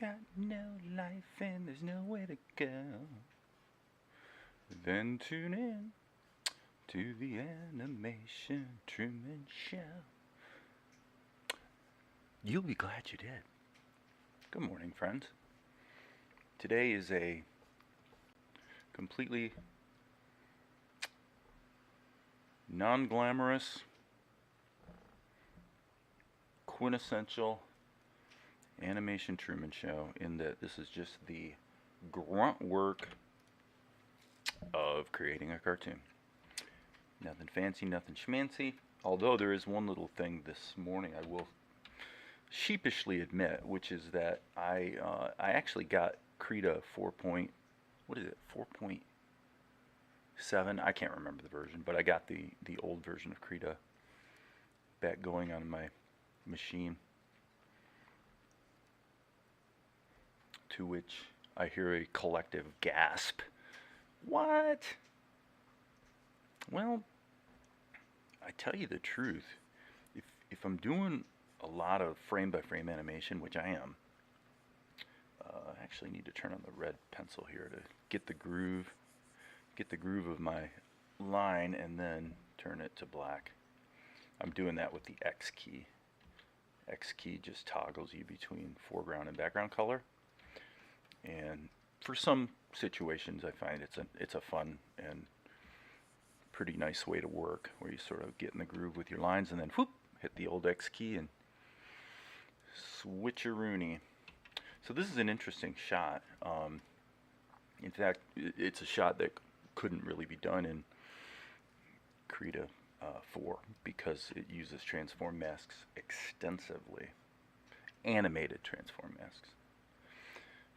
got no life and there's nowhere to go. Then tune in to the Animation Truman Show. You'll be glad you did. Good morning, friends. Today is a completely non-glamorous, quintessential Animation Truman Show, in that this is just the grunt work of creating a cartoon. Nothing fancy, nothing schmancy. Although there is one little thing this morning I will sheepishly admit, which is that I actually got Krita 4.7. I can't remember the version, but I got the old version of Krita back going on my machine. To which I hear a collective gasp. What? Well, I tell you the truth. If I'm doing a lot of frame-by-frame animation, which I am, I actually need to turn on the red pencil here to get the groove of my line, and then turn it to black. I'm doing that with the X key. X key just toggles you between foreground and background color. And for some situations, I find it's a fun and pretty nice way to work, where you sort of get in the groove with your lines, and then whoop, hit the old X key and switcheroony. So this is an interesting shot. In fact, it's a shot that couldn't really be done in Krita 4 because it uses transform masks extensively. Animated transform masks.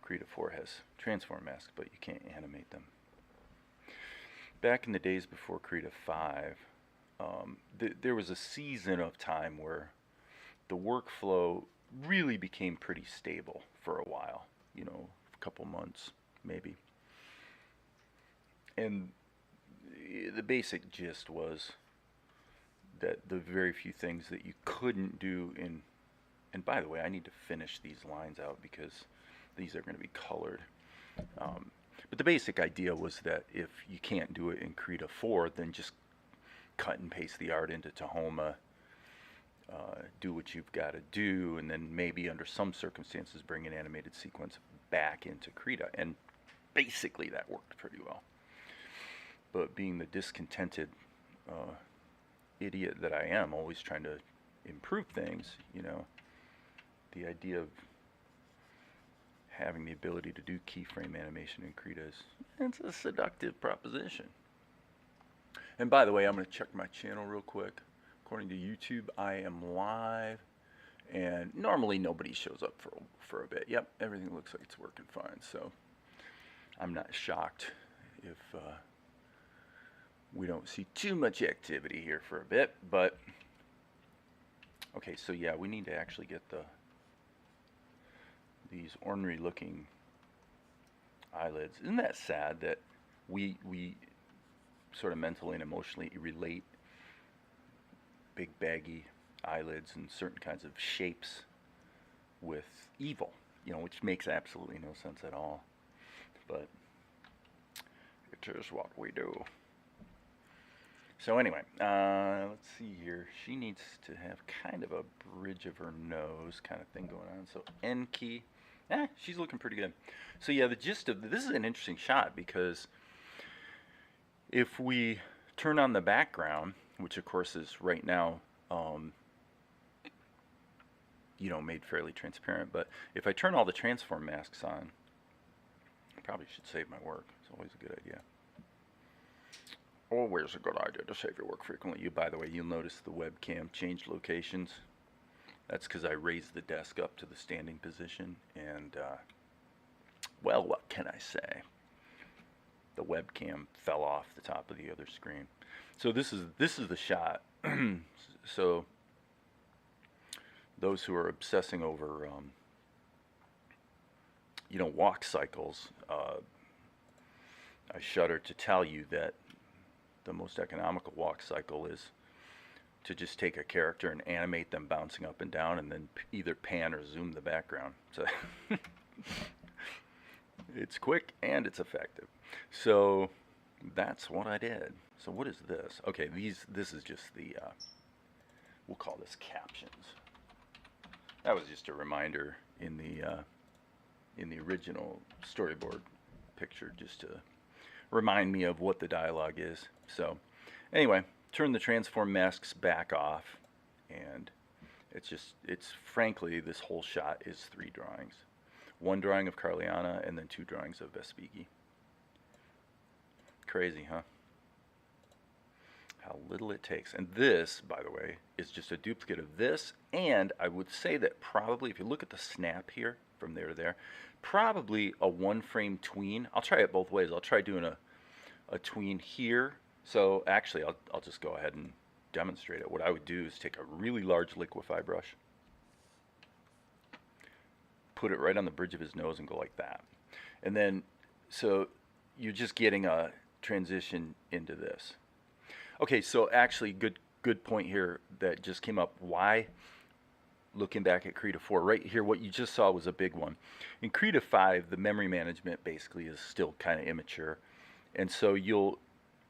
Krita 4 has transform masks, but you can't animate them. Back in the days before Krita 5, there was a season of time where the workflow really became pretty stable for a while, a couple months maybe. And the basic gist was that the very few things that you couldn't do in, and by the way, I need to finish these lines out because these are going to be colored. But the basic idea was that if you can't do it in Krita 4, then just cut and paste the art into Tahoma, do what you've got to do, and then maybe under some circumstances bring an animated sequence back into Krita. And basically that worked pretty well. But being the discontented idiot that I am, always trying to improve things, the idea of having the ability to do keyframe animation in Krita it's a seductive proposition. And by the way, I'm going to check my channel real quick. According to YouTube, I am live, and normally nobody shows up for a bit. Yep, everything looks like it's working fine, so I'm not shocked if we don't see too much activity here for a bit. But okay, so yeah, we need to actually get these ornery looking eyelids. Isn't that sad that we sort of mentally and emotionally relate big baggy eyelids and certain kinds of shapes with evil, which makes absolutely no sense at all, but it is what we do. So anyway, let's see here. She needs to have kind of a bridge of her nose kind of thing going on. So N key. She's looking pretty good. So yeah, the gist of this is an interesting shot, because if we turn on the background, which of course is right now, made fairly transparent, but if I turn all the transform masks on, I probably should save my work. It's always a good idea. Always a good idea to save your work frequently. By the way, you'll notice the webcam changed locations. That's because I raised the desk up to the standing position, and well, what can I say? The webcam fell off the top of the other screen. So this is the shot. So those who are obsessing over walk cycles, I shudder to tell you that the most economical walk cycle is to just take a character and animate them bouncing up and down, and then either pan or zoom the background. So It's quick and it's effective. So that's what I did. So what is this? Okay, this is just the, we'll call this captions. That was just a reminder in the original storyboard picture, just to remind me of what the dialogue is. So anyway, turn the transform masks back off, and it's frankly, this whole shot is 3 drawings. 1 drawing of Carliana and then 2 drawings of Vespigi. Crazy, huh? How little it takes. And this, by the way, is just a duplicate of this, and I would say that probably, if you look at the snap here, from there to there, probably a 1-frame tween. I'll try it both ways. I'll try doing a tween here. So actually, I'll just go ahead and demonstrate it. What I would do is take a really large liquify brush, put it right on the bridge of his nose and go like that. And then, so you're just getting a transition into this. Okay, so actually, good point here that just came up. Why, looking back at Krita 4, right here, what you just saw was a big one. In Krita 5, the memory management basically is still kind of immature. And so you'll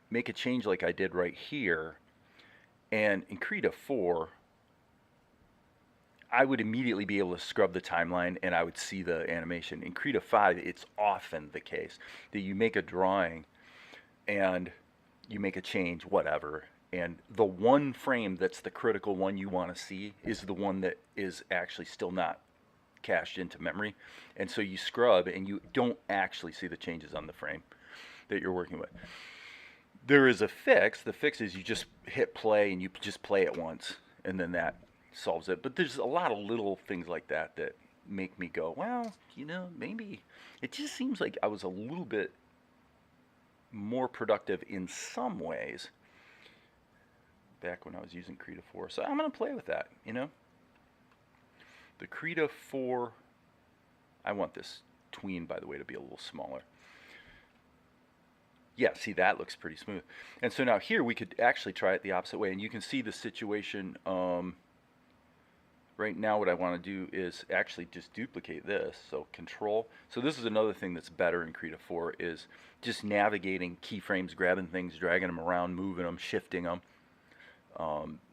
make a change like I did right here. And in Krita 4, I would immediately be able to scrub the timeline and I would see the animation. In Krita 5, it's often the case that you make a drawing and you make a change, whatever, and the 1 frame that's the critical one you want to see is the one that is actually still not cached into memory. And so you scrub and you don't actually see the changes on the frame that you're working with. There is a fix. The fix is you just hit play and you just play it once, and then that solves it. But there's a lot of little things like that that make me go, well, you know, maybe it just seems like I was a little bit more productive in some ways back when I was using Krita 4. So I'm going to play with that, you know. The Krita 4, I want this tween, by the way, to be a little smaller. Yeah, see, that looks pretty smooth. And so now here we could actually try it the opposite way, and you can see the situation. Right now what I want to do is actually just duplicate this. So Control. So this is another thing that's better in Krita 4 is just navigating keyframes, grabbing things, dragging them around, moving them, shifting them.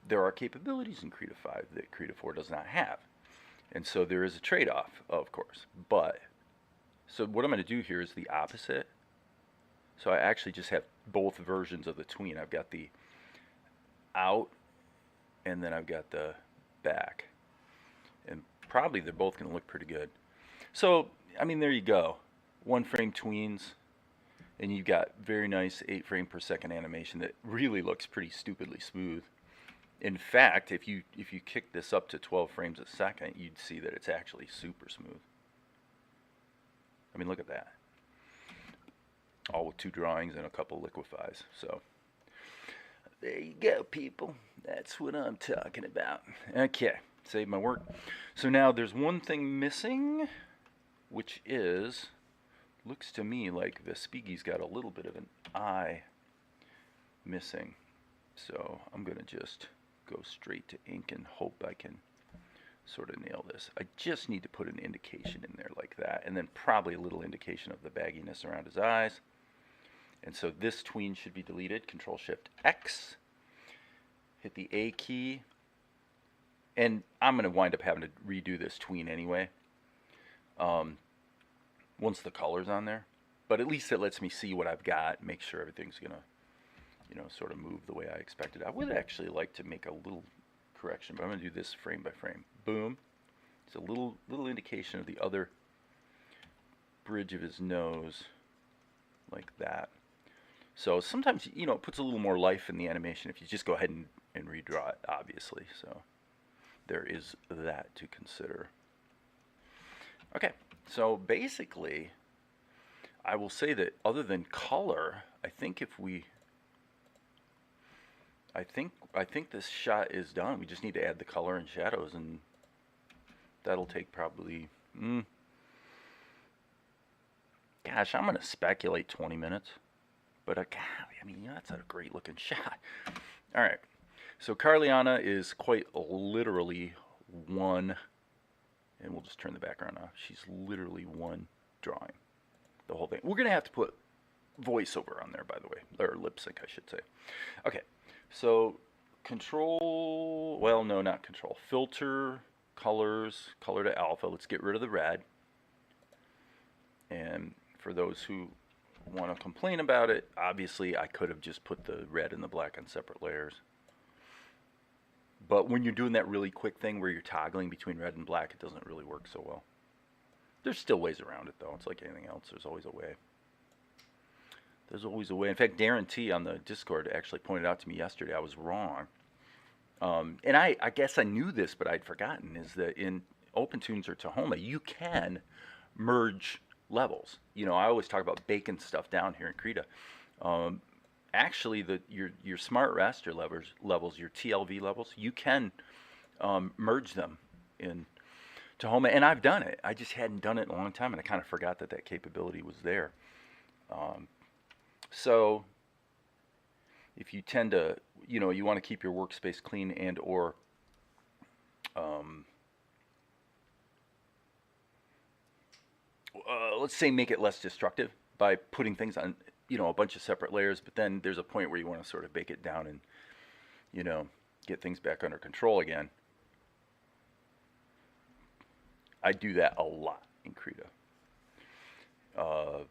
There are capabilities in Krita 5 that Krita 4 does not have. And so there is a trade-off, of course. But, so what I'm going to do here is the opposite. So I actually just have both versions of the tween. I've got the out, and then I've got the back. And probably they're both going to look pretty good. So, I mean, there you go. 1-frame tweens, and you've got very nice 8-frame per second animation that really looks pretty stupidly smooth. In fact, if you kick this up to 12 frames a second, you'd see that it's actually super smooth. I mean, look at that. All with 2 drawings and a couple liquefies. So there you go, people. That's what I'm talking about. Okay, save my work. So now there's one thing missing, which is, looks to me like Vespigi's got a little bit of an eye missing. So I'm going to just go straight to ink and hope I can sort of nail this. I just need to put an indication in there like that, and then probably a little indication of the bagginess around his eyes. And so this tween should be deleted. Control-Shift-X. Hit the A key. And I'm going to wind up having to redo this tween anyway, once the color's on there. But at least it lets me see what I've got, make sure everything's going to, you know, sort of move the way I expected. I would actually like to make a little correction, but I'm going to do this frame by frame. Boom. It's a little indication of the other bridge of his nose, like that. So sometimes, you know, it puts a little more life in the animation if you just go ahead and redraw it, obviously. So there is that to consider. Okay, so basically, I will say that other than color, I think if we, I think this shot is done. We just need to add the color and shadows, and that'll take probably, gosh, I'm going to speculate 20 minutes. But, I mean, yeah, that's a great looking shot. All right. So Carliana is quite literally 1 and we'll just turn the background off. She's literally one drawing, the whole thing. We're going to have to put voiceover on there, by the way, or lip sync, I should say. Okay, so control, well, no, not control. Filter, colors, color to alpha. Let's get rid of the red. And for those who want to complain about it, obviously I could have just put the red and the black on separate layers. But when you're doing that really quick thing where you're toggling between red and black, it doesn't really work so well. There's still ways around it, though. It's like anything else. There's always a way. There's always a way. In fact, Darren T. on the Discord actually pointed out to me yesterday I was wrong. And I guess I knew this, but I'd forgotten, is that in OpenTunes or Tahoma, you can merge levels. You know, I always talk about baking stuff down here in Krita. Actually, your smart raster levels, your TLV levels, you can merge them in Tahoma, and I've done it. I just hadn't done it in a long time, and I kind of forgot that that capability was there. So if you tend to, you know, you want to keep your workspace clean and or let's say make it less destructive by putting things on, you know, a bunch of separate layers, but then there's a point where you want to sort of bake it down and, you know, get things back under control again. I do that a lot in Krita. So,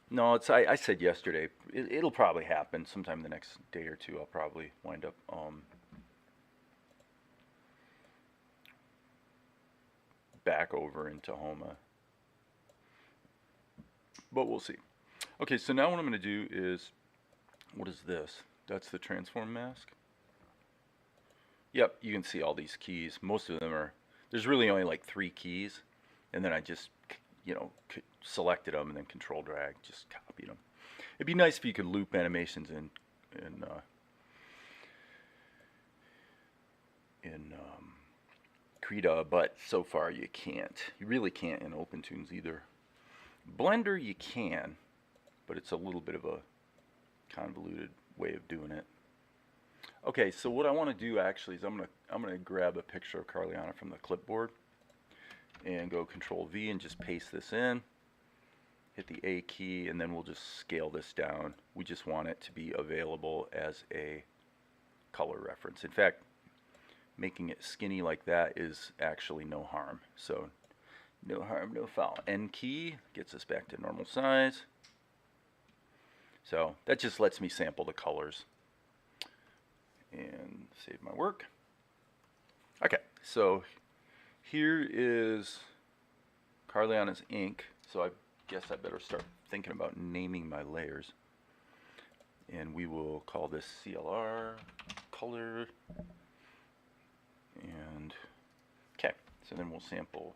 no, it's I said yesterday, it'll probably happen sometime the next day or two. I'll probably wind up back over into Tahoma. But we'll see. Okay, so now what I'm going to do is, what is this? That's the transform mask. Yep, you can see all these keys. Most of them are, there's really only like 3 keys. And then I just, you know, selected them and then control drag, just copied them. It'd be nice if you could loop animations in Krita, but so far you can't. You really can't in OpenTunes either. Blender you can, but it's a little bit of a convoluted way of doing it. Okay, so what I want to do actually is I'm gonna grab a picture of Carliana from the clipboard and go Control V and just paste this in. Hit the A key and then we'll just scale this down. We just want it to be available as a color reference. In fact, making it skinny like that is actually no harm. So no harm, no foul. N key gets us back to normal size. So that just lets me sample the colors and save my work. Okay, so here is Carliana's ink. So I guess I better start thinking about naming my layers. And we will call this CLR color. And okay, so then we'll sample,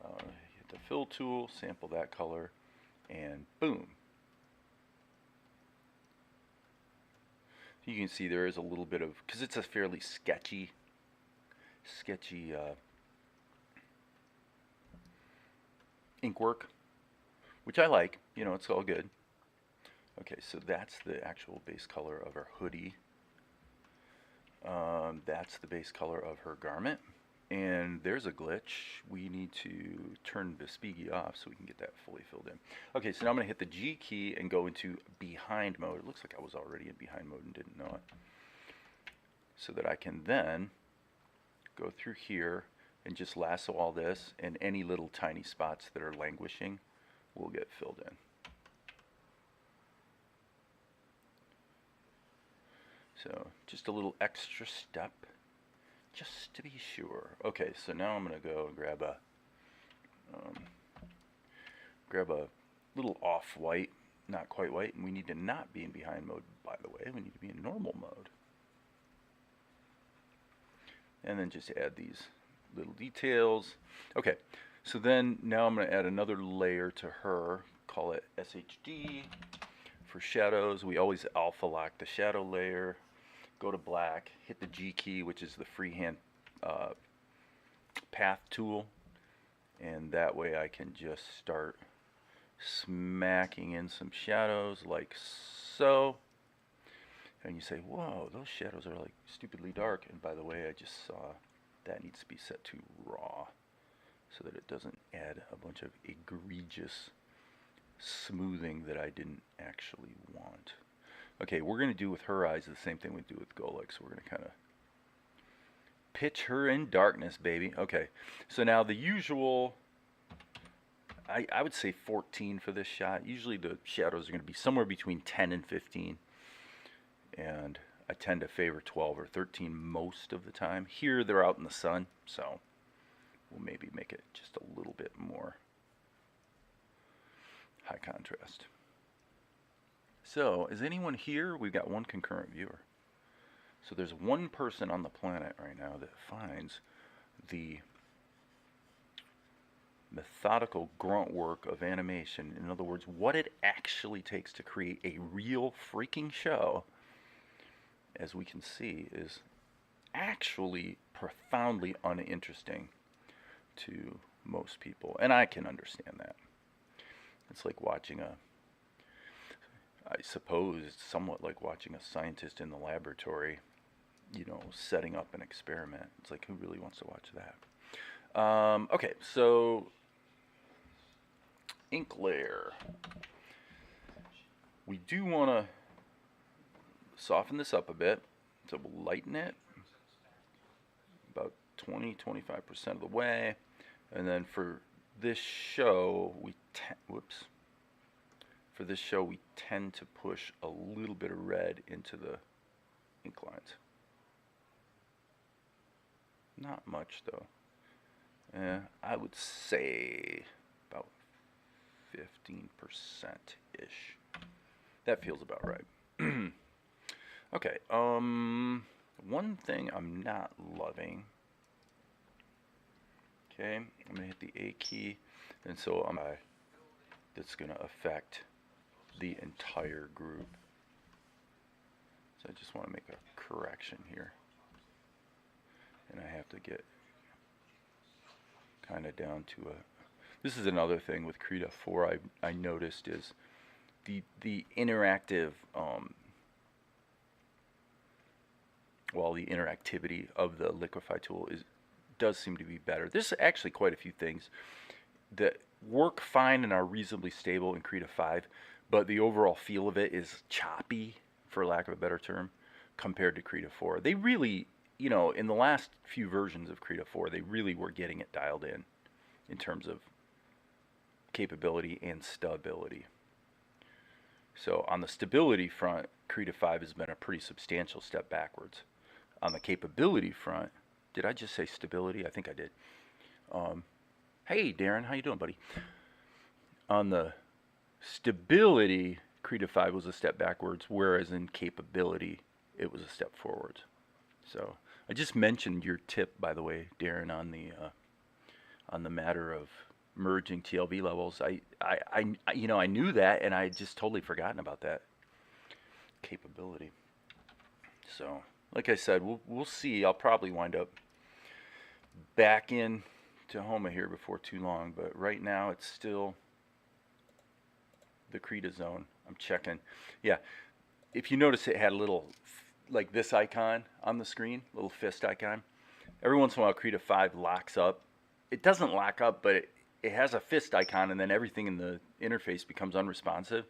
hit the fill tool, sample that color, and boom. You can see there is a little bit of, because it's a fairly sketchy ink work, which I like. You know, it's all good. Okay, so that's the actual base color of our hoodie. That's the base color of her garment. And there's a glitch. We need to turn the Speaky off so we can get that fully filled in. Okay, so now I'm going to hit the G key and go into behind mode. It looks like I was already in behind mode and didn't know it. So that I can then go through here and just lasso all this, and any little tiny spots that are languishing will get filled in. So just a little extra step, just to be sure. Okay, so now I'm going to go grab a little off-white, not quite white, and we need to not be in behind mode, by the way. We need to be in normal mode. And then just add these little details. Okay, so then now I'm going to add another layer to her, call it SHD. For shadows, we always alpha lock the shadow layer. Go to black, hit the G key, which is the freehand path tool, and that way I can just start smacking in some shadows like so. And you say, whoa, those shadows are like stupidly dark. And by the way, I just saw that needs to be set to raw so that it doesn't add a bunch of egregious smoothing that I didn't actually want. Okay, we're going to do with her eyes the same thing we do with Golek, so we're going to kind of pitch her in darkness, baby. Okay, so now the usual, I would say 14 for this shot. Usually the shadows are going to be somewhere between 10 and 15, and I tend to favor 12 or 13 most of the time. Here they're out in the sun, so we'll maybe make it just a little bit more high contrast. So, is anyone here? We've got one concurrent viewer. So there's one person on the planet right now that finds the methodical grunt work of animation. In other words, what it actually takes to create a real freaking show, as we can see, is actually profoundly uninteresting to most people. And I can understand that. It's like watching I suppose it's somewhat like watching a scientist in the laboratory, you know, setting up an experiment. It's like, who really wants to watch that? Okay, so ink layer. We do want to soften this up a bit, so we'll lighten it about 20-25% of the way, and then for this show we tend to push a little bit of red into the ink lines. Not much though. I would say about 15%-ish. That feels about right. Okay, one thing I'm not loving. Okay, I'm gonna hit the A key, and so that's gonna affect the entire group. So I just want to make a correction here, and I have to get kind of down to a. This is another thing with Krita 4 I noticed is the interactive the interactivity of the liquify tool does seem to be better. There's actually quite a few things that work fine and are reasonably stable in Krita 5, but the overall feel of it is choppy, for lack of a better term, compared to Krita 4. They really, you know, in the last few versions of Krita 4, they really were getting it dialed in terms of capability and stability. So on the stability front, Krita 5 has been a pretty substantial step backwards. On the capability front, did I just say stability? I think I did. Hey, Darren, how you doing, buddy? On the stability, Krita 5 was a step backwards, whereas in capability, it was a step forwards. So I just mentioned your tip, by the way, Darren, on the matter of merging TLV levels. I knew that, and I just totally forgotten about that capability. So, like I said, we'll see. I'll probably wind up back in to Homa here before too long, but right now it's still the Krita zone. I'm checking. Yeah, if you notice, it had a little like this icon on the screen, little fist icon. Every once in a while, Krita 5 locks up. It doesn't lock up, but it has a fist icon, and then everything in the interface becomes unresponsive.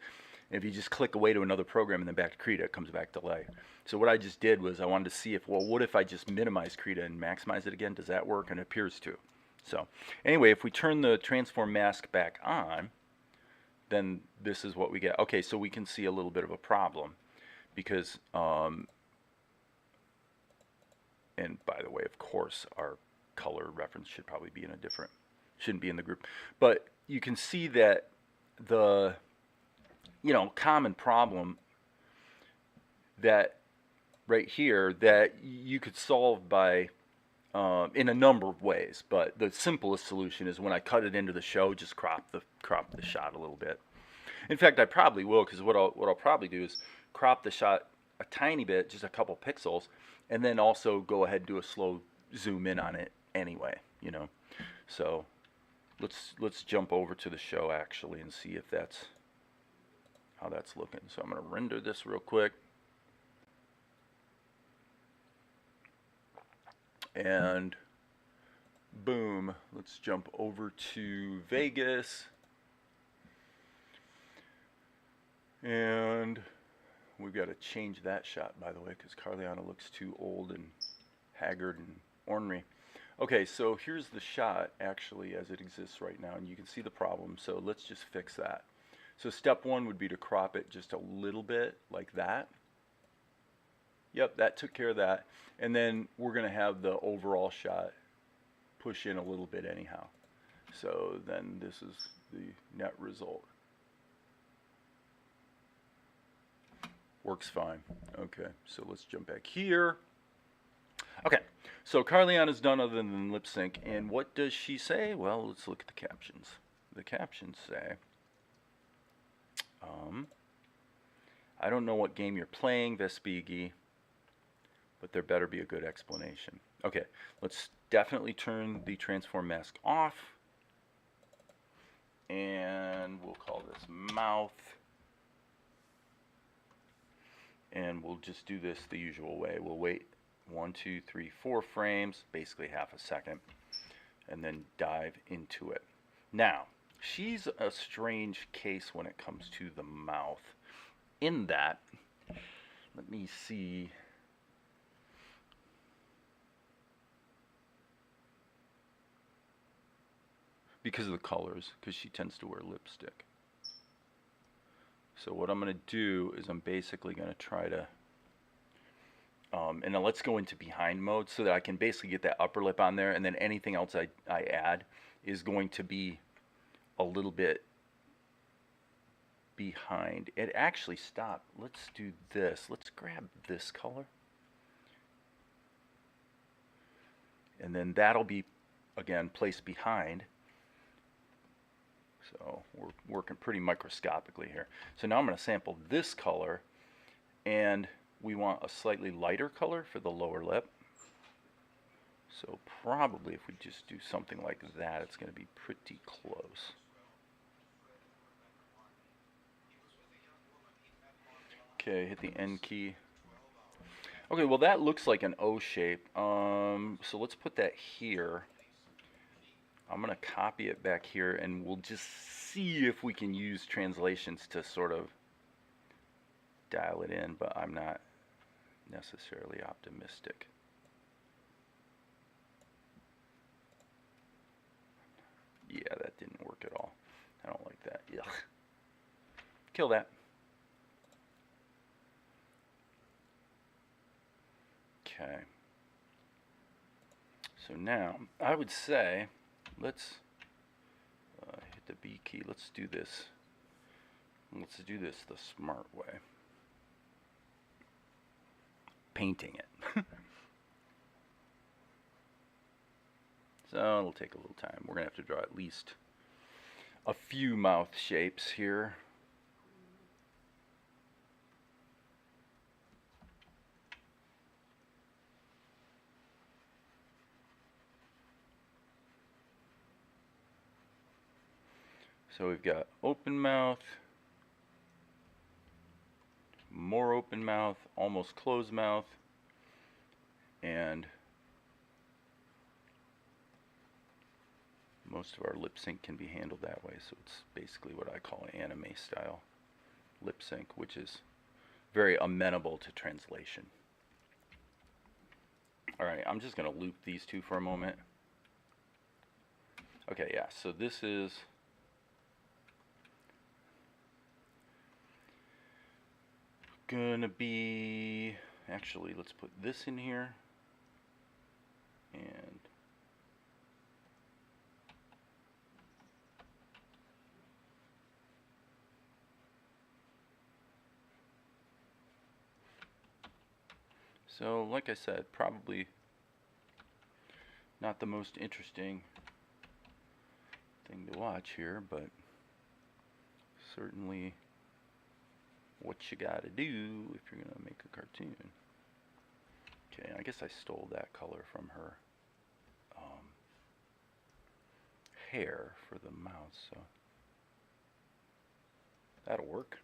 And if you just click away to another program and then back to Krita, it comes back delay. So what I just did was I wanted to see if, well, what if I just minimize Krita and maximize it again? Does that work? And it appears to. So anyway, if we turn the transform mask back on, then this is what we get. Okay, so we can see a little bit of a problem because, and by the way, of course, our color reference should probably be in a different, shouldn't be in the group. But you can see that the, common problem that right here that you could solve by, in a number of ways, but the simplest solution is when I cut it into the show, just crop the shot a little bit. In fact, I probably will, because what I'll probably do is crop the shot a tiny bit, just a couple pixels, and then also go ahead and do a slow zoom in on it anyway, So let's jump over to the show actually and see if that's how that's looking. So I'm going to render this real quick. And boom. Let's jump over to Vegas. And we've got to change that shot, by the way, because Carliana looks too old and haggard and ornery. Okay, so here's the shot actually as it exists right now, and you can see the problem. So let's just fix that. So step one would be to crop it just a little bit like that. Yep, that took care of that. And then we're going to have the overall shot push in a little bit anyhow. So then this is the net result. Works fine. Okay, so let's jump back here. Okay, so Carliana's done other than lip sync, and what does she say? Well, let's look at the captions. The captions say, I don't know what game you're playing, Vespigi, but there better be a good explanation. Okay, let's definitely turn the transform mask off, and we'll call this mouth. And we'll just do this the usual way. We'll wait 1, 2, 3, 4 frames, basically half a second, and then dive into it. Now, she's a strange case when it comes to the mouth. In that, let me see. Because of the colors, because she tends to wear lipstick. So what I'm going to do is I'm basically going to try to, and now let's go into behind mode so that I can basically get that upper lip on there, and then anything else I add is going to be a little bit behind. It actually stopped. Let's do this. Let's grab this color. And then that'll be, again, placed behind. So we're working pretty microscopically here. So now I'm going to sample this color, and we want a slightly lighter color for the lower lip. So probably if we just do something like that, it's going to be pretty close. Okay, hit the N key. Okay, well that looks like an O shape. So let's put that here. I'm going to copy it back here, and we'll just see if we can use translations to sort of dial it in, but I'm not necessarily optimistic. Yeah, that didn't work at all. I don't like that. Yuck. Kill that. Okay. So now, I would say, let's hit the B key. Let's do this. Let's do this the smart way. Painting it. So it'll take a little time. We're going to have to draw at least a few mouth shapes here. So we've got open mouth, more open mouth, almost closed mouth, and most of our lip sync can be handled that way. So it's basically what I call an anime style lip sync, which is very amenable to translation. Alright, I'm just going to loop these two for a moment. Okay, yeah, so this is gonna be, actually, let's put this in here, and so like I said, probably not the most interesting thing to watch here, but certainly what you gotta do if you're gonna make a cartoon. Okay, I guess I stole that color from her hair for the mouth, so that'll work.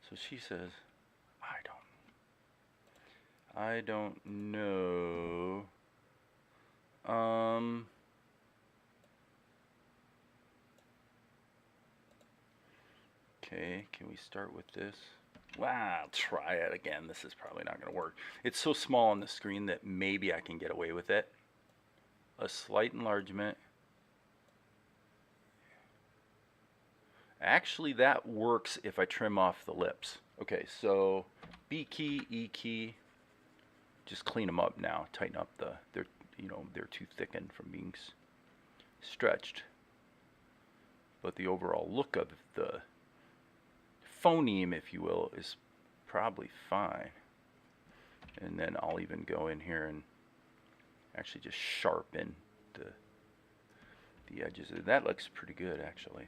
So she says, I don't know Okay, can we start with this? Wow, I'll try it again. This is probably not going to work. It's so small on the screen that maybe I can get away with it. A slight enlargement. Actually, that works if I trim off the lips. Okay, so B key, E key. Just clean them up now. Tighten up they're too thickened from being stretched. But the overall look of the phoneme, if you will, is probably fine. And then I'll even go in here and actually just sharpen the edges. That looks pretty good, actually.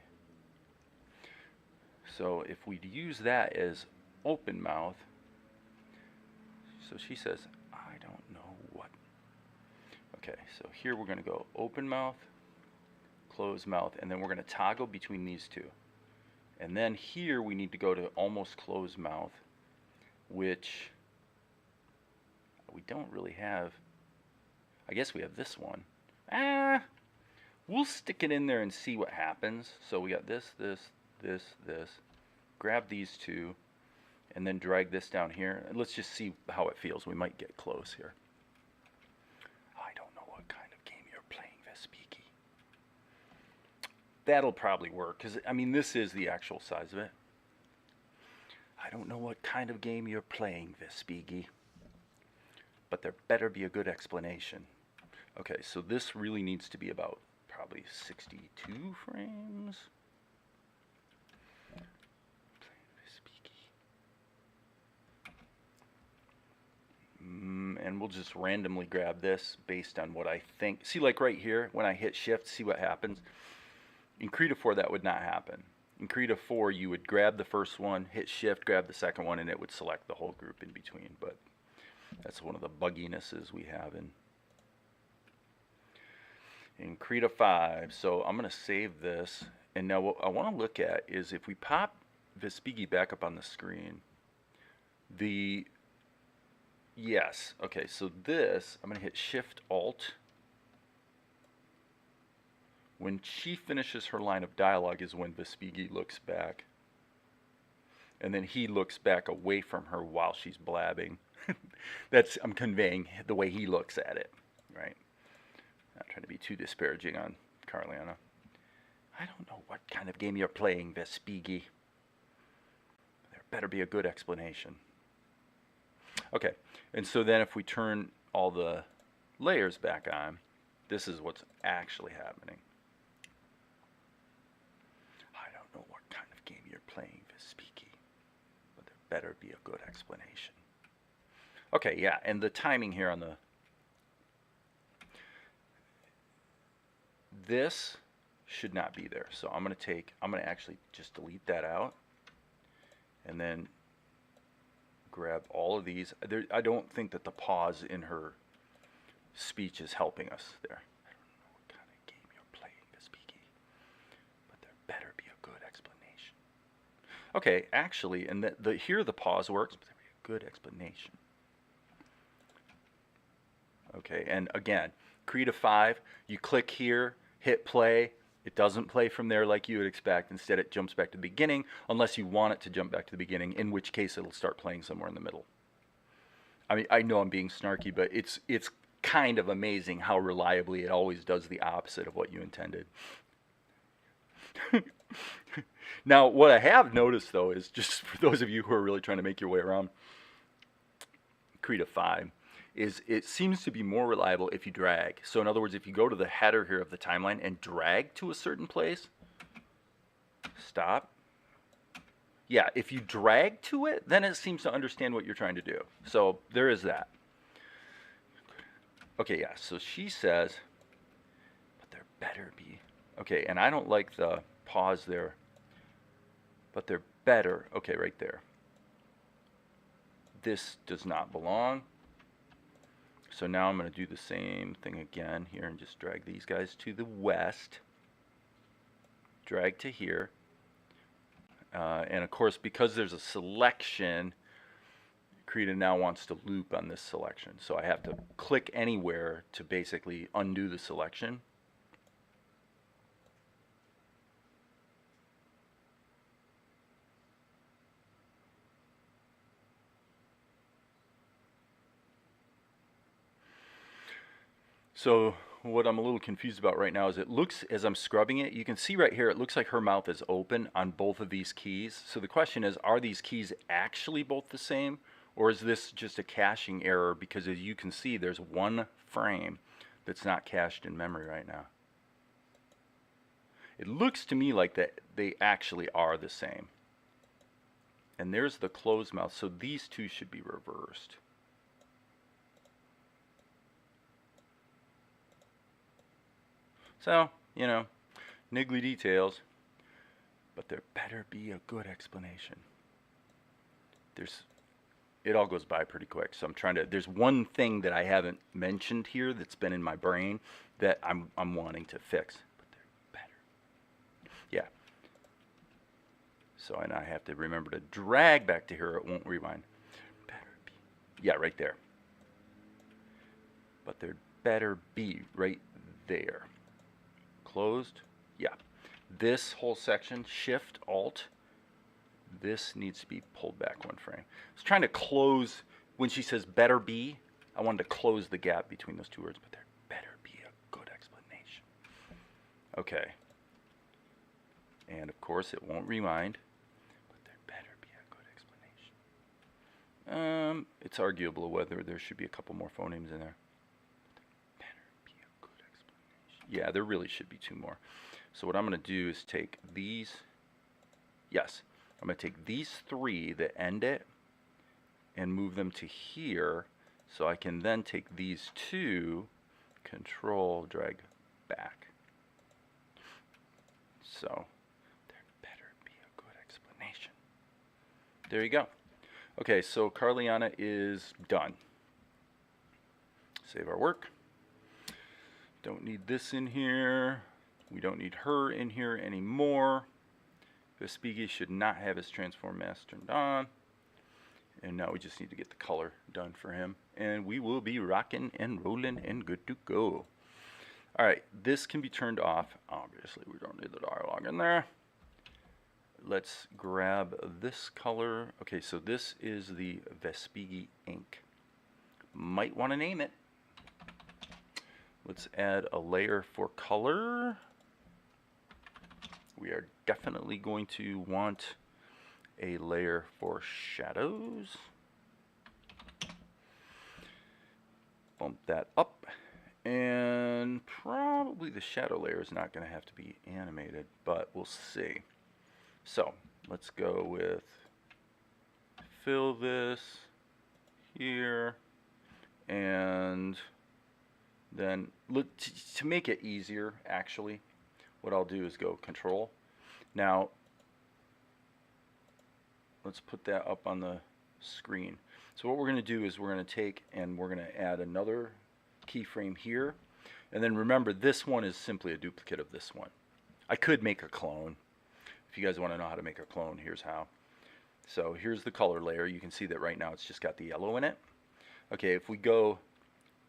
So if we'd use that as open mouth, so she says, I don't know what. Okay, so here we're going to go open mouth, close mouth, and then we're going to toggle between these two. And then here we need to go to almost closed mouth, which we don't really have. I guess we have this one. We'll stick it in there and see what happens. So we got this. Grab these two, and then drag this down here. And let's just see how it feels. We might get close here. I don't know what kind of game you're playing, Vespiki. That'll probably work, because, I mean, this is the actual size of it. I don't know what kind of game you're playing, Vespiki. But there better be a good explanation. Okay, so this really needs to be about probably 62 frames. And we'll just randomly grab this based on what I think. See, like right here, when I hit shift, see what happens? In Krita 4, that would not happen. In Krita 4, you would grab the first one, hit shift, grab the second one, and it would select the whole group in between. But that's one of the bugginesses we have in Krita 5. So I'm going to save this. And now what I want to look at is if we pop Vespiki back up on the screen, yes, okay, so this, I'm going to hit Shift Alt. When she finishes her line of dialogue is when Vespiki looks back. And then he looks back away from her while she's blabbing. I'm conveying the way he looks at it, right? Not trying to be too disparaging on Carliana. I don't know what kind of game you're playing, Vespiki. There better be a good explanation. Okay, and so then if we turn all the layers back on, this is what's actually happening. I don't know what kind of game you're playing, Vespiki, but there better be a good explanation. Okay, yeah, and the timing here on this should not be there. So I'm going to actually just delete that out, and then grab all of these. I don't think that the pause in her speech is helping us there. I don't know what kind of game you're playing, Vespiki, but there better be a good explanation. Okay, actually, and here the pause works, but there be a good explanation. Okay, and again, Krita 5, you click here, hit play. It doesn't play from there like you would expect. Instead, it jumps back to the beginning, unless you want it to jump back to the beginning, in which case it'll start playing somewhere in the middle. I mean, I know I'm being snarky, but it's kind of amazing how reliably it always does the opposite of what you intended. Now, what I have noticed, though, is just for those of you who are really trying to make your way around Krita 5, is it seems to be more reliable if you drag. So in other words, if you go to the header here of the timeline and drag to a certain place, stop. Yeah, if you drag to it, then it seems to understand what you're trying to do. So there is that. Okay, yeah, so she says, but there better be. Okay, and I don't like the pause there, but there better. Okay, right there. This does not belong. So now I'm going to do the same thing again here and just drag these guys to the west. Drag to here. And of course, because there's a selection, Krita now wants to loop on this selection. So I have to click anywhere to basically undo the selection. So what I'm a little confused about right now is it looks, as I'm scrubbing it, you can see right here, it looks like her mouth is open on both of these keys. So the question is, are these keys actually both the same? Or is this just a caching error? Because as you can see, there's one frame that's not cached in memory right now. It looks to me like that they actually are the same. And there's the closed mouth, so these two should be reversed. So, you know, niggly details, but there better be a good explanation. It all goes by pretty quick, so I'm trying to, there's one thing that I haven't mentioned here that's been in my brain that I'm wanting to fix, but they're better. Yeah. So, and I have to remember to drag back to here, it won't rewind. Better be. Yeah, right there. But there better be right there. Closed. Yeah. This whole section, Shift, Alt, this needs to be pulled back one frame. I was trying to close, when she says better be, I wanted to close the gap between those two words, but there better be a good explanation. Okay. And of course it won't rewind, but there better be a good explanation. It's arguable whether there should be a couple more phonemes in there. Yeah, there really should be two more. So what I'm going to do is take these, yes, I'm going to take these three that end it and move them to here, so I can then take these two, control, drag back. So there better be a good explanation. There you go. Okay, so Carliana is done. Save our work. Don't need this in here. We don't need her in here anymore. Vespigi should not have his transform mask turned on. And now we just need to get the color done for him. And we will be rocking and rolling and good to go. Alright, this can be turned off. Obviously, we don't need the dialogue in there. Let's grab this color. Okay, so this is the Vespigi ink. Might want to name it. Let's add a layer for color. We are definitely going to want a layer for shadows. Bump that up. And probably the shadow layer is not going to have to be animated, but we'll see. So let's go with fill this here, and then to make it easier, actually, what I'll do is go Control. Now, let's put that up on the screen. So what we're going to do is we're going to take and we're going to add another keyframe here. And then remember, this one is simply a duplicate of this one. I could make a clone. If you guys want to know how to make a clone, here's how. So here's the color layer. You can see that right now it's just got the yellow in it. Okay, if we go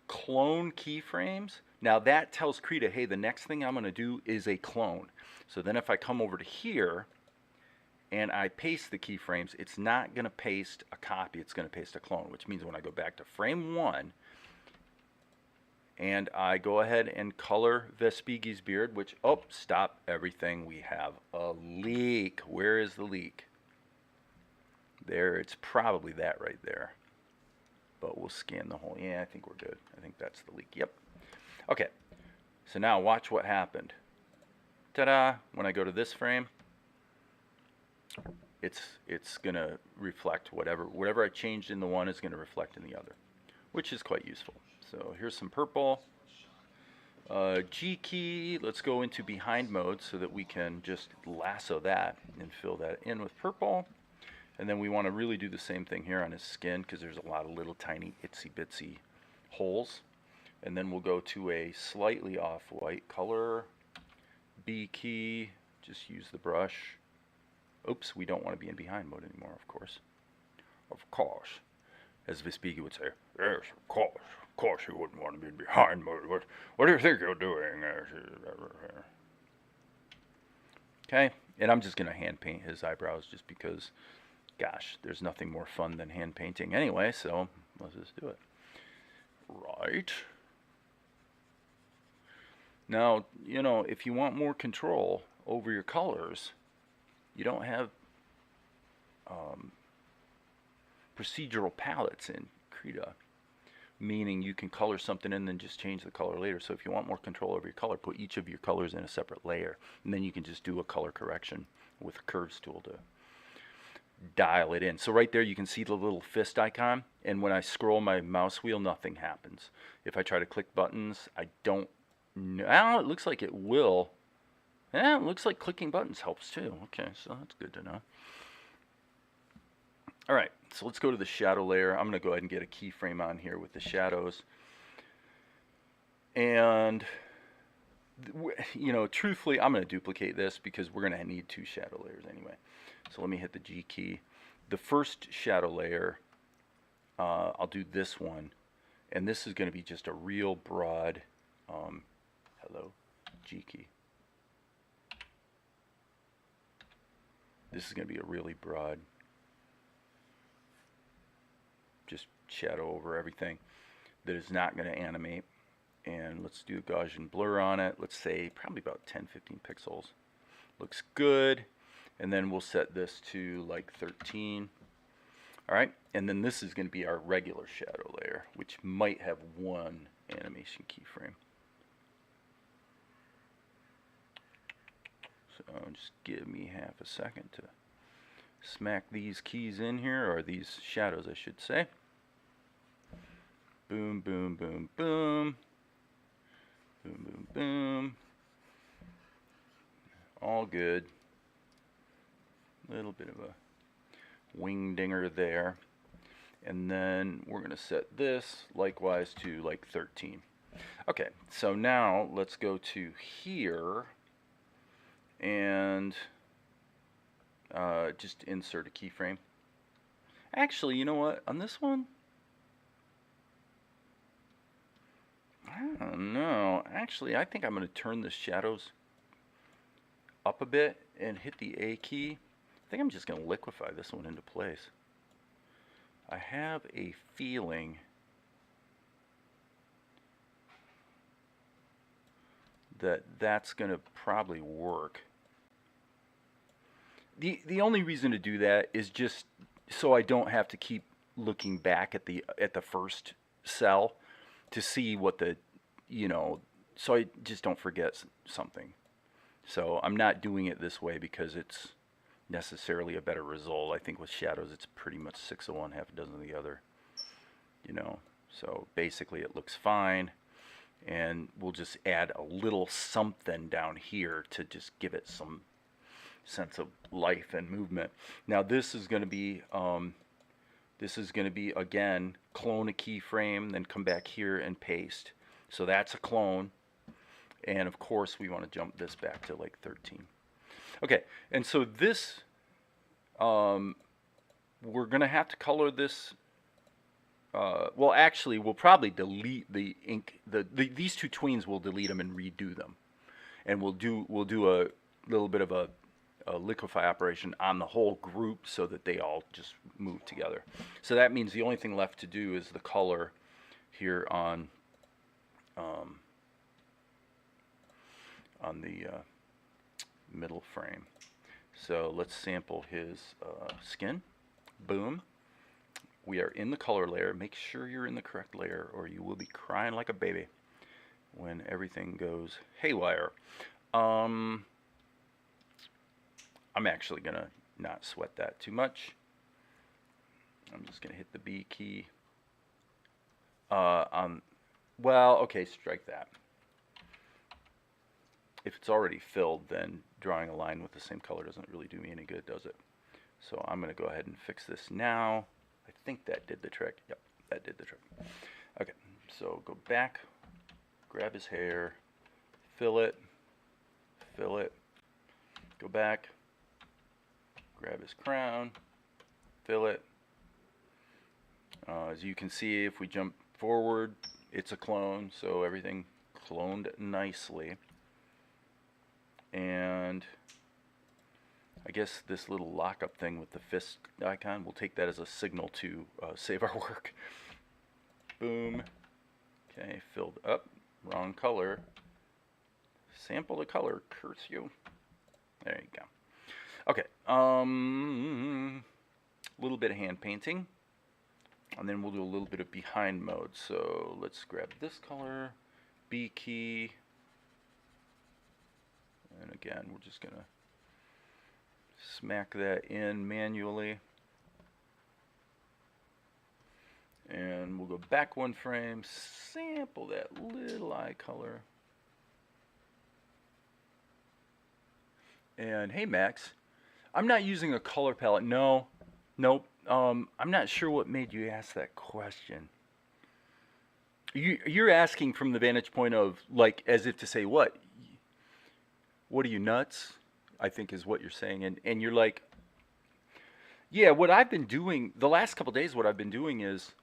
clone keyframes, now that tells Krita, hey, the next thing I'm going to do is a clone. So then if I come over to here and I paste the keyframes, it's not going to paste a copy, it's going to paste a clone, which means when I go back to frame 1 and I go ahead and color Vespigi's beard, which, oh, stop everything, we have a leak. Where is the leak? There, it's probably that right there. But we'll scan the whole, yeah, I think we're good. I think that's the leak, yep. Okay, so now watch what happened. Ta-da, when I go to this frame, it's gonna reflect whatever I changed in the one is gonna reflect in the other, which is quite useful. So here's some purple. G key, let's go into behind mode so that we can just lasso that and fill that in with purple. And then we want to really do the same thing here on his skin because there's a lot of little tiny itsy bitsy holes. And then we'll go to a slightly off-white color. B key, just use the brush. Oops, we don't want to be in behind mode anymore, of course. Of course. As Vespucci would say, yes, of course you wouldn't want to be behind, but what do you think you're doing? Okay, and I'm just going to hand paint his eyebrows just because, gosh, there's nothing more fun than hand painting anyway, so let's just do it. Right. Now, you know, if you want more control over your colors, you don't have procedural palettes in Krita, meaning you can color something and then just change the color later. So if you want more control over your color, put each of your colors in a separate layer, and then you can just do a color correction with the curves tool to dial it in. So right there you can see the little fist icon, and when I scroll my mouse wheel, nothing happens. If I try to click buttons, I don't know. It looks like it will. Yeah, it looks like clicking buttons helps too. Okay, so that's good to know. All right, so let's go to the shadow layer. I'm going to go ahead and get a keyframe on here with the shadows. And, you know, truthfully, I'm going to duplicate this because we're going to need 2 shadow layers anyway. So let me hit the G key. The first shadow layer, I'll do this one. And this is going to be just a real broad, hello, G key. This is going to be a really broad, just shadow over everything that is not going to animate. And let's do a Gaussian blur on it. Let's say probably about 10-15 pixels. Looks good. And then we'll set this to like 13. All right, and then this is going to be our regular shadow layer, which might have 1 animation keyframe. So just give me half a second to smack these keys in here, or these shadows I should say. Boom, boom, boom, boom. Boom, boom, boom. All good. Little bit of a wing dinger there. And then we're going to set this likewise to like 13. Okay, so now let's go to here and just insert a keyframe. Actually, you know what? On this one, I don't know. Actually, I think I'm going to turn the shadows up a bit and hit the A key. I think I'm just going to liquefy this one into place. I have a feeling that that's going to probably work. The only reason to do that is just so I don't have to keep looking back at the first cell to see what the, you know, so I just don't forget something. So I'm not doing it this way because it's necessarily a better result. I think with shadows it's pretty much 6 of one, half a dozen of the other, you know. So basically it looks fine, and we'll just add a little something down here to just give it some sense of life and movement. Now this is going to be again, clone a keyframe, then come back here and paste. So that's a clone, and of course we want to jump this back to like 13. Okay, and so this, we're going to have to color this. Well, actually, we'll probably delete the ink. These 2 tweens, we'll delete them and redo them, and we'll do a little bit of a liquefy operation on the whole group so that they all just move together. So that means the only thing left to do is the color here on the middle frame. So let's sample his skin. Boom. We are in the color layer. Make sure you're in the correct layer or you will be crying like a baby when everything goes haywire. I'm actually going to not sweat that too much. I'm just going to hit the B key. Well, okay, strike that. If it's already filled, then drawing a line with the same color doesn't really do me any good, does it? So I'm going to go ahead and fix this now. I think that did the trick. Yep, that did the trick. Okay, so go back, grab his hair, fill it, go back, grab his crown, fill it, As you can see, if we jump forward, it's a clone, so everything cloned nicely. And I guess this little lockup thing with the fist icon, we'll take that as a signal to save our work. Boom. Okay, filled up. Wrong color. Sample the color, curse you. There you go. Okay, little bit of hand painting, and then we'll do a little bit of behind mode. So let's grab this color, B key, and again, we're just gonna smack that in manually. And we'll go back one frame, sample that little eye color. And hey, Max, I'm not using a color palette. No, nope. I'm not sure what made you ask that question. You're asking from the vantage point of, like, as if to say, what? What are you, nuts? I think is what you're saying. And you're like, yeah, what I've been doing the last couple days, what I've been doing is,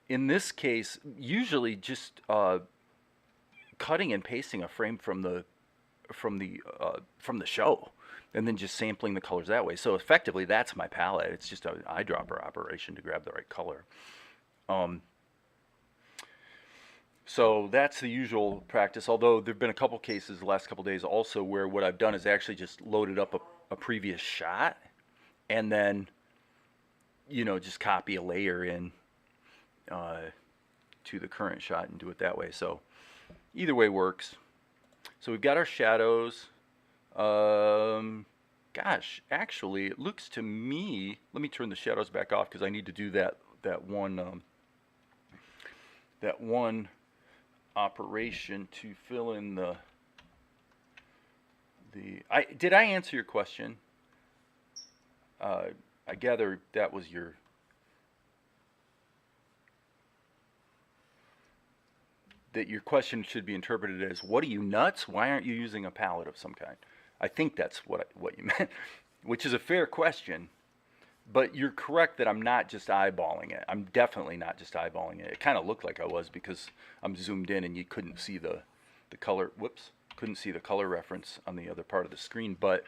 in this case, usually just cutting and pasting a frame from the show, and then just sampling the colors that way. So effectively, that's my palette. It's just an eyedropper operation to grab the right color. So that's the usual practice. Although there've been a couple cases the last couple days also where what I've done is actually just loaded up a previous shot, and then just copy a layer in to the current shot and do it that way. So either way works. So we've got our shadows. Gosh, actually, it looks to me. Let me turn the shadows back off because I need to do that one operation to fill in the. Did I answer your question? I gather that was your. That your question should be interpreted as, what are you, nuts? Why aren't you using a palette of some kind? I think that's what you meant, which is a fair question, but you're correct that I'm not just eyeballing it. I'm definitely not just eyeballing it. It kind of looked like I was because I'm zoomed in and you couldn't see the color, couldn't see the color reference on the other part of the screen, but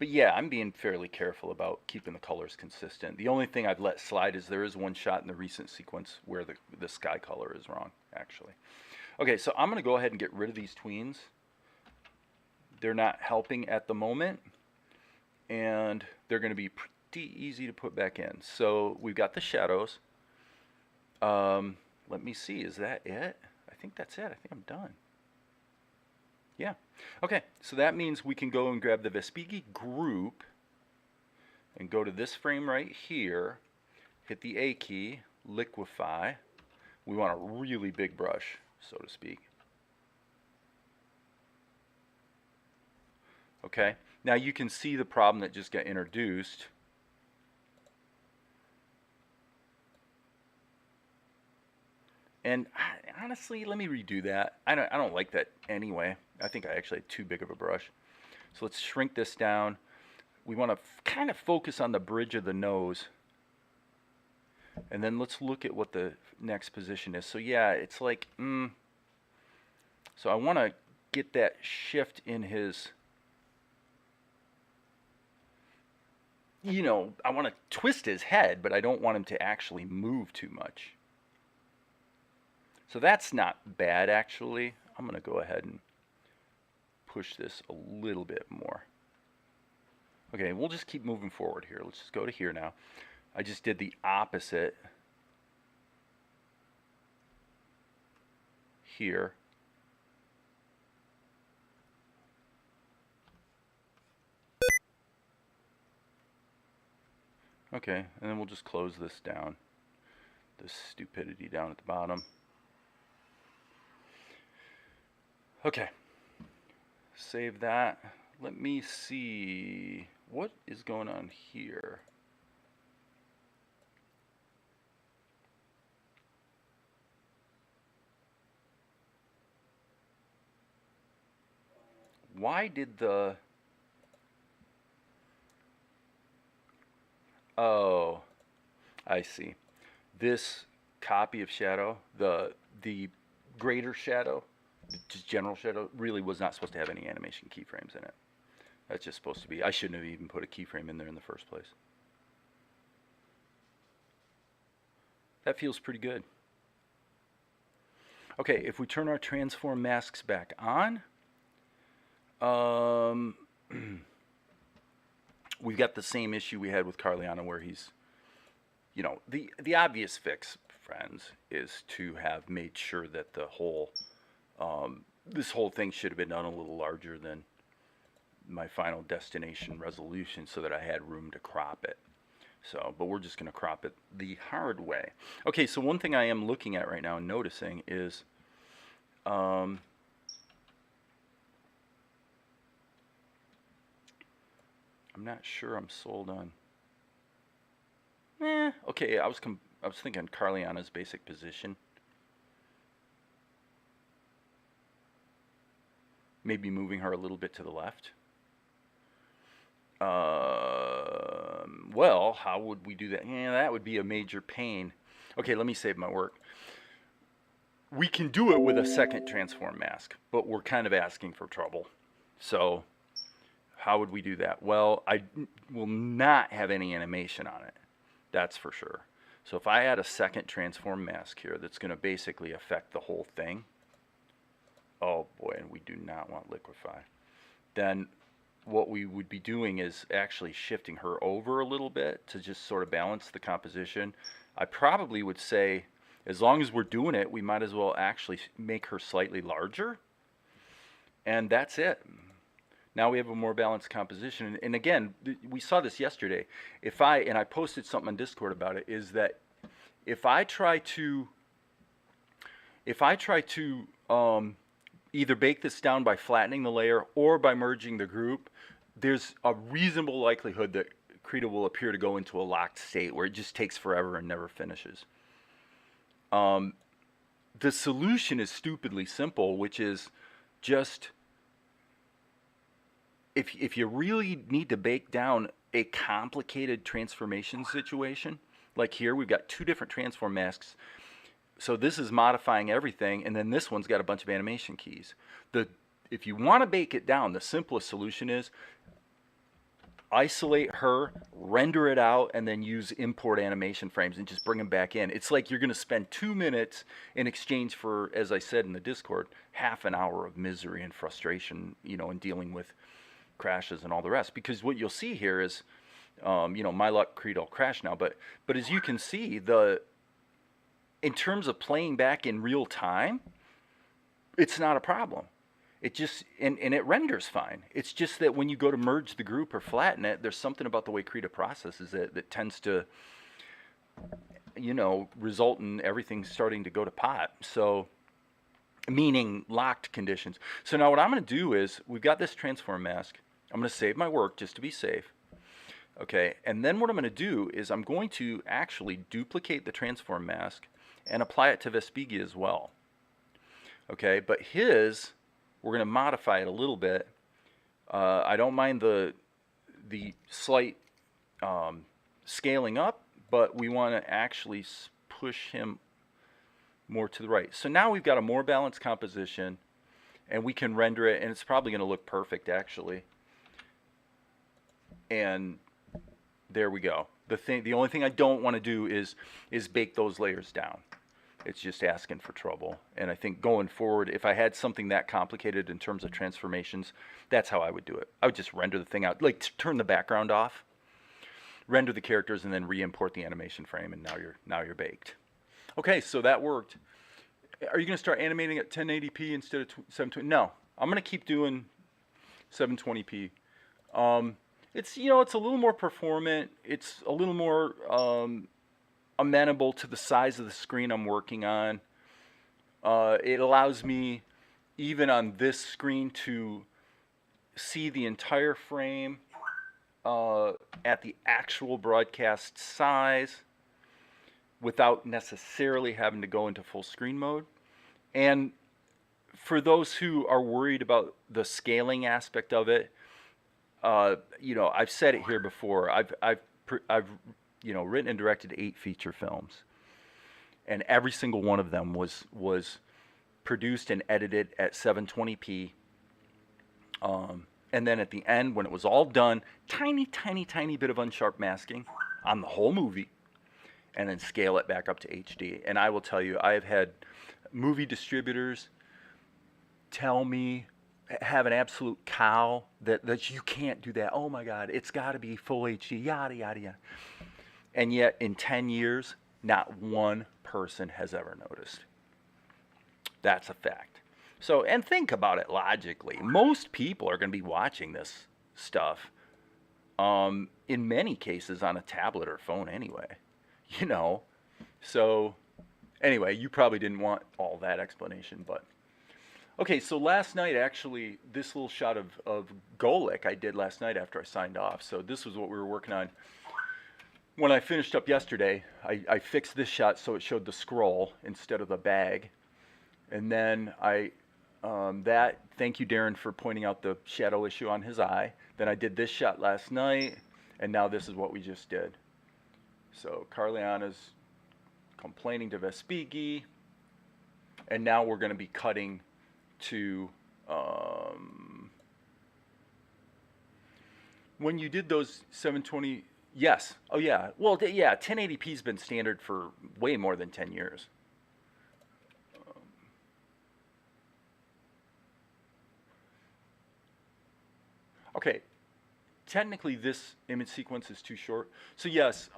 yeah, I'm being fairly careful about keeping the colors consistent. The only thing I've let slide is there is one shot in the recent sequence where the sky color is wrong, actually. Okay, so I'm going to go ahead and get rid of these tweens. They're not helping at the moment, and they're going to be pretty easy to put back in. So we've got the shadows. Let me see, is that it? I think that's it. I think I'm done. Yeah. Okay, so that means we can go and grab the Vespigi group and go to this frame right here, hit the A key, liquefy. We want a really big brush, so to speak. Okay, now you can see the problem that just got introduced. And honestly, let me redo that. I don't like that anyway. I think I actually had too big of a brush. So let's shrink this down. We want to kind of focus on the bridge of the nose. And then let's look at what the next position is. So yeah, it's like, so I want to get that shift in his, I want to twist his head, but I don't want him to actually move too much. So that's not bad, actually. I'm going to go ahead and push this a little bit more. Okay, we'll just keep moving forward here. Let's just go to here now. I just did the opposite here. Okay, and then we'll just close this down. This stupidity down at the bottom. Okay, save that. Let me see what is going on here. Why did the... Oh, I see. This copy of shadow, the greater shadow, just general shadow, really was not supposed to have any animation keyframes in it. That's just supposed to be, I shouldn't have even put a keyframe in there in the first place. That feels pretty good. Okay, if we turn our transform masks back on, we've got the same issue we had with Carliana where he's, you know, the obvious fix, friends, is to have made sure that the whole, this whole thing should have been done a little larger than my final destination resolution so that I had room to crop it. So, but we're just going to crop it the hard way. Okay, so one thing I am looking at right now and noticing is, I'm not sure I'm sold on. Okay, I was thinking Carliana's basic position. Maybe moving her a little bit to the left. Well, how would we do that? That would be a major pain. Okay, let me save my work. We can do it with a second transform mask, but we're kind of asking for trouble. So how would we do that? Well, I will not have any animation on it. That's for sure. So if I add a second transform mask here that's going to basically affect the whole thing. Oh boy, and we do not want liquefy. Then what we would be doing is actually shifting her over a little bit to just sort of balance the composition. I probably would say, as long as we're doing it, we might as well actually make her slightly larger. And that's it. Now we have a more balanced composition. And again, we saw this yesterday. And I posted something on Discord about it, is that if I try to either bake this down by flattening the layer or by merging the group, there's a reasonable likelihood that Krita will appear to go into a locked state where it just takes forever and never finishes. The solution is stupidly simple, which is just, if you really need to bake down a complicated transformation situation, like here we've got two different transform masks. So this is modifying everything, and then this one's got a bunch of animation keys. If you want to bake it down, the simplest solution is isolate her, render it out, and then use import animation frames and just bring them back in. It's like you're going to spend 2 minutes in exchange for, as I said in the Discord, half an hour of misery and frustration, you know, and dealing with crashes and all the rest. Because what you'll see here is, you know, my luck, Creed'll crash now, but as you can see, in terms of playing back in real time, it's not a problem. It just, and it renders fine. It's just that when you go to merge the group or flatten it, there's something about the way Krita processes it that tends to, you know, result in everything starting to go to pot. So, meaning locked conditions. So now what I'm going to do is, we've got this transform mask. I'm going to save my work just to be safe. Okay, and then what I'm going to do is I'm going to actually duplicate the transform mask and apply it to Vespigia as well. Okay, but we're going to modify it a little bit. I don't mind the slight scaling up, but we want to actually push him more to the right. So now we've got a more balanced composition, and we can render it, and it's probably going to look perfect actually. And there we go. The only thing I don't want to do is bake those layers down. It's just asking for trouble. And I think going forward, if I had something that complicated in terms of transformations, that's how I would do it. I would just render the thing out, like turn the background off, render the characters, and then re-import the animation frame, and now you're baked. Okay, so that worked. Are you going to start animating at 1080p instead of 720? No, I'm going to keep doing 720p. It's, you know, it's a little more performant. It's a little more amenable to the size of the screen I'm working on. It allows me, even on this screen, to see the entire frame at the actual broadcast size without necessarily having to go into full screen mode. And for those who are worried about the scaling aspect of it, you know, I've said it here before. I've written and directed 8 feature films, and every single one of them was produced and edited at 720p. And then at the end, when it was all done, tiny, tiny, tiny bit of unsharp masking on the whole movie, and then scale it back up to HD. And I will tell you, I have had movie distributors tell me, have an absolute cow that you can't do that. Oh my God, it's got to be full HD, yada, yada, yada. And yet in 10 years, not one person has ever noticed. That's a fact. So, and think about it logically. Most people are going to be watching this stuff, in many cases on a tablet or phone anyway, So, anyway, you probably didn't want all that explanation, but. Okay, so last night, actually, this little shot of Golik I did last night after I signed off. So this was what we were working on. When I finished up yesterday, I fixed this shot so it showed the scroll instead of the bag. And then thank you, Darren, for pointing out the shadow issue on his eye. Then I did this shot last night, and now this is what we just did. So Carliana's complaining to Vespigi, and now we're going to be cutting to when you did those 720, yes, oh yeah, well, yeah, 1080p's been standard for way more than 10 years. Okay, technically this image sequence is too short, so yes,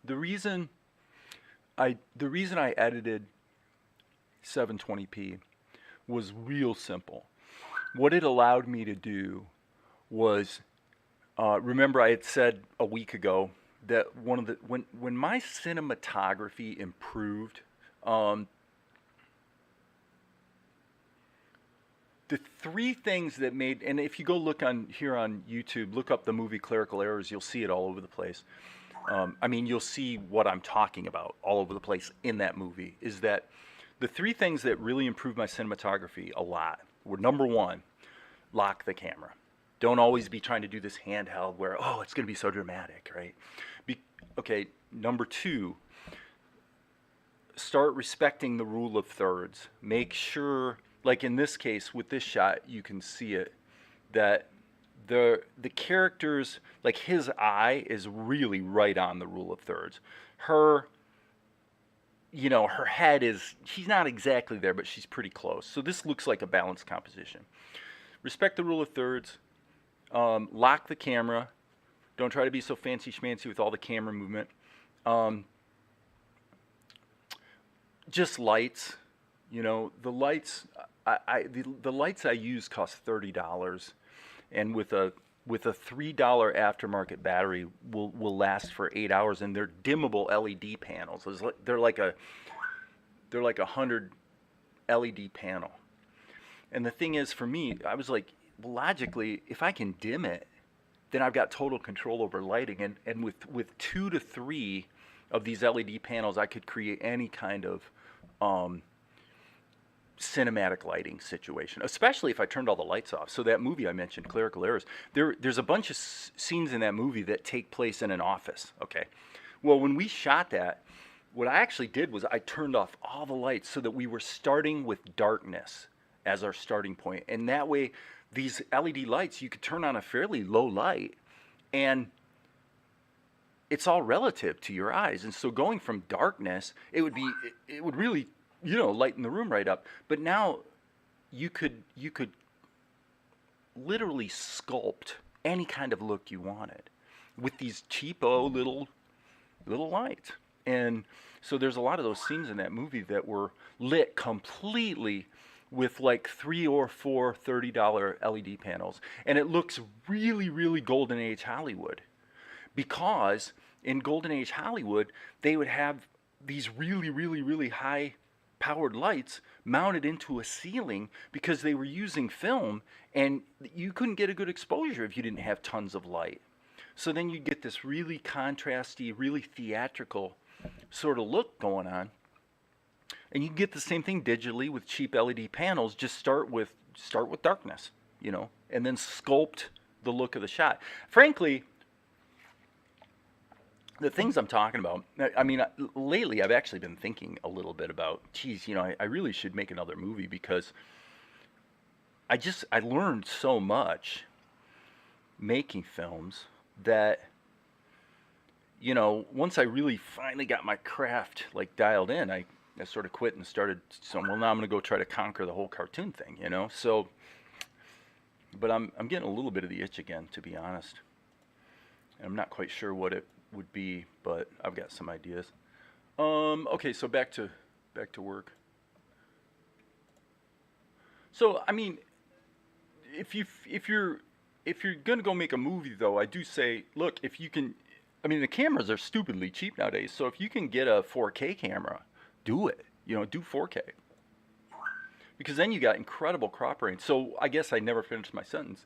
the reason I edited 720p was real simple. What it allowed me to do was, remember I had said a week ago that when my cinematography improved, the 3 things that made, and if you go look here on YouTube, look up the movie Clerical Errors, you'll see it all over the place. You'll see what I'm talking about all over the place in that movie, is that the 3 things that really improved my cinematography a lot were, number 1, lock the camera. Don't always be trying to do this handheld where, oh, it's going to be so dramatic, right? Okay, number 2, start respecting the rule of thirds. Make sure, like in this case with this shot, you can see it, that the characters, like his eye is really right on the rule of thirds. Her head is, she's not exactly there, but she's pretty close. So this looks like a balanced composition. Respect the rule of thirds. Lock the camera. Don't try to be so fancy schmancy with all the camera movement. Just lights. The lights, the lights I use cost $30. And with a $3 aftermarket battery will last for 8 hours, and they're dimmable LED panels. They're like a 100 LED panel. And the thing is, for me, I was like, well, logically, if I can dim it, then I've got total control over lighting. And with 2 to 3 of these LED panels, I could create any kind of cinematic lighting situation, especially if I turned all the lights off. So that movie I mentioned, Clerical Errors, there's a bunch of scenes in that movie that take place in an office, okay? Well, when we shot that, what I actually did was I turned off all the lights so that we were starting with darkness as our starting point. And that way, these LED lights, you could turn on a fairly low light, and it's all relative to your eyes. And so going from darkness, it would really lighten the room right up. But now you could literally sculpt any kind of look you wanted with these cheapo little lights. And so there's a lot of those scenes in that movie that were lit completely with like 3 or 4 $30 LED panels. And it looks really, really Golden Age Hollywood, because in Golden Age Hollywood, they would have these really, really, really high powered lights mounted into a ceiling because they were using film, and you couldn't get a good exposure if you didn't have tons of light. So then you get this really contrasty, really theatrical sort of look going on. And you get the same thing digitally with cheap LED panels. Just start with darkness, and then sculpt the look of the shot. Frankly, the things I'm talking about, I mean, lately I've actually been thinking a little bit about, geez, I really should make another movie because I learned so much making films that, once I really finally got my craft like dialed in, I sort of quit and started, so well, now I'm going to go try to conquer the whole cartoon thing, so, but I'm getting a little bit of the itch again, to be honest. I'm not quite sure what it would be, but I've got some ideas. Okay, so back to work. So I mean, if you're gonna go make a movie, though, I do say, look, if you can, I mean, the cameras are stupidly cheap nowadays. So if you can get a 4K camera, do it. Do 4K, because then you got incredible crop range. So I guess I never finished my sentence.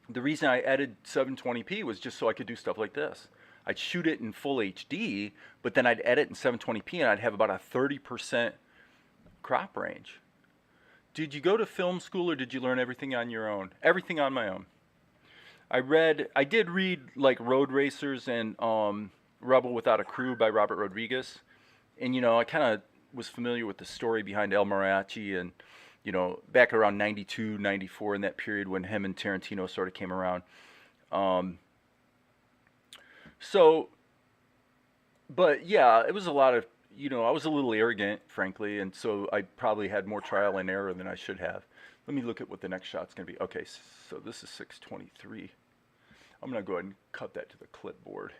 The reason I added 720p was just so I could do stuff like this. I'd shoot it in full HD, but then I'd edit in 720p, and I'd have about a 30% crop range. Did you go to film school, or did you learn everything on your own? Everything on my own. I did read like Road Racers and Rebel Without a Crew by Robert Rodriguez, and I kind of was familiar with the story behind El Mariachi, and back around 92, 94, in that period when him and Tarantino sort of came around. So, but yeah, it was a lot of, I was a little arrogant, frankly, and so I probably had more trial and error than I should have. Let me look at what the next shot's going to be. Okay, so this is 623. I'm going to go ahead and cut that to the clipboard.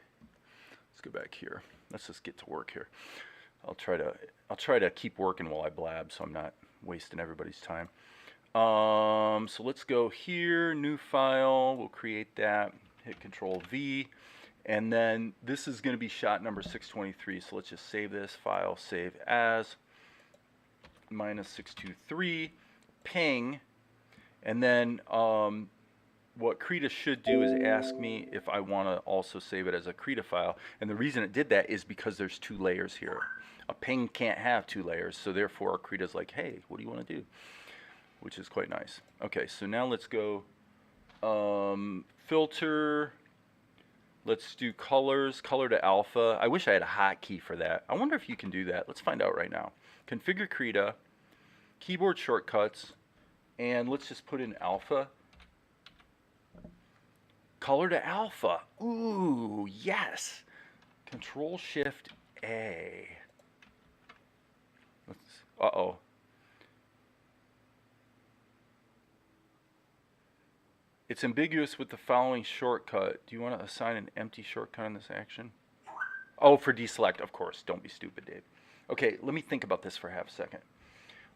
Let's go back here. Let's just get to work here. I'll try to keep working while I blab, so I'm not wasting everybody's time. So let's go here, new file. We'll create that. Hit Control V. And then this is going to be shot number 623. So let's just save this file, save as, -623, ping. And then what Krita should do is ask me if I want to also save it as a Krita file. And the reason it did that is because there's 2 layers here. A ping can't have 2 layers, so therefore Krita's like, hey, what do you want to do? Which is quite nice. Okay, so now let's go filter. Let's do colors, color to alpha. I wish I had a hotkey for that. I wonder if you can do that. Let's find out right now. Configure Krita, keyboard shortcuts, and let's just put in alpha. Color to alpha. Ooh, yes. Control Shift A. Uh-oh. It's ambiguous with the following shortcut. Do you want to assign an empty shortcut on this action? Oh, for deselect, of course. Don't be stupid, Dave. Okay, let me think about this for half a second.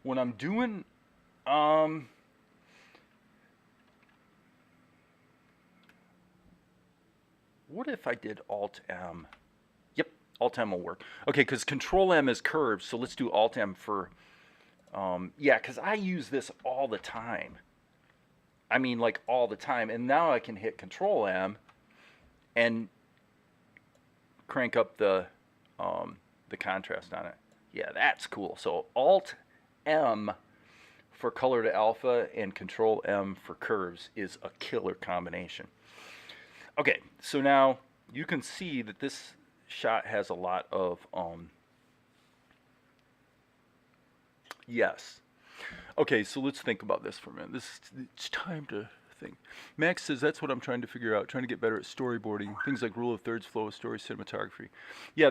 When I'm doing, what if I did Alt-M? Yep, Alt-M will work. Okay, because Control-M is curved, so let's do Alt-M for, yeah, because I use this all the time. I mean, like all the time. And now I can hit Control-M and crank up the contrast on it. Yeah, that's cool. So Alt-M for color to alpha and Control-M for curves is a killer combination. Okay, so now you can see that this shot has a lot of, yes. Okay, so let's think about this for a minute. It's time to think. Max says that's what I'm trying to figure out, trying to get better at storyboarding, things like rule of thirds, flow of story, cinematography. Yeah,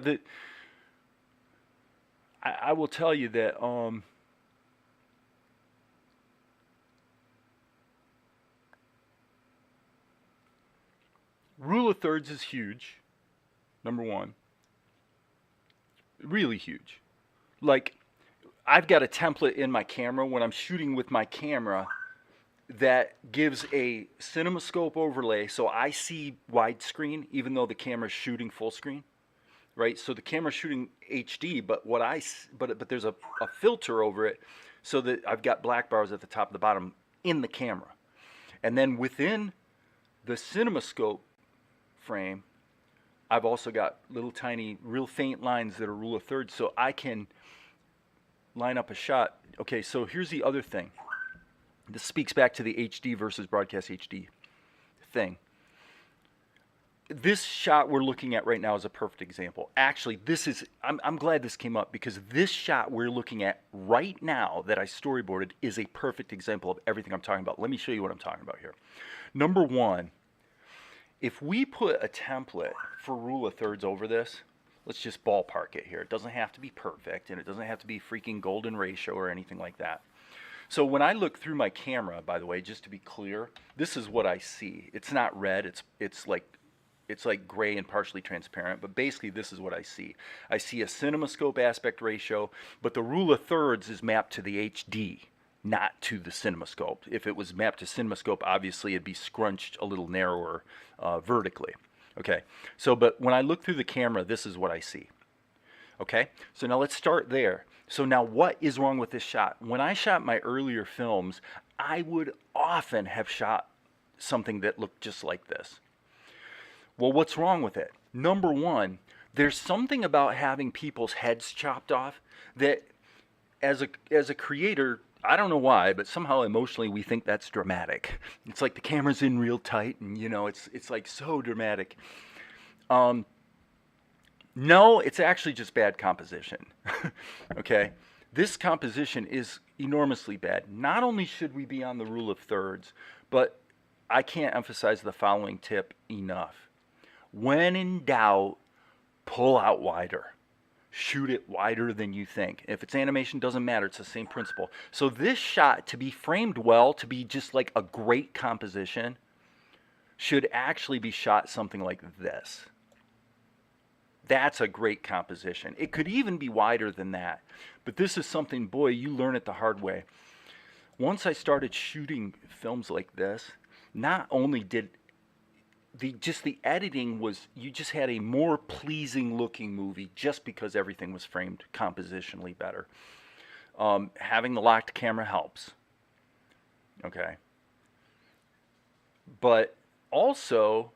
I will tell you that rule of thirds is huge, number one. Really huge. Like, I've got a template in my camera when I'm shooting with my camera that gives a CinemaScope overlay, so I see widescreen even though the camera's shooting full screen, right? So the camera's shooting HD, but but there's a filter over it so that I've got black bars at the top and the bottom in the camera. And then within the CinemaScope frame, I've also got little tiny, real faint lines that are rule of thirds, so I can line up a shot. Okay, so here's the other thing. This speaks back to the HD versus broadcast HD thing. This shot we're looking at right now is a perfect example. Actually, I'm glad this came up, because this shot we're looking at right now that I storyboarded is a perfect example of everything I'm talking about. Let me show you what I'm talking about here. Number one, if we put a template for rule of thirds over this, let's just ballpark it here. It doesn't have to be perfect, and it doesn't have to be freaking golden ratio or anything like that. So when I look through my camera, by the way, just to be clear, this is what I see. It's not red, it's like gray and partially transparent, but basically this is what I see. I see a CinemaScope aspect ratio, but the rule of thirds is mapped to the HD, not to the CinemaScope. If it was mapped to CinemaScope, obviously it'd be scrunched a little narrower vertically. Okay, so but when I look through the camera, this is what I see. Okay, so now let's start there. So now what is wrong with this shot? When I shot my earlier films, I would often have shot something that looked just like this. Well, what's wrong with it? Number one, there's something about having people's heads chopped off that as a creator, I don't know why, but somehow emotionally we think that's dramatic. It's like the camera's in real tight, and you know, it's like so dramatic. No, it's actually just bad composition. Okay? This composition is enormously bad. Not only should we be on the rule of thirds, but I can't emphasize the following tip enough. When in doubt, pull out wider. Shoot it wider than you think. If it's animation, doesn't matter. It's the same principle. So this shot, to be framed well, to be just like a great composition, should actually be shot something like this. That's a great composition. It could even be wider than that. But this is something, boy, you learn it the hard way. Once I started shooting films like this, not only did the editing was, you just had a more pleasing looking movie just because everything was framed compositionally better. Having the locked camera helps. Okay. But also,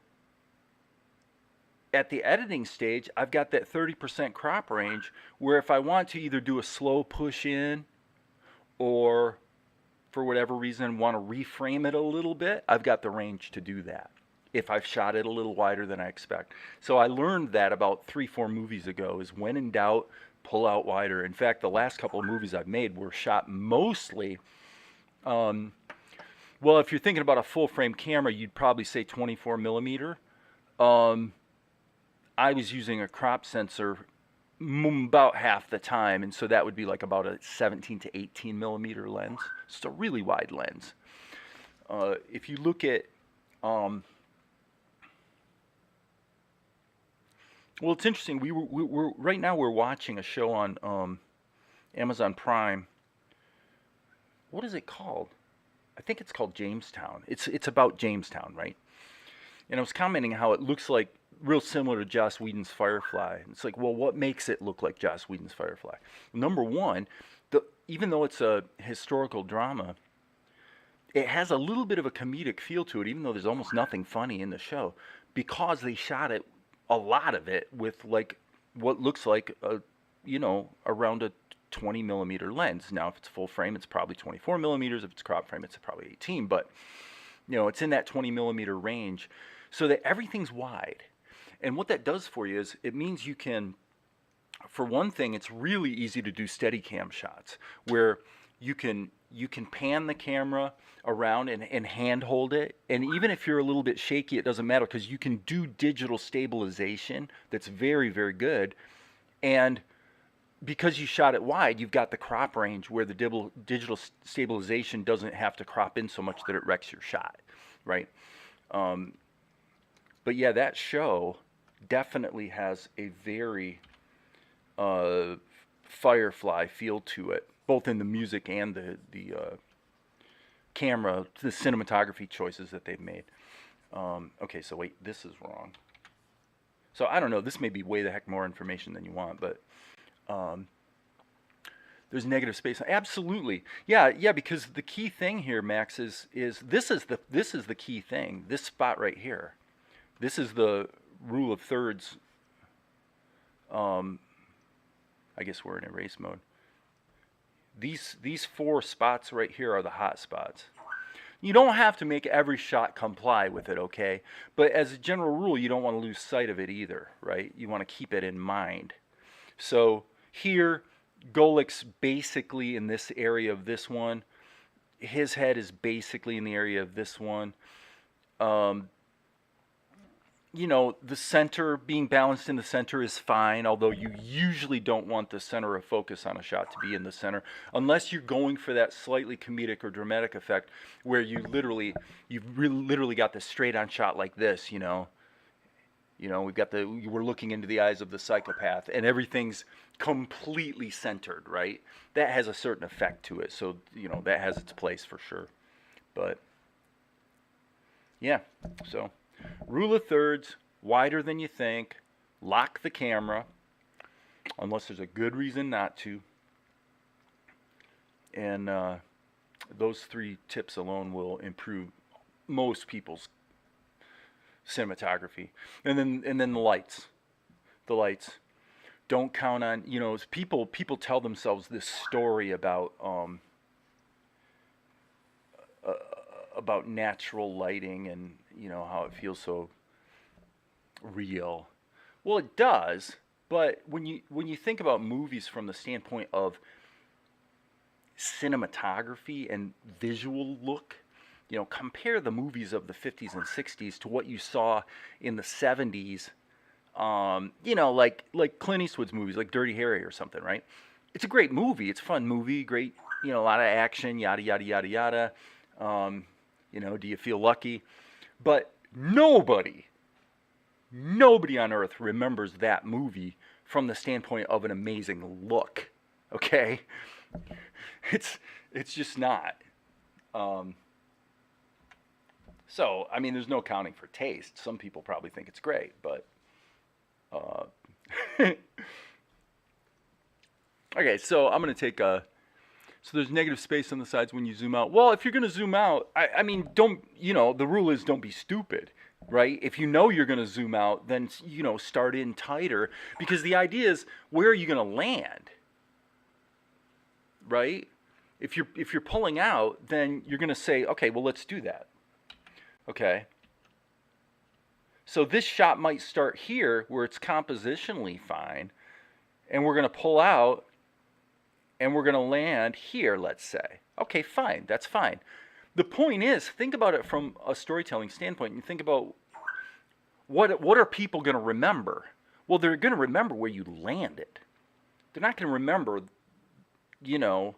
at the editing stage, I've got that 30% crop range where if I want to either do a slow push in or for whatever reason want to reframe it a little bit, I've got the range to do that if I've shot it a little wider than I expect. So I learned that about 3-4 movies ago, is when in doubt, pull out wider. In fact, the last couple of movies I've made were shot mostly, well, if you're thinking about a full frame camera, you'd probably say 24 millimeter. I was using a crop sensor about half the time, and so that would be like about a 17 to 18 millimeter lens. It's a really wide lens. If you look at, well, it's interesting. We're right now we're watching a show on Amazon Prime. What is it called? I think it's called Jamestown. It's about Jamestown, right? And I was commenting how it looks like real similar to Joss Whedon's Firefly. It's like, well, what makes it look like Joss Whedon's Firefly? Number one, even though it's a historical drama, it has a little bit of a comedic feel to it, even though there's almost nothing funny in the show, because they shot it, a lot of it, with like what looks like a, you know, around a 20 millimeter lens. Now, if it's full frame, it's probably 24 millimeters. If it's crop frame, it's probably 18. But you know, it's in that 20 millimeter range, so that everything's wide. And what that does for you is it means you can, for one thing, it's really easy to do Steadicam shots where you can pan the camera around and hand hold it. And even if you're a little bit shaky, it doesn't matter, because you can do digital stabilization that's very, very good. And because you shot it wide, you've got the crop range where the digital stabilization doesn't have to crop in so much that it wrecks your shot, right? But yeah, that show definitely has a very Firefly feel to it, both in the music and the camera, the cinematography choices that they've made. Okay, so wait, this is wrong. So I don't know, this may be way the heck more information than you want, but there's negative space. Absolutely, yeah, because the key thing here, Max, is this is the key thing. This spot right here, this is the rule of thirds. I guess we're in erase mode. These 4 spots right here are the hot spots. You don't have to make every shot comply with it, okay? But as a general rule, you don't want to lose sight of it either, right? You want to keep it in mind. So here, Golik's basically in this area of this one. His head is basically in the area of this one. You know, the center, being balanced in the center is fine, although you usually don't want the center of focus on a shot to be in the center, unless you're going for that slightly comedic or dramatic effect where you've literally got this straight on shot like this, you know. You know, we're looking into the eyes of the psychopath and everything's completely centered, right? That has a certain effect to it. So, you know, that has its place for sure. But yeah, so rule of thirds, wider than you think, lock the camera, unless there's a good reason not to. And those 3 tips alone will improve most people's cinematography. And then the lights. Don't count on, you know, people tell themselves this story about natural lighting and, you know, how it feels so real. Well, it does, but when you think about movies from the standpoint of cinematography and visual look, you know, compare the movies of the 50s and 60s to what you saw in the 70s. You know, like Clint Eastwood's movies, like Dirty Harry or something, right? It's a great movie. It's a fun movie. Great, you know, a lot of action, yada, yada, yada, yada. You know, do you feel lucky? But nobody on earth remembers that movie from the standpoint of an amazing look, okay? It's just not. So, I mean, there's no accounting for taste. Some people probably think it's great, but... Okay, so I'm going to take a... So there's negative space on the sides when you zoom out. Well, if you're going to zoom out, I mean, don't, you know, the rule is don't be stupid, right? If you know you're going to zoom out, then, you know, start in tighter. Because the idea is, where are you going to land? Right? If you're pulling out, then you're going to say, okay, well, let's do that. Okay? So this shot might start here, where it's compositionally fine, and we're going to pull out, and we're going to land here, let's say. Okay, fine, that's fine. The point is, think about it from a storytelling standpoint, and think about what are people going to remember? Well, they're going to remember where you landed. They're not going to remember, you know,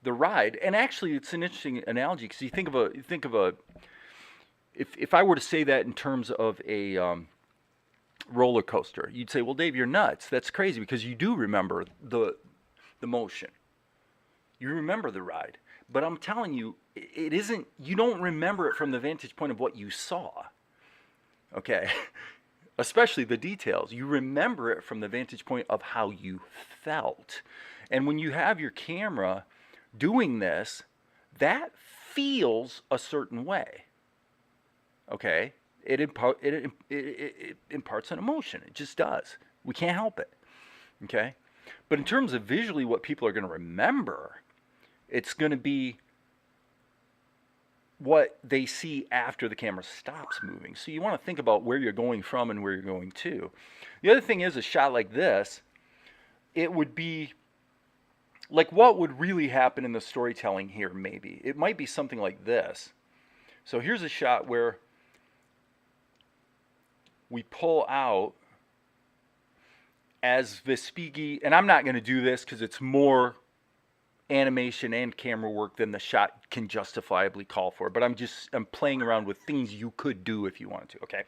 the ride. And actually, it's an interesting analogy, because you think of a if I were to say that in terms of a roller coaster, you'd say, well, Dave, you're nuts. That's crazy, because you do remember the motion. You remember the ride. But I'm telling you, it isn't, you don't remember it from the vantage point of what you saw. Okay? Especially the details. You remember it from the vantage point of how you felt. And when you have your camera doing this, that feels a certain way. Okay? It imparts an emotion. It just does. We can't help it. Okay? But in terms of visually what people are going to remember, it's going to be what they see after the camera stops moving. So you want to think about where you're going from and where you're going to. The other thing is, a shot like this, it would be like, what would really happen in the storytelling here, maybe? It might be something like this. So here's a shot where we pull out as Vespigi, and I'm not going to do this because it's more animation and camera work than the shot can justifiably call for, but I'm playing around with things you could do if you wanted to, okay?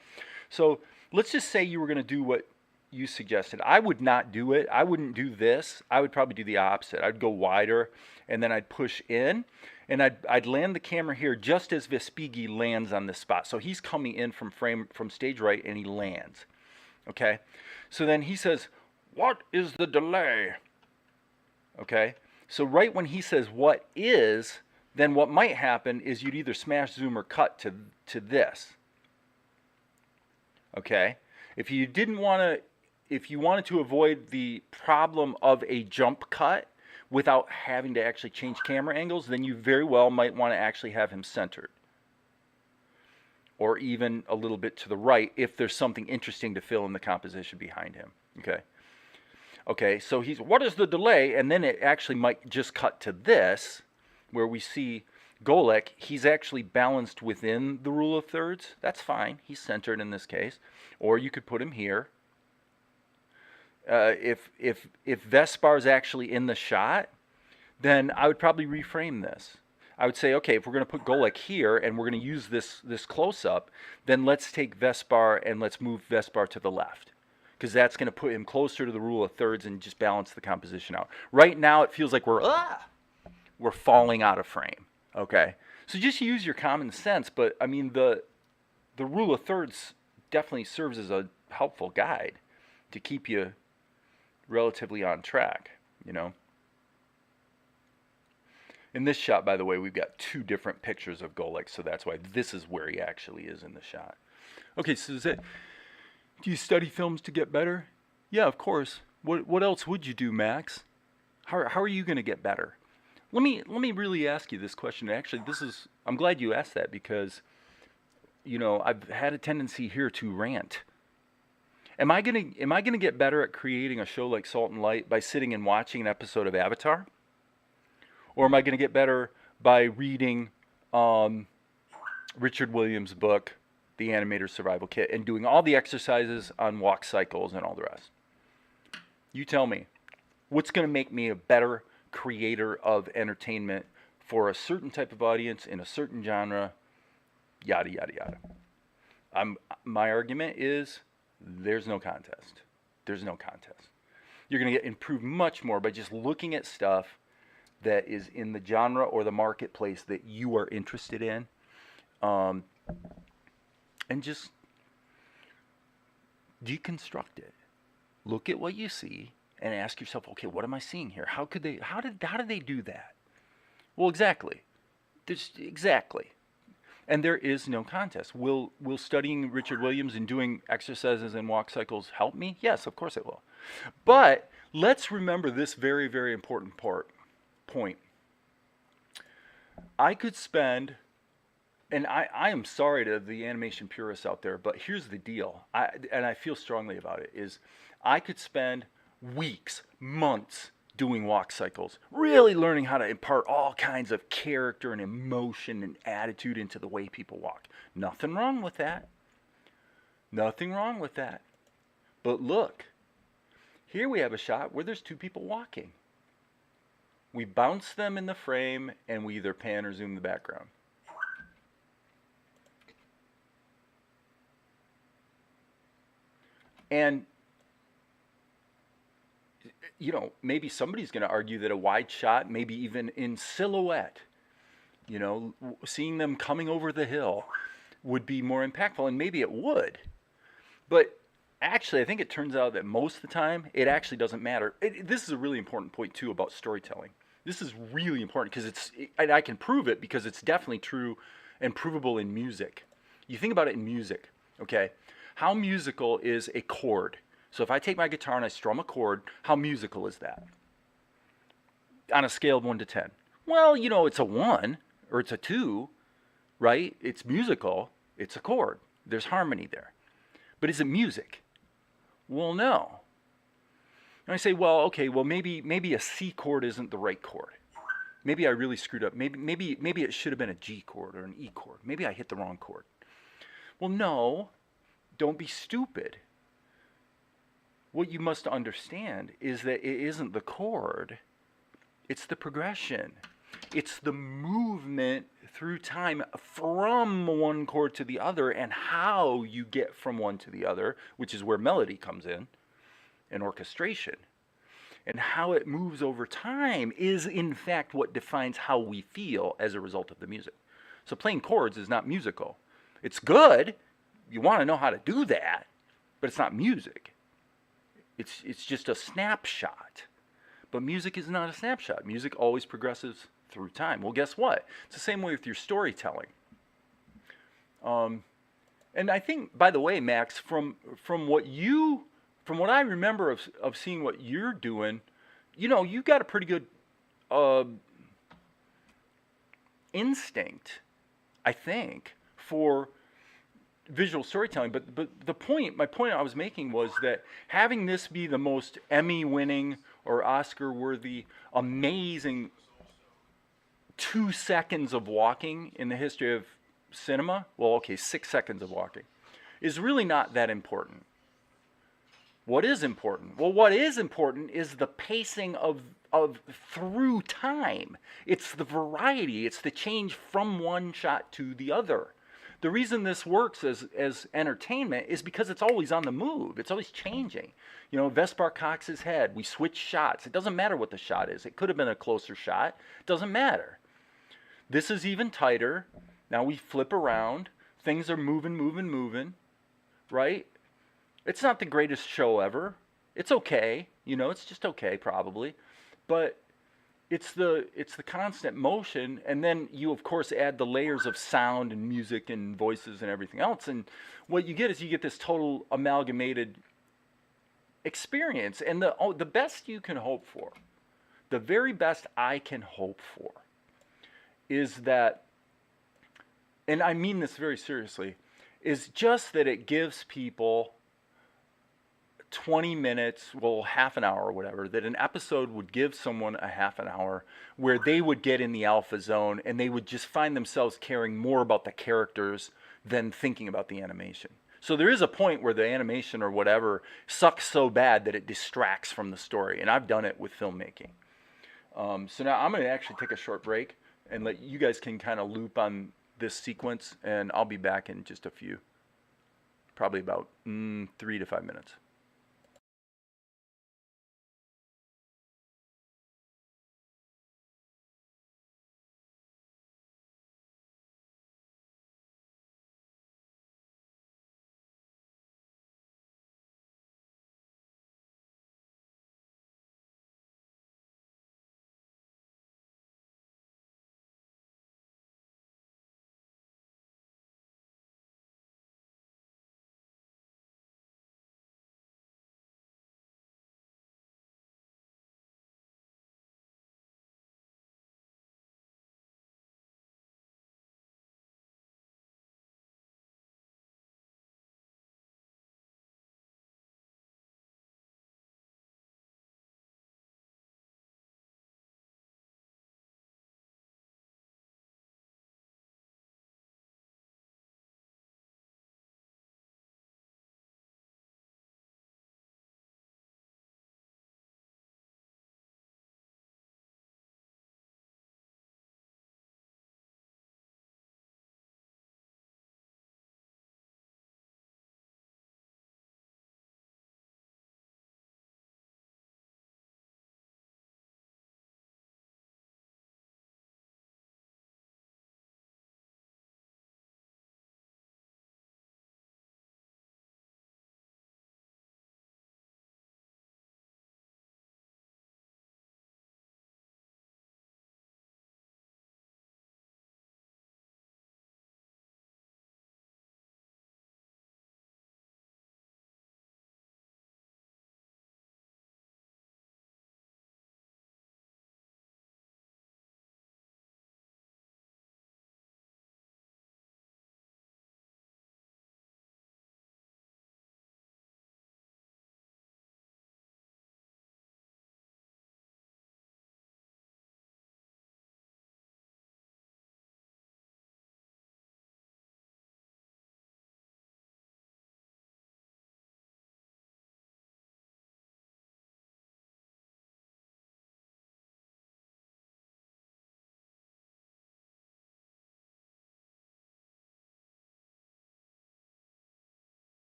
So let's just say you were going to do what you suggested. I would not do it. I wouldn't do this. I would probably do the opposite. I'd go wider, and then I'd push in, and I'd land the camera here just as Vespigi lands on this spot. So he's coming in from stage right, and he lands, okay? So then he says, "What is the delay?" Okay? So right when he says what is, then what might happen is you'd either smash, zoom, or cut to this. Okay? If you wanted to avoid the problem of a jump cut, without having to actually change camera angles, then you very well might want to actually have him centered. Or even a little bit to the right if there's something interesting to fill in the composition behind him. Okay. Okay, so what is the delay? And then it actually might just cut to this, where we see Golek. He's actually balanced within the rule of thirds. That's fine. He's centered in this case. Or you could put him here. If Vespar's actually in the shot, then I would probably reframe this. I would say, okay, if we're going to put Golek here and we're going to use this close-up, then let's take Vespar and let's move Vespar to the left, because that's going to put him closer to the rule of thirds and just balance the composition out. Right now it feels like we're falling out of frame. Okay, so just use your common sense, but I mean the rule of thirds definitely serves as a helpful guide to keep you relatively on track, you know. In this shot, by the way, we've got two different pictures of Golek, so that's why this is where he actually is in the shot. Okay, so do you study films to get better? Yeah, of course. What else would you do, Max? How are you going to get better? Let me really ask you this question. Actually, I'm glad you asked that, because you know, I've had a tendency here to rant. Am I gonna get better at creating a show like Salt and Light by sitting and watching an episode of Avatar? Or am I going to get better by reading Richard Williams' book, The Animator Survival Kit, and doing all the exercises on walk cycles and all the rest? You tell me. What's going to make me a better creator of entertainment for a certain type of audience in a certain genre? Yada, yada, yada. My argument is there's no contest. There's no contest. You're going to get improved much more by just looking at stuff that is in the genre or the marketplace that you are interested in, and just deconstruct it. Look at what you see and ask yourself, okay, what am I seeing here? How did they do that? Well, exactly. Exactly. And there is no contest. Will studying Richard Williams and doing exercises and walk cycles help me? Yes, of course it will. But let's remember this very, very important point. I could spend, and I am sorry to the animation purists out there, but here's the deal, and I feel strongly about it, is I could spend weeks, months doing walk cycles, really learning how to impart all kinds of character and emotion and attitude into the way people walk. Nothing wrong with that. Nothing wrong with that. But look, here we have a shot where there's two people walking. We bounce them in the frame, and we either pan or zoom the background. And, you know, maybe somebody's going to argue that a wide shot, maybe even in silhouette, you know, seeing them coming over the hill would be more impactful, and maybe it would. But actually, I think it turns out that most of the time, it actually doesn't matter. This is a really important point, too, about storytelling. This is really important because and I can prove it because it's definitely true and provable in music. You think about it in music, okay? How musical is a chord? So if I take my guitar and I strum a chord, how musical is that? On a scale of 1 to 10. Well, you know, it's a 1 or it's a 2, right? It's musical. It's a chord. There's harmony there. But is it music? Well, no. And I say, well, okay, well maybe a C chord isn't the right chord. Maybe I really screwed up. Maybe it should have been a G chord or an E chord. Maybe I hit the wrong chord. Well, no, don't be stupid. What you must understand is that it isn't the chord, it's the progression. It's the movement through time from one chord to the other, and how you get from one to the other, which is where melody comes in, and orchestration. And how it moves over time is, in fact, what defines how we feel as a result of the music. So playing chords is not musical. It's good. You want to know how to do that, but it's not music. It's just a snapshot. But music is not a snapshot. Music always progresses through time. Well, guess what? It's the same way with your storytelling. And I think, by the way, Max, from what I remember of seeing what you're doing, you know, you've got a pretty good a instinct, I think, for visual storytelling. But my point I was making was that having this be the most Emmy-winning or Oscar-worthy, amazing 2 seconds of walking in the history of cinema, well, okay, 6 seconds of walking, is really not that important. What is important? Well, what is important is the pacing of through time. It's the variety. It's the change from one shot to the other. The reason this works as entertainment is because it's always on the move. It's always changing. You know, Vespar Cox's head, we switch shots. It doesn't matter what the shot is. It could have been a closer shot. It doesn't matter. This is even tighter. Now we flip around. Things are moving, right? It's not the greatest show ever. It's okay, you know, it's just okay probably. But it's the constant motion, and then you of course add the layers of sound and music and voices and everything else, and what you get is you get this total amalgamated experience. And the best you can hope for, the very best I can hope for, is that, and I mean this very seriously, is just that it gives people 20 minutes, well, half an hour or whatever, that an episode would give someone a half an hour where they would get in the alpha zone and they would just find themselves caring more about the characters than thinking about the animation. So there is a point where the animation or whatever sucks so bad that it distracts from the story. And I've done it with filmmaking. So now I'm going to actually take a short break and let you guys can kind of loop on this sequence, and I'll be back in just a few, probably about 3 to 5 minutes.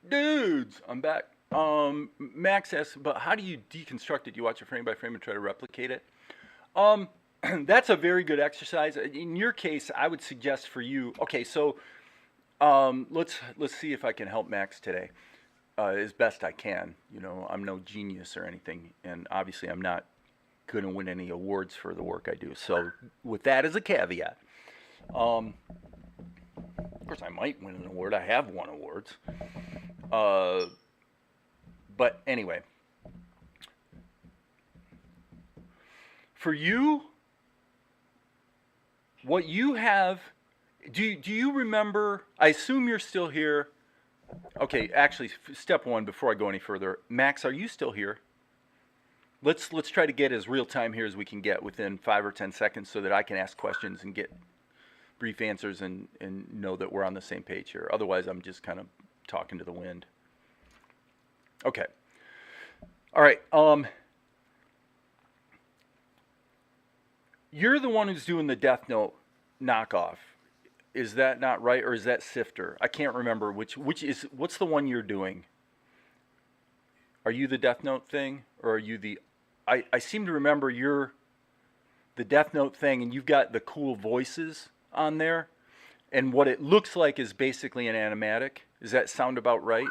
Dudes, I'm back. Max asks, but how do you deconstruct it? Do you watch it frame by frame and try to replicate it? Um, that's a very good exercise. In your case, I would suggest for you. Okay, so let's see if I can help Max today as best I can. You know, I'm no genius or anything, and obviously I'm not going to win any awards for the work I do. So with that as a caveat, of course I might win an award. I have won awards. But anyway, For you, what you have, do you remember, I assume you're still here. Okay, actually, step one, before I go any further, Max, are you still here? Let's try to get as real time here as we can get within 5 or 10 seconds so that I can ask questions and get brief answers and know that we're on the same page here. Otherwise, I'm just kind of talking to the wind. Okay. All right. You're the one who's doing the Death Note knockoff. Is that not right, or is that Sifter? I can't remember what's the one you're doing? Are you the Death Note thing, or are you the? I seem to remember you're the Death Note thing, and you've got the cool voices on there, and what it looks like is basically an animatic. Does that sound about right?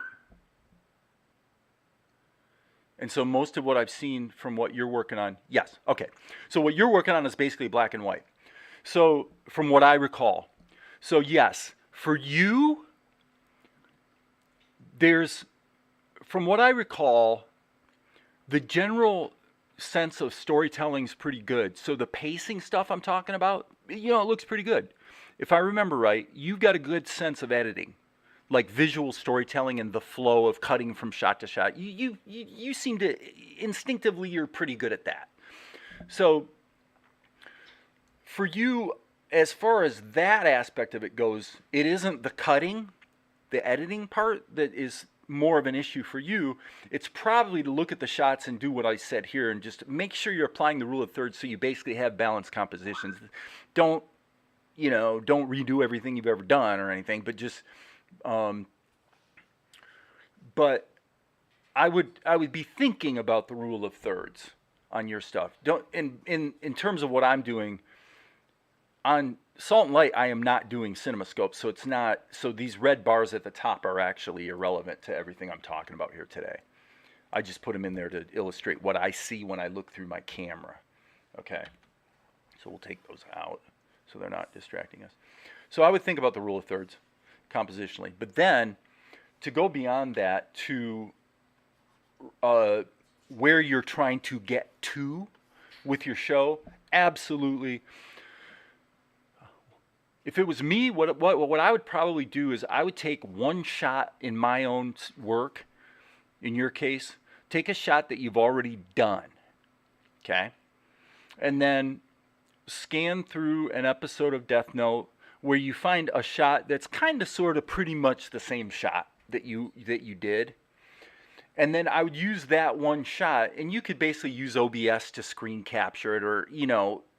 And so most of what I've seen from what you're working on, yes, okay. So what you're working on is basically black and white. So from what I recall, so yes, for you, from what I recall, the general sense of storytelling is pretty good. So the pacing stuff I'm talking about, it looks pretty good. If I remember right, you've got a good sense of editing, like visual storytelling and the flow of cutting from shot to shot. You seem to, instinctively, you're pretty good at that. So for you, as far as that aspect of it goes, it isn't the cutting, the editing part that is more of an issue for you. It's probably to look at the shots and do what I said here and just make sure you're applying the rule of thirds so you basically have balanced compositions. Don't redo everything you've ever done or anything, but just but I would be thinking about the rule of thirds on your stuff. In terms of what I'm doing on Salt and Light, I am not doing CinemaScope, so it's not. So these red bars at the top are actually irrelevant to everything I'm talking about here today. I just put them in there to illustrate what I see when I look through my camera. Okay, so we'll take those out so they're not distracting us. So I would think about the rule of thirds compositionally, but then to go beyond that to where you're trying to get to with your show, absolutely. If it was me, what I would probably do is I would take one shot in my own work, in your case, take a shot that you've already done, okay? And then scan through an episode of Death Note where you find a shot that's kind of sort of pretty much the same shot that you did. And then I would use that one shot, and you could basically use OBS to screen capture it, or,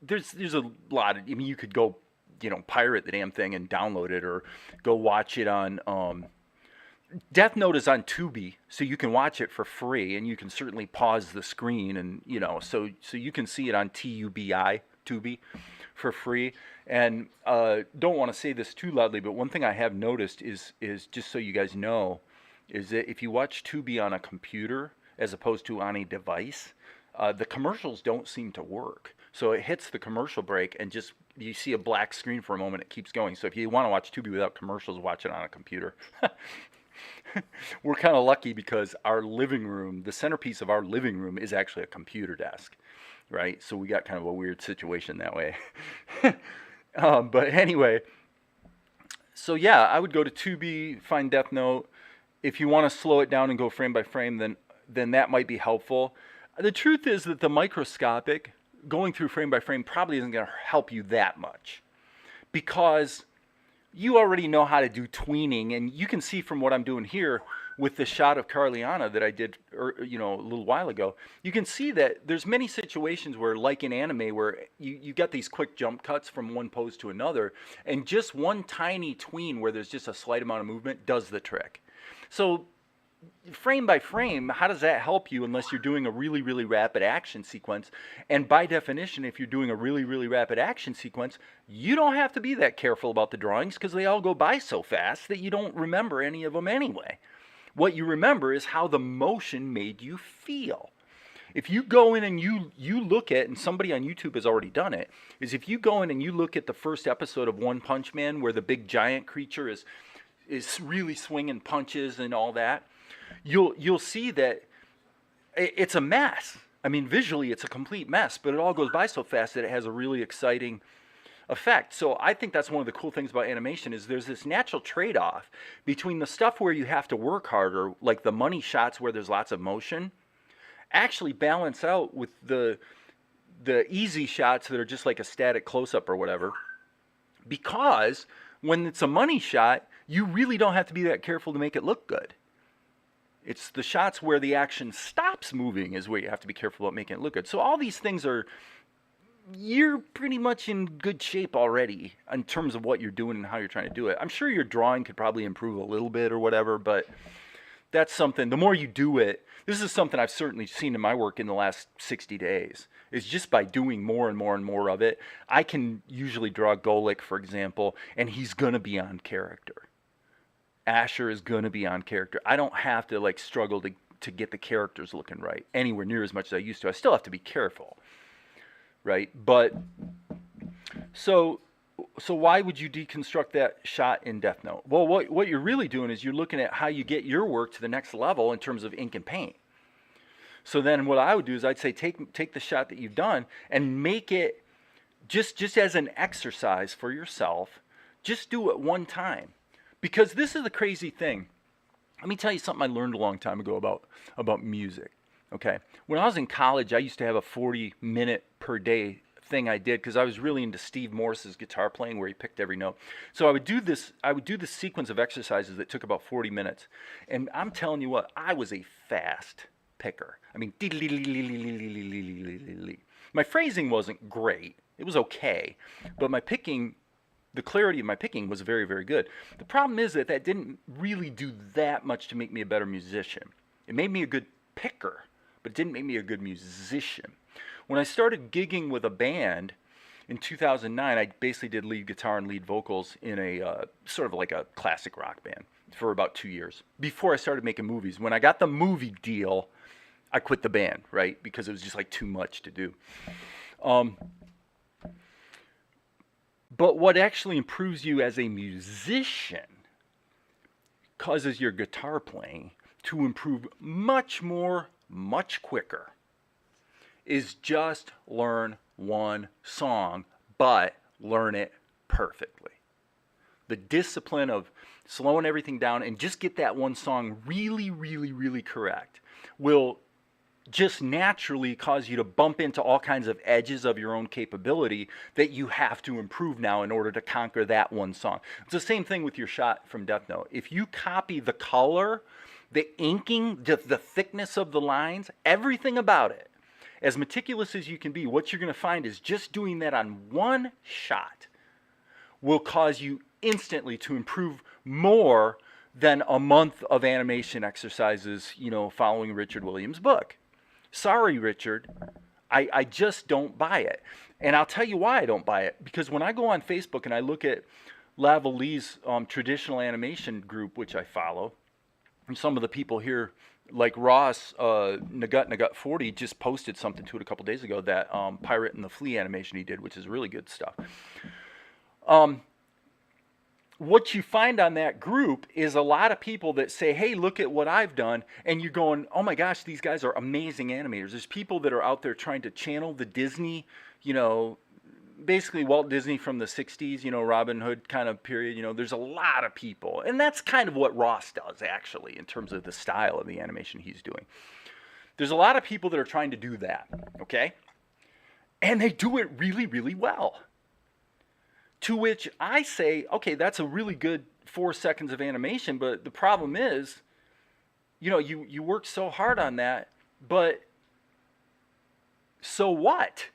there's a lot of, you could go, pirate the damn thing and download it, or go watch it on, Death Note is on Tubi, so you can watch it for free, and you can certainly pause the screen, and, so you can see it on Tubi, for free. And don't want to say this too loudly, but one thing I have noticed is just so you guys know, is that if you watch Tubi on a computer as opposed to on a device, the commercials don't seem to work. So it hits the commercial break and just you see a black screen for a moment. It keeps going. So if you want to watch Tubi without commercials, watch it on a computer. We're kind of lucky because our living room, the centerpiece of our living room, is actually a computer desk, right? So we got kind of a weird situation that way. But anyway, so yeah, I would go to Tubi, find Death Note. If you want to slow it down and go frame by frame, then that might be helpful. The truth is that the microscopic, going through frame by frame, probably isn't going to help you that much, because you already know how to do tweening, and you can see from what I'm doing here with the shot of Carliana that I did a little while ago, you can see that there's many situations where, like in anime, where you got these quick jump cuts from one pose to another, and just one tiny tween where there's just a slight amount of movement does the trick. So frame by frame, how does that help you unless you're doing a really, really rapid action sequence? And by definition, if you're doing a really, really rapid action sequence, you don't have to be that careful about the drawings because they all go by so fast that you don't remember any of them anyway. What you remember is how the motion made you feel. If you go in and you look at, and somebody on YouTube has already done it, is if you go in and you look at the first episode of One Punch Man where the big giant creature is really swinging punches and all that, you'll see that it's a mess. I mean, visually it's a complete mess, but it all goes by so fast that it has a really exciting effect. So I think that's one of the cool things about animation is there's this natural trade-off between the stuff where you have to work harder, like the money shots where there's lots of motion, actually balance out with the easy shots that are just like a static close-up or whatever. Because when it's a money shot, you really don't have to be that careful to make it look good. It's the shots where the action stops moving is where you have to be careful about making it look good. So all these things are, you're pretty much in good shape already in terms of what you're doing and how you're trying to do it. I'm sure your drawing could probably improve a little bit or whatever, but that's something, the more you do it, this is something I've certainly seen in my work in the last 60 days, is just by doing more and more and more of it, I can usually draw Golik, for example, and he's going to be on character. Asher is going to be on character. I don't have to like struggle to get the characters looking right anywhere near as much as I used to. I still have to be careful, right? But so why would you deconstruct that shot in Death Note? Well, what you're really doing is you're looking at how you get your work to the next level in terms of ink and paint. So then what I would do is I'd say take the shot that you've done and make it just as an exercise for yourself. Just do it one time. Because this is the crazy thing. Let me tell you something I learned a long time ago about music. Okay, when I was in college, I used to have a 40-minute per day thing I did because I was really into Steve Morse's guitar playing, where he picked every note. So I would do this sequence of exercises that took about 40 minutes, and I'm telling you what, I was a fast picker. I mean, my phrasing wasn't great. It was okay, but my picking. The clarity of my picking was very, very good. The problem is that didn't really do that much to make me a better musician. It made me a good picker, but it didn't make me a good musician. When I started gigging with a band in 2009, I basically did lead guitar and lead vocals in a sort of like a classic rock band for about 2 years before I started making movies. When I got the movie deal, I quit the band, right? Because it was just like too much to do. But what actually improves you as a musician causes your guitar playing to improve much more, much quicker, is just learn one song, but learn it perfectly. The discipline of slowing everything down and just get that one song really, really, really correct will just naturally cause you to bump into all kinds of edges of your own capability that you have to improve now in order to conquer that one song. It's the same thing with your shot from Death Note. If you copy the color, the inking, the thickness of the lines, everything about it, as meticulous as you can be, what you're going to find is just doing that on one shot will cause you instantly to improve more than a month of animation exercises, following Richard Williams' book. Sorry, Richard, I just don't buy it. And I'll tell you why I don't buy it. Because when I go on Facebook and I look at Lavallee's traditional animation group, which I follow, and some of the people here, like Ross, Nagut 40, just posted something to it a couple days ago, that Pirate and the Flea animation he did, which is really good stuff. What you find on that group is a lot of people that say, hey, look at what I've done. And you're going, oh my gosh, these guys are amazing animators. There's people that are out there trying to channel the Disney, basically Walt Disney from the 60s, Robin Hood kind of period. There's a lot of people. And that's kind of what Ross does, actually, in terms of the style of the animation he's doing. There's a lot of people that are trying to do that, okay? And they do it really, really well. To which I say, okay, that's a really good 4 seconds of animation, but the problem is, you work so hard on that, but so what?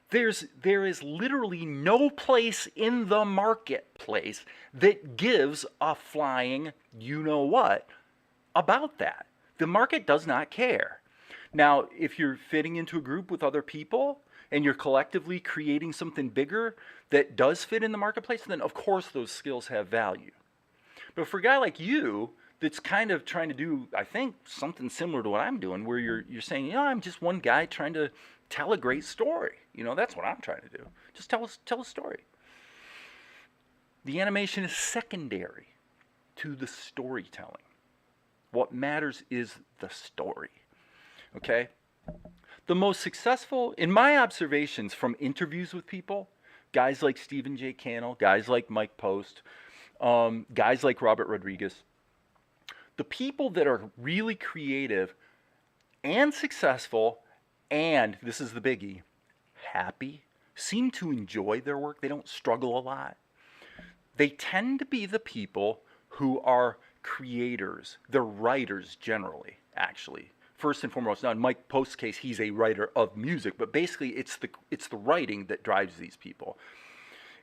There is literally no place in the marketplace that gives a flying you-know-what about that. The market does not care. Now, if you're fitting into a group with other people, and you're collectively creating something bigger that does fit in the marketplace, then of course those skills have value. But for a guy like you that's kind of trying to do, I think, something similar to what I'm doing, where you're saying, I'm just one guy trying to tell a great story. That's what I'm trying to do. Just tell a story. The animation is secondary to the storytelling. What matters is the story. Okay? the most successful, in my observations from interviews with people, guys like Stephen J. Cannell, guys like Mike Post, guys like Robert Rodriguez, the people that are really creative and successful, and this is the biggie, happy, seem to enjoy their work, they don't struggle a lot, they tend to be the people who are creators. They're writers generally, actually. First and foremost, now in Mike Post's case, he's a writer of music, but basically it's the writing that drives these people.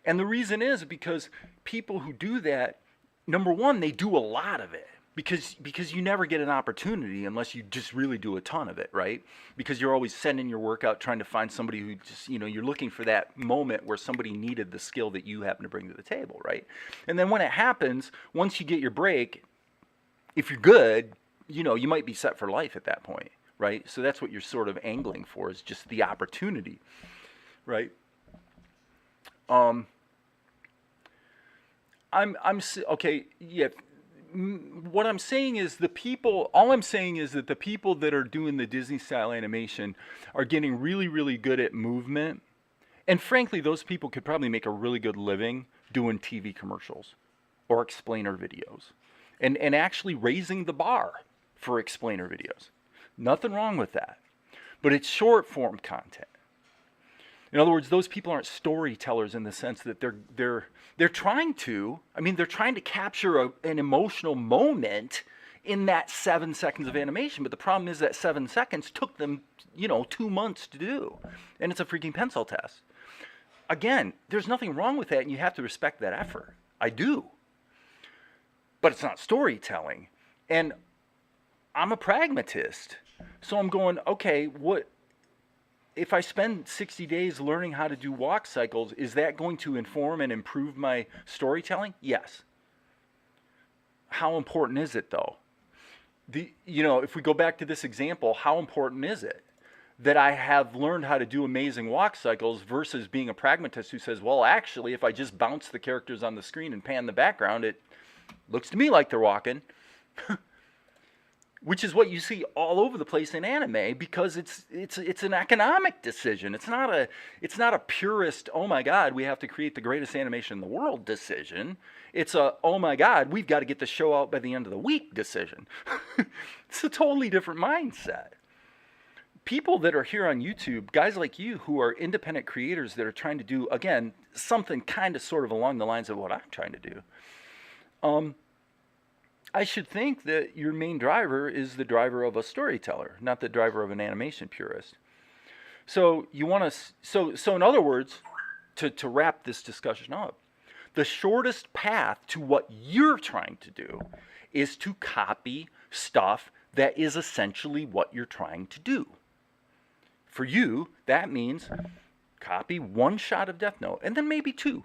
And the reason is because people who do that, number one, they do a lot of it. Because you never get an opportunity unless you just really do a ton of it, right? Because you're always sending your work out trying to find somebody who just, you're looking for that moment where somebody needed the skill that you happen to bring to the table, right? And then when it happens, once you get your break, if you're good, you might be set for life at that point, right? So that's what you're sort of angling for, is just the opportunity, right? Okay, yeah. What I'm saying is all I'm saying is that the people that are doing the Disney style animation are getting really, really good at movement. And frankly, those people could probably make a really good living doing TV commercials or explainer videos and actually raising the bar for explainer videos. Nothing wrong with that. But it's short form content. In other words, those people aren't storytellers in the sense that they're trying to capture an emotional moment in that 7 seconds of animation. But the problem is that 7 seconds took them, 2 months to do. And it's a freaking pencil test. Again, there's nothing wrong with that, and you have to respect that effort. I do. But it's not storytelling. And I'm a pragmatist. So I'm going, okay, what if I spend 60 days learning how to do walk cycles, is that going to inform and improve my storytelling? Yes. How important is it though? If we go back to this example, how important is it that I have learned how to do amazing walk cycles versus being a pragmatist who says, well, actually, if I just bounce the characters on the screen and pan the background, it looks to me like they're walking. Which is what you see all over the place in anime, because it's an economic decision. It's not a purist, oh my God, we have to create the greatest animation in the world decision. It's a, oh my God, we've got to get the show out by the end of the week decision. It's a totally different mindset. People that are here on YouTube, guys like you who are independent creators that are trying to do, again, something kind of sort of along the lines of what I'm trying to do. I should think that your main driver is the driver of a storyteller, not the driver of an animation purist. So you want to, so in other words, to wrap this discussion up, the shortest path to what you're trying to do is to copy stuff that is essentially what you're trying to do. For you, that means copy one shot of Death Note, and then maybe 2,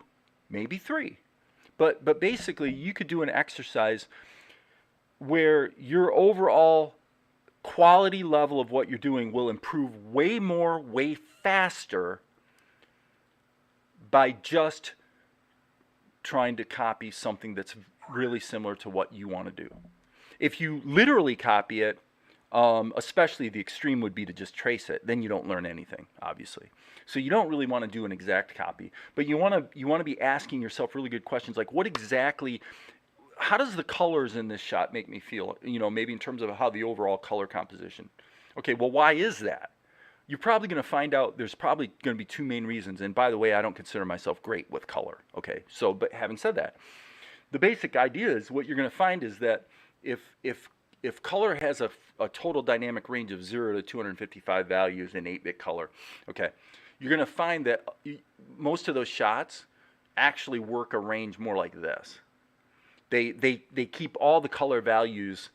maybe 3. But basically, you could do an exercise where your overall quality level of what you're doing will improve way more, way faster by just trying to copy something that's really similar to what you want to do. If you literally copy it, especially the extreme would be to just trace it, then you don't learn anything, obviously. So you don't really want to do an exact copy, but you want to be asking yourself really good questions like, what exactly, how does the colors in this shot make me feel? Maybe in terms of how the overall color composition. Okay, well, why is that? You're probably going to find out there's probably going to be 2 main reasons. And by the way, I don't consider myself great with color. Okay, so, but having said that, the basic idea is what you're going to find is that if color has a total dynamic range of 0 to 255 values in 8-bit color, okay, you're going to find that most of those shots actually work a range more like this. They keep all the color values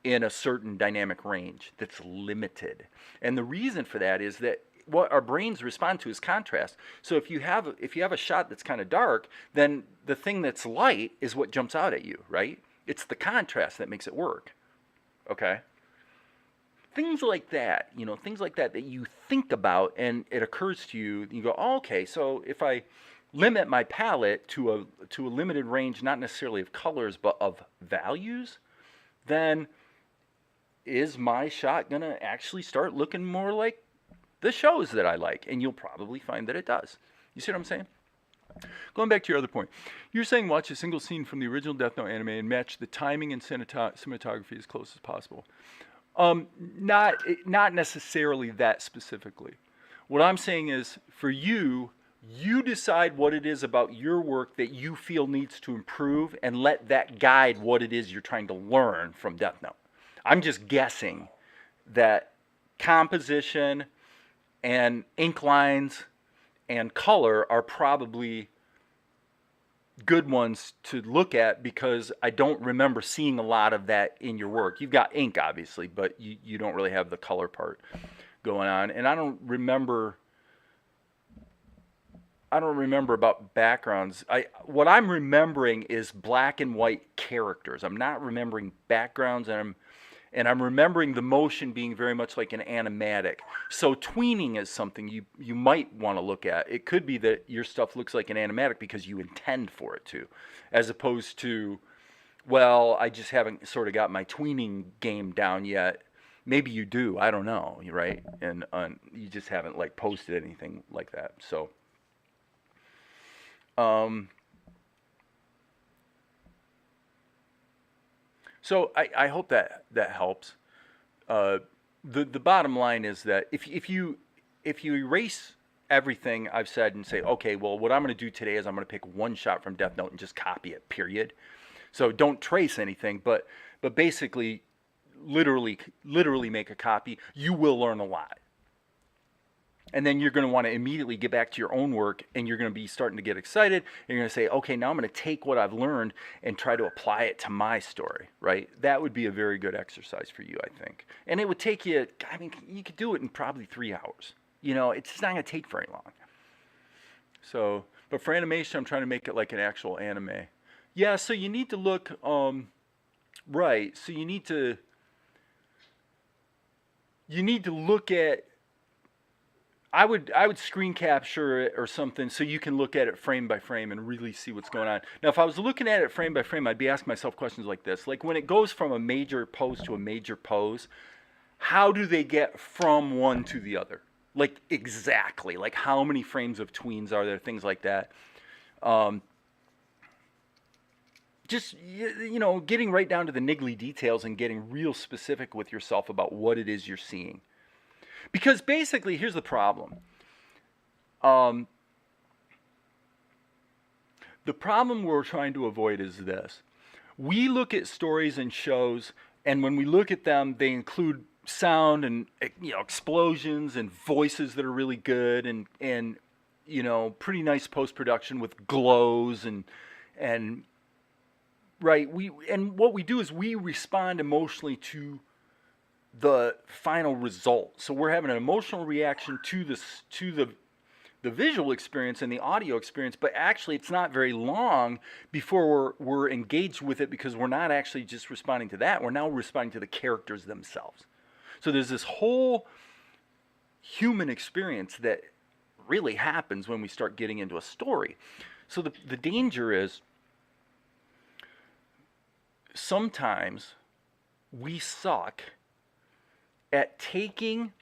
in a certain dynamic range that's limited. And the reason for that is that what our brains respond to is contrast. So if you have a shot that's kind of dark, then the thing that's light is what jumps out at you, right? It's the contrast that makes it work. Okay? Things like that, things like that you think about and it occurs to you, you go, oh, okay, so if I limit my palette to a limited range, not necessarily of colors, but of values, then is my shot going to actually start looking more like the shows that I like, and you'll probably find that it does. You see what I'm saying? Going back to your other point, you're saying watch a single scene from the original Death Note anime and match the timing and cinematography as close as possible. Not necessarily that specifically. What I'm saying is, for you, you decide what it is about your work that you feel needs to improve, and let that guide what it is you're trying to learn from Death Note. I'm just guessing that composition and ink lines and color are probably good ones to look at, because I don't remember seeing a lot of that in your work. You've got ink, obviously, but you don't really have the color part going on. And I don't remember about backgrounds. What I'm remembering is black and white characters. I'm not remembering backgrounds, and I'm remembering the motion being very much like an animatic. So tweening is something you might want to look at. It could be that your stuff looks like an animatic because you intend for it to, as opposed to, well, I just haven't sort of got my tweening game down yet. Maybe you do. I don't know, right? And you just haven't like posted anything like that. So, So I hope that helps. The bottom line is that if you erase everything I've said and say, okay, well, what I'm going to do today is I'm going to pick one shot from Death Note and just copy it, period. So don't trace anything, but basically, literally make a copy. You will learn a lot. And then you're going to want to immediately get back to your own work, and you're going to be starting to get excited. And you're going to say, okay, now I'm going to take what I've learned and try to apply it to my story, right? That would be a very good exercise for you, I think. And it would take you, I mean, you could do it in probably 3 hours. You know, it's just not going to take very long. So, but for animation, I'm trying to make it like an actual anime. Yeah, so you need to look, right, so you need to look at, I would screen capture it or something so you can look at it frame by frame and really see what's going on. Now, if I was looking at it frame by frame, I'd be asking myself questions like this. Like when it goes from a major pose to a major pose, how do they get from one to the other? Like exactly, like how many frames of tweens are there, things like that. Just, you know, getting right down to the niggly details and getting real specific with yourself about what it is you're seeing. Because basically, here's the problem. The problem we're trying to avoid is this. We look at stories and shows, and when we look at them, they include sound and, you know, explosions and voices that are really good, and you know, pretty nice post-production with glows and right. And what we do is we respond emotionally to the final result. So we're having an emotional reaction to the visual experience and the audio experience, but actually it's not very long before we're engaged with it, because we're not actually just responding to that. We're now responding to the characters themselves. So there's this whole human experience that really happens when we start getting into a story. So the danger is sometimes we suck at taking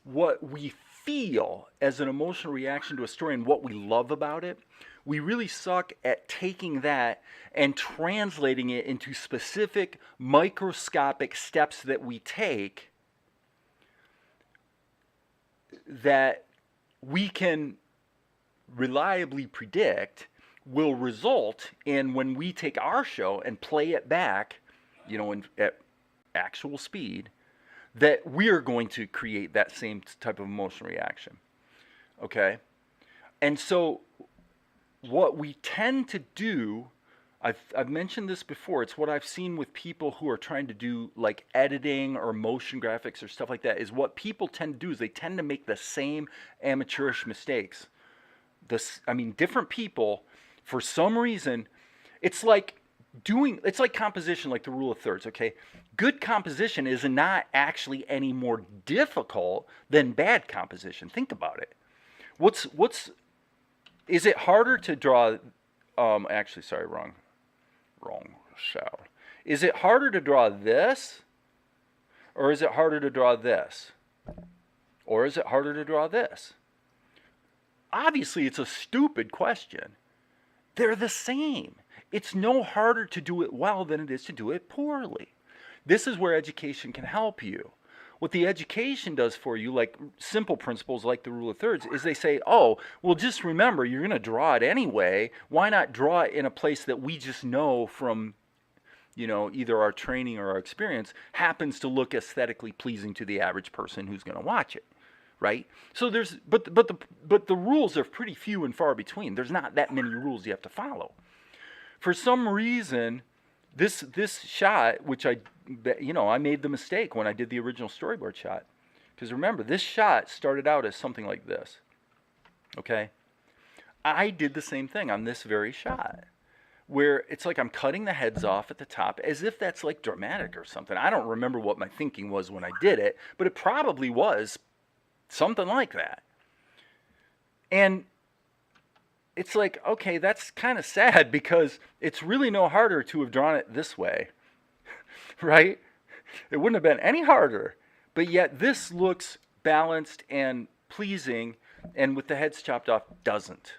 what we feel as an emotional reaction to a story and what we love about it. We really suck at taking that and translating it into specific microscopic steps that we take that we can reliably predict will result in, when we take our show and play it back, you know, at actual speed, that we're going to create that same type of emotional reaction. Okay? And so what we tend to do, I've mentioned this before, it's what I've seen with people who are trying to do like editing or motion graphics or stuff like that, is what people tend to do is they tend to make the same amateurish mistakes. Different people, for some reason, it's like composition, like the rule of thirds, okay? Good composition is not actually any more difficult than bad composition. Think about it. Is it harder to draw, wrong shell. Is it harder to draw this, or is it harder to draw this? Or is it harder to draw this? Obviously, it's a stupid question. They're the same. It's no harder to do it well than it is to do it poorly. This is where education can help you. What the education does for you, like simple principles like the rule of thirds, is they say, oh, well, just remember, you're going to draw it anyway. Why not draw it in a place that we just know from, either our training or our experience happens to look aesthetically pleasing to the average person who's going to watch it, right? So but the rules are pretty few and far between. There's not that many rules you have to follow. For some reason, this shot, which I made the mistake when I did the original storyboard shot. Because remember, this shot started out as something like this. Okay? I did the same thing on this very shot, where it's like I'm cutting the heads off at the top as if that's like dramatic or something. I don't remember what my thinking was when I did it, but it probably was something like that. And it's like, okay, that's kind of sad because it's really no harder to have drawn it this way, right? It wouldn't have been any harder, but yet this looks balanced and pleasing, and with the heads chopped off, doesn't.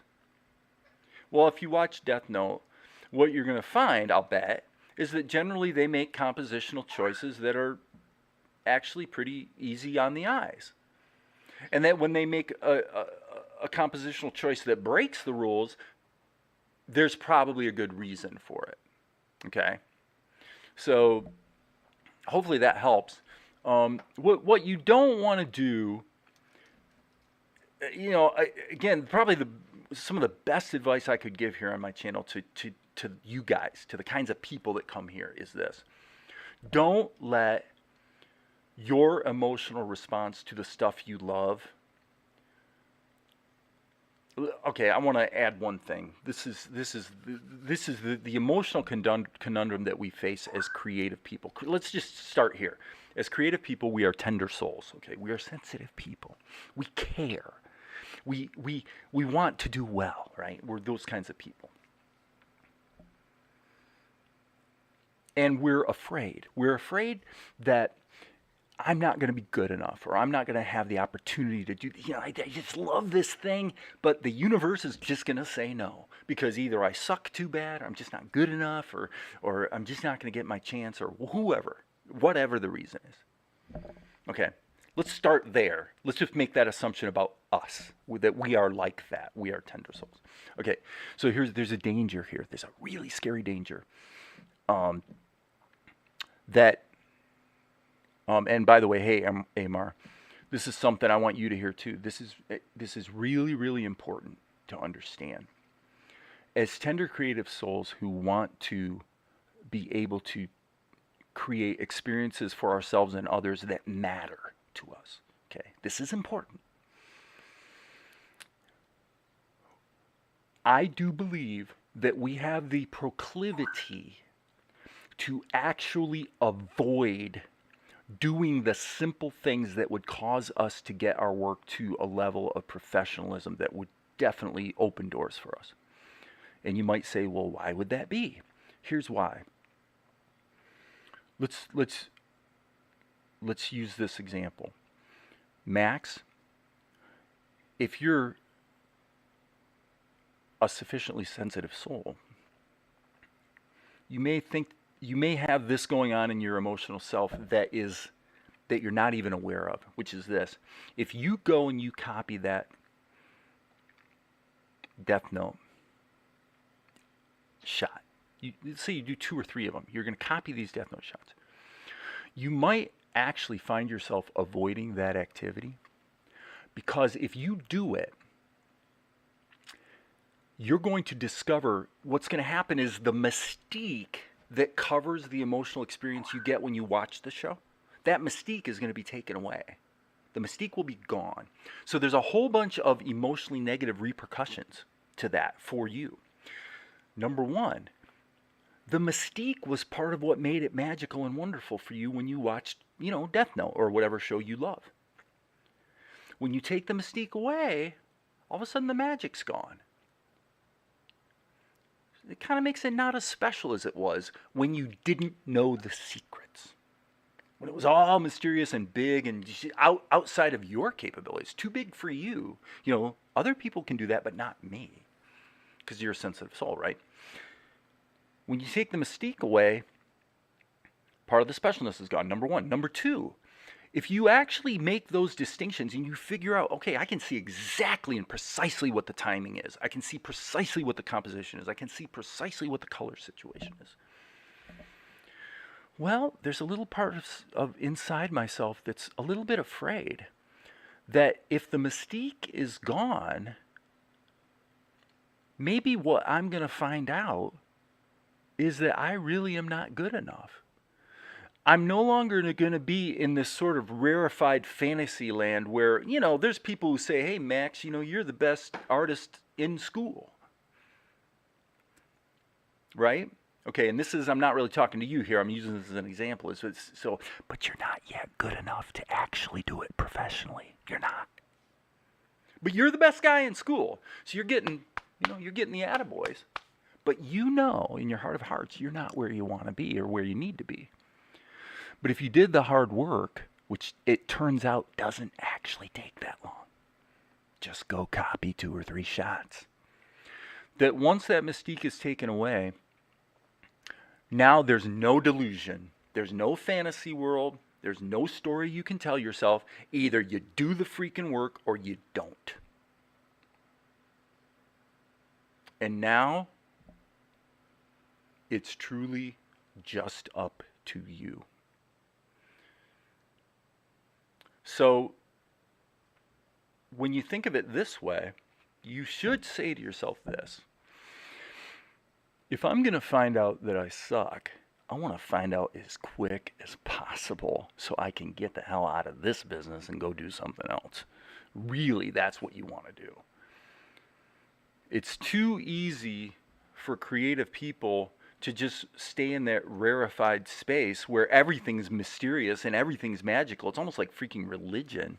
Well, if you watch Death Note, what you're going to find, I'll bet, is that generally they make compositional choices that are actually pretty easy on the eyes. And that when they make a compositional choice that breaks the rules, there's probably a good reason for it. Okay? So hopefully that helps. What you don't want to do, again, probably some of the best advice I could give here on my channel to you guys, to the kinds of people that come here, is this. Don't let your emotional response to the stuff you love. Okay, I want to add one thing. This is the emotional conundrum that we face as creative people. Let's just start here. As creative people, we are tender souls. Okay, we are sensitive people. We care. We want to do well, right? We're those kinds of people. And we're afraid. We're afraid that I'm not going to be good enough, or I'm not going to have the opportunity to do, I just love this thing, but the universe is just going to say no, because either I suck too bad, or I'm just not good enough, or I'm just not going to get my chance, or whatever the reason is. Okay, let's start there. Let's just make that assumption about us, that we are like that. We are tender souls. Okay, so there's a danger here. There's a really scary danger. And by the way, hey, Amar, this is something I want you to hear too. This is really, really important to understand. As tender creative souls who want to be able to create experiences for ourselves and others that matter to us, okay? This is important. I do believe that we have the proclivity to actually avoid doing the simple things that would cause us to get our work to a level of professionalism that would definitely open doors for us. And you might say, well, why would that be? Here's why. Let's use this example. Max, if you're a sufficiently sensitive soul, you may have this going on in your emotional self that you're not even aware of, which is this. If you go and you copy that Death Note shot, let's say you do 2 or 3 of them, you're going to copy these Death Note shots. You might actually find yourself avoiding that activity, because if you do it, you're going to discover what's going to happen is the mystique that covers the emotional experience you get when you watch the show, that mystique is going to be taken away. The mystique will be gone. So there's a whole bunch of emotionally negative repercussions to that for you. Number one, the mystique was part of what made it magical and wonderful for you when you watched, Death Note or whatever show you love. When you take the mystique away, all of a sudden the magic's gone. It kind of makes it not as special as it was when you didn't know the secrets. when it was all mysterious and big and outside of your capabilities, too big for you. You know, other people can do that, but not me, because you're a sensitive soul, right? When you take the mystique away, part of the specialness is gone, number one. Number two, if you actually make those distinctions and you figure out, okay, I can see exactly and precisely what the timing is. I can see precisely what the composition is. I can see precisely what the color situation is. Well, there's a little part of inside myself that's a little bit afraid that if the mystique is gone, maybe what I'm going to find out is that I really am not good enough. I'm no longer going to be in this sort of rarefied fantasy land where, you know, there's people who say, hey, Max, you know, you're the best artist in school. Right? Okay, and this is, I'm not really talking to you here. I'm using this as an example. But you're not yet good enough to actually do it professionally. You're not. But you're the best guy in school. So you're getting the attaboys. But you know in your heart of hearts, you're not where you want to be or where you need to be. But if you did the hard work, which it turns out doesn't actually take that long, just go copy 2 or 3 shots. That once that mystique is taken away, now there's no delusion. There's no fantasy world. There's no story you can tell yourself. Either you do the freaking work or you don't. And now, it's truly just up to you. So, when you think of it this way, you should say to yourself this. If I'm going to find out that I suck, I want to find out as quick as possible so I can get the hell out of this business and go do something else. Really, that's what you want to do. It's too easy for creative people to just stay in that rarefied space where everything's mysterious and everything's magical. It's almost like freaking religion.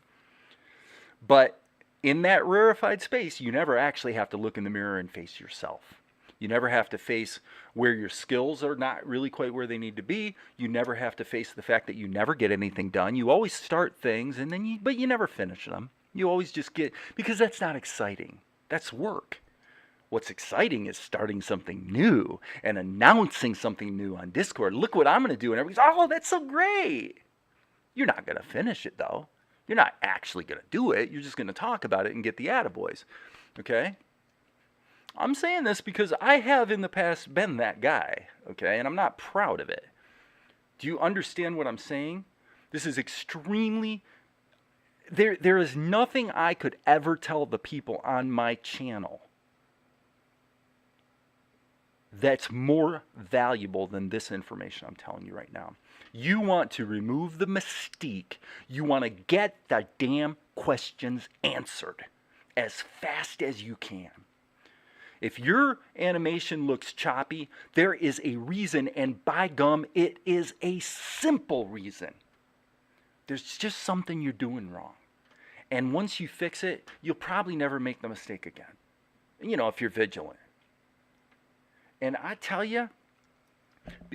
But in that rarefied space, you never actually have to look in the mirror and face yourself. You never have to face where your skills are not really quite where they need to be. You never have to face the fact that you never get anything done. You always start things but you never finish them. You always just because that's not exciting. That's work. What's exciting is starting something new and announcing something new on Discord. Look what I'm going to do. And everybody's, oh, that's so great. You're not going to finish it, though. You're not actually going to do it. You're just going to talk about it and get the attaboys. Okay? I'm saying this because I have in the past been that guy. Okay? And I'm not proud of it. Do you understand what I'm saying? This is extremely... There is nothing I could ever tell the people on my channel that's more valuable than this information I'm telling you right now. You want to remove the mystique. You want to get the damn questions answered as fast as you can. If your animation looks choppy, there is a reason, and by gum, it is a simple reason. There's just something you're doing wrong. And once you fix it, you'll probably never make the mistake again. You know, if you're vigilant. And I tell you,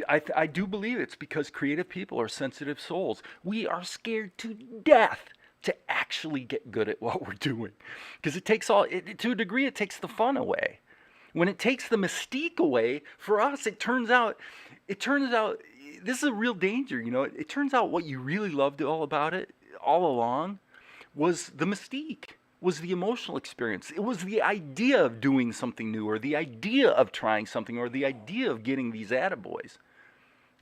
I do believe it's because creative people are sensitive souls. We are scared to death to actually get good at what we're doing. Because it takes to a degree, it takes the fun away. When it takes the mystique away, for us, it turns out, this is a real danger, you know. It turns out what you really loved all about it, all along, was the mystique. Was the emotional experience. It was the idea of doing something new, or the idea of trying something, or the idea of getting these attaboys.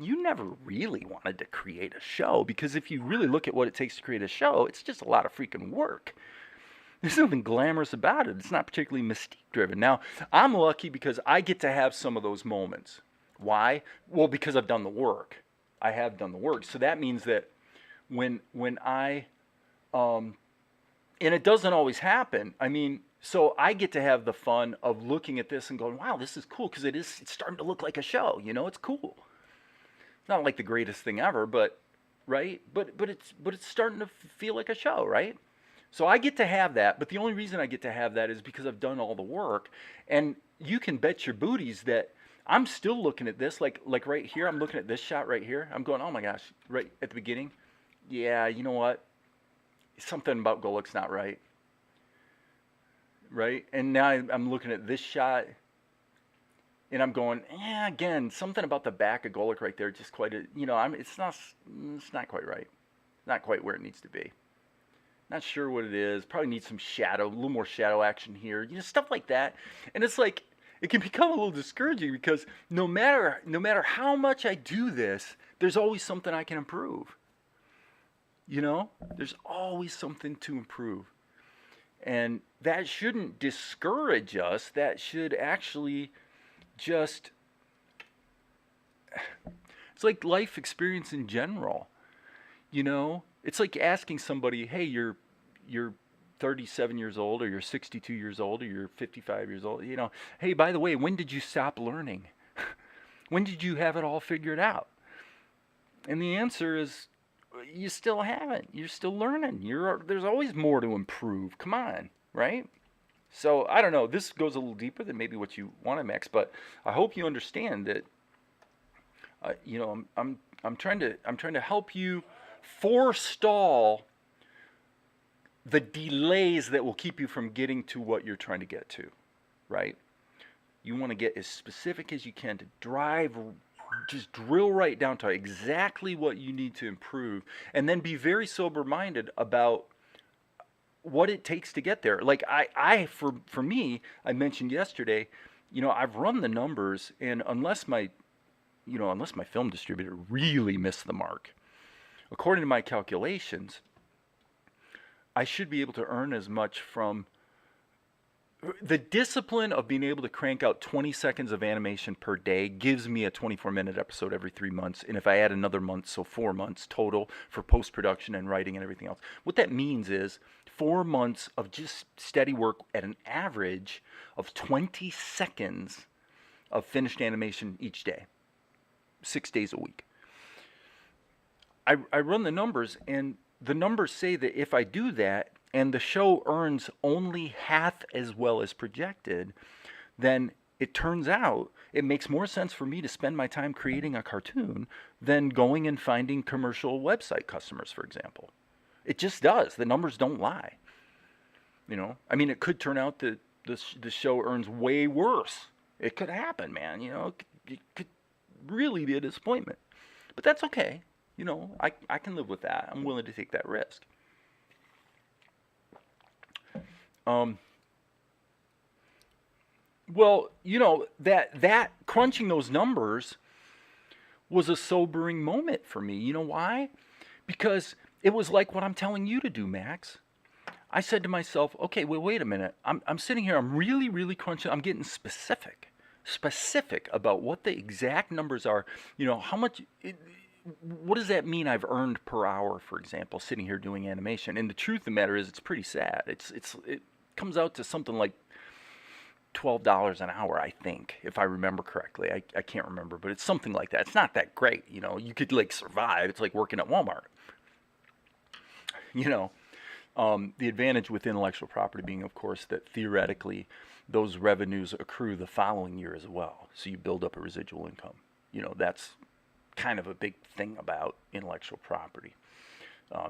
You never really wanted to create a show, because if you really look at what it takes to create a show, it's just a lot of freaking work. There's nothing glamorous about it. It's not particularly mystique driven. Now, I'm lucky because I get to have some of those moments. Why? Well, because I've done the work. I have done the work. So that means that when I... and it doesn't always happen. I mean, so I get to have the fun of looking at this and going, wow, this is cool, because it's starting to look like a show, you know, it's cool. It's not like the greatest thing ever, but, right? But it's starting to feel like a show, right? So I get to have that, but the only reason I get to have that is because I've done all the work. And you can bet your booties that I'm still looking at this, like right here. I'm looking at this shot right here. I'm going, oh my gosh, right at the beginning. Yeah, you know what? Something about Golik's not right, right? And now I'm looking at this shot, and I'm going, yeah, again, something about the back of Golik right there, just quite a, it's not quite right, not quite where it needs to be. Not sure what it is. Probably needs some shadow, a little more shadow action here, stuff like that. And it's like it can become a little discouraging because no matter how much I do this, there's always something I can improve. There's always something to improve. And that shouldn't discourage us. That should actually just, it's like life experience in general. It's like asking somebody, hey, you're 37 years old, or you're 62 years old, or you're 55 years old. Hey, by the way, when did you stop learning? When did you have it all figured out? And the answer is, you still haven't. You're still learning. There's always more to improve. Come on, right? So I don't know. This goes a little deeper than maybe what you want to mix, but I hope you understand that. I'm trying to help you forestall the delays that will keep you from getting to what you're trying to get to, right? You want to get as specific as you can to just drill right down to exactly what you need to improve, and then be very sober-minded about what it takes to get there. Like for me, I mentioned yesterday, I've run the numbers, and unless my film distributor really missed the mark, according to my calculations, I should be able to earn as much from the discipline of being able to crank out 20 seconds of animation per day gives me a 24-minute episode every 3 months. And if I add another month, so 4 months total for post-production and writing and everything else. What that means is 4 months of just steady work at an average of 20 seconds of finished animation each day, 6 days a week. I run the numbers, and the numbers say that if I do that and the show earns only half as well as projected, then it turns out it makes more sense for me to spend my time creating a cartoon than going and finding commercial website customers, for example. It just does. The numbers don't lie. It could turn out that the show earns way worse. It could happen, man. It could really be a disappointment. But that's okay. I can live with that. I'm willing to take that risk. Well, that crunching those numbers was a sobering moment for me. You know why? Because it was like what I'm telling you to do, Max. I said to myself, okay, wait a minute. I'm sitting here. I'm really, really crunching. I'm getting specific about what the exact numbers are. How much. What does that mean I've earned per hour, for example, sitting here doing animation? And the truth of the matter is, it's pretty sad. It comes out to something like $12 an hour, I think, if I remember correctly. I can't remember, but it's something like that. It's not that great, You could survive. It's like working at Walmart. The advantage with intellectual property being, of course, that theoretically those revenues accrue the following year as well. So you build up a residual income. That's kind of a big thing about intellectual property.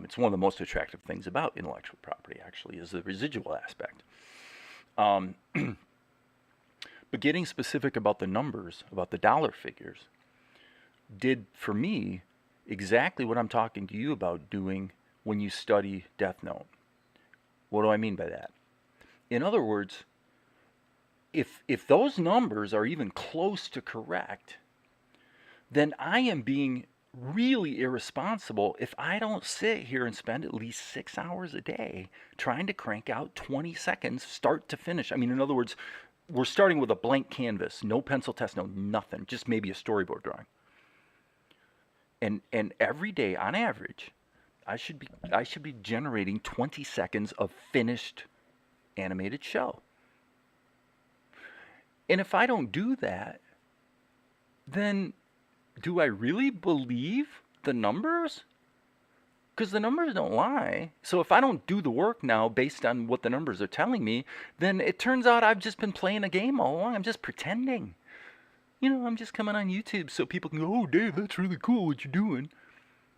It's one of the most attractive things about intellectual property, actually, is the residual aspect. But getting specific about the numbers, about the dollar figures, did for me exactly what I'm talking to you about doing when you study Death Note. What do I mean by that? In other words, if those numbers are even close to correct, then I am being really irresponsible if I don't sit here and spend at least 6 hours a day trying to crank out 20 seconds start to finish. In other words, we're starting with a blank canvas, no pencil test, no nothing, just maybe a storyboard drawing. And every day, on average, I should be generating 20 seconds of finished animated show. And if I don't do that, then do I really believe the numbers? Because the numbers don't lie. So if I don't do the work now based on what the numbers are telling me, then it turns out I've just been playing a game all along. I'm just pretending. I'm just coming on YouTube so people can go, oh, Dave, that's really cool what you're doing.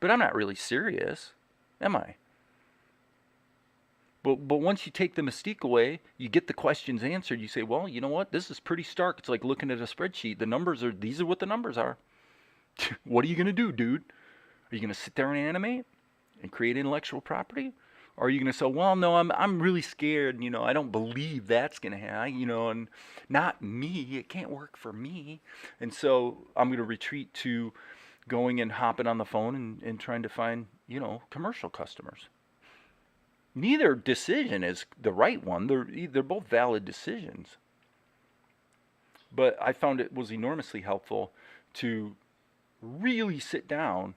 But I'm not really serious, am I? But once you take the mystique away, you get the questions answered. You say, well, you know what? This is pretty stark. It's like looking at a spreadsheet. These are what the numbers are. What are you going to do, dude? Are you going to sit there and animate and create intellectual property? Or are you going to say, well, no, I'm really scared. I don't believe that's going to happen. And not me. It can't work for me. And so I'm going to retreat to going and hopping on the phone and trying to find, commercial customers. Neither decision is the right one. They're both valid decisions. But I found it was enormously helpful to really sit down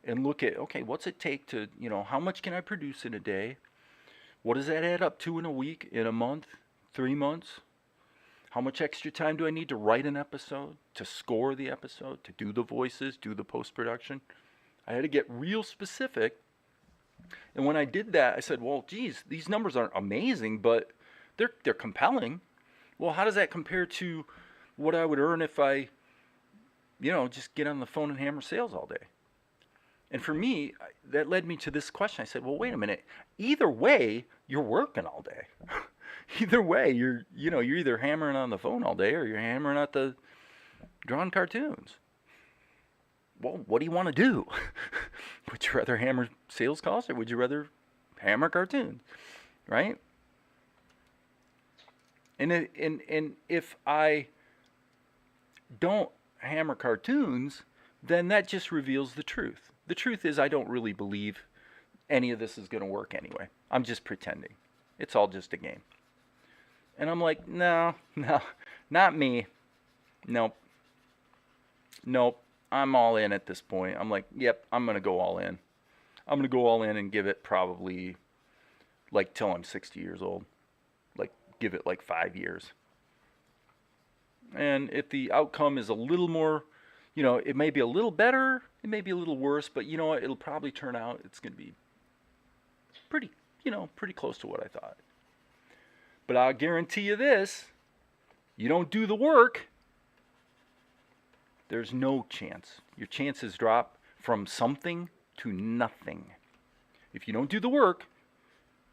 and look at, okay, what's it take to, how much can I produce in a day? What does that add up to in a week, in a month, 3 months? How much extra time do I need to write an episode, to score the episode, to do the voices, do the post-production? I had to get real specific. And when I did that, I said, well, geez, these numbers aren't amazing, but they're compelling. Well, how does that compare to what I would earn if I, just get on the phone and hammer sales all day? And for me, that led me to this question. I said, well, wait a minute. Either way, you're working all day. Either way, you're either hammering on the phone all day or you're hammering at the drawn cartoons. Well, what do you want to do? Would you rather hammer sales calls or would you rather hammer cartoons? Right? And if I don't hammer cartoons, then that just reveals the truth. The truth is I don't really believe any of this is going to work anyway. I'm just pretending. It's all just a game. And I'm like, no, not me. Nope. I'm all in at this point. I'm like, yep, I'm going to go all in. I'm going to go all in and give it probably till I'm 60 years old. Give it 5 years. And if the outcome is a little more, it may be a little better, it may be a little worse, but you know what? It'll probably turn out it's going to be pretty close to what I thought. But I'll guarantee you this, you don't do the work, there's no chance. Your chances drop from something to nothing. If you don't do the work,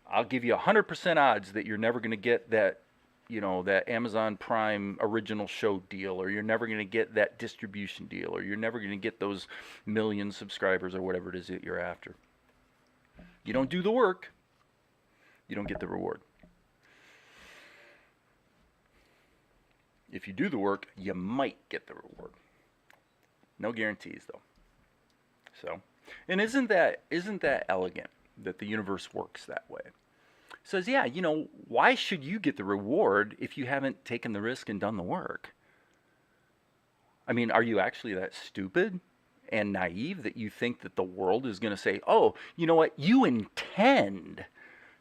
I'll give you 100% odds that you're never going to get that, that Amazon Prime original show deal, or you're never going to get that distribution deal, or you're never going to get those million subscribers or whatever it is that you're after. You don't do the work, you don't get the reward. If you do the work, you might get the reward. No guarantees, though. So, and isn't that elegant that the universe works that way? It says, yeah, why should you get the reward if you haven't taken the risk and done the work? I mean, are you actually that stupid and naive that you think that the world is going to say, oh, you know what, you intend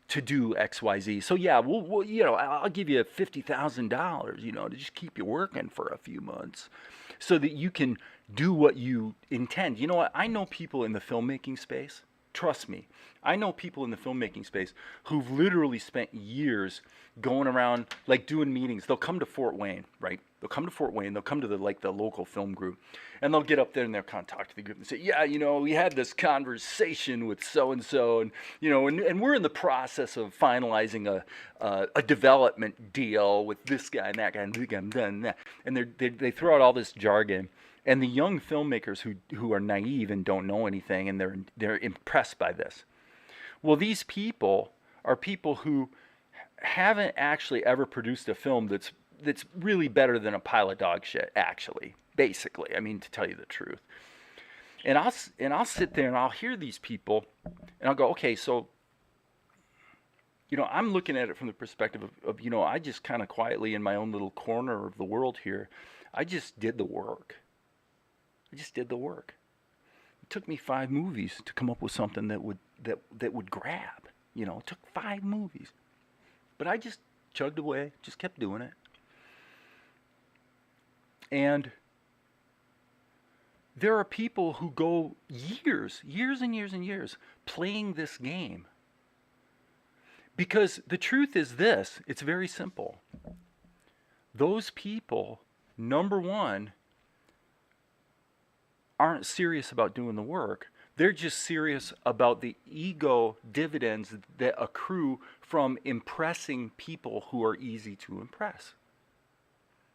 to do X, Y, Z. So yeah, we'll I'll give you $50,000, to just keep you working for a few months so that you can do what you intend. You know what? I know people in the filmmaking space. Trust me. I know people in the filmmaking space who've literally spent years going around, doing meetings. They'll come to Fort Wayne, right? They'll come to Fort Wayne. They'll come to the local film group, and they'll get up there and they'll kind of talk to the group and say, yeah, we had this conversation with so-and-so, and we're in the process of finalizing a development deal with this guy and that guy and this guy and that. And they throw out all this jargon. And the young filmmakers who are naive and don't know anything, and they're impressed by this. Well, these people are people who haven't actually ever produced a film that's really better than a pile of dog shit, actually, basically. I mean, to tell you the truth. And I'll sit there and I'll hear these people, and I'll go, okay, so I'm looking at it from the perspective of I just kind of quietly in my own little corner of the world here, I just did the work. I just did the work. It took me 5 movies to come up with something that would grab. It took 5 movies. But I just chugged away, just kept doing it. And there are people who go years and years and years playing this game. Because the truth is this, it's very simple. Those people, number one, aren't serious about doing the work. They're just serious about the ego dividends that accrue from impressing people who are easy to impress.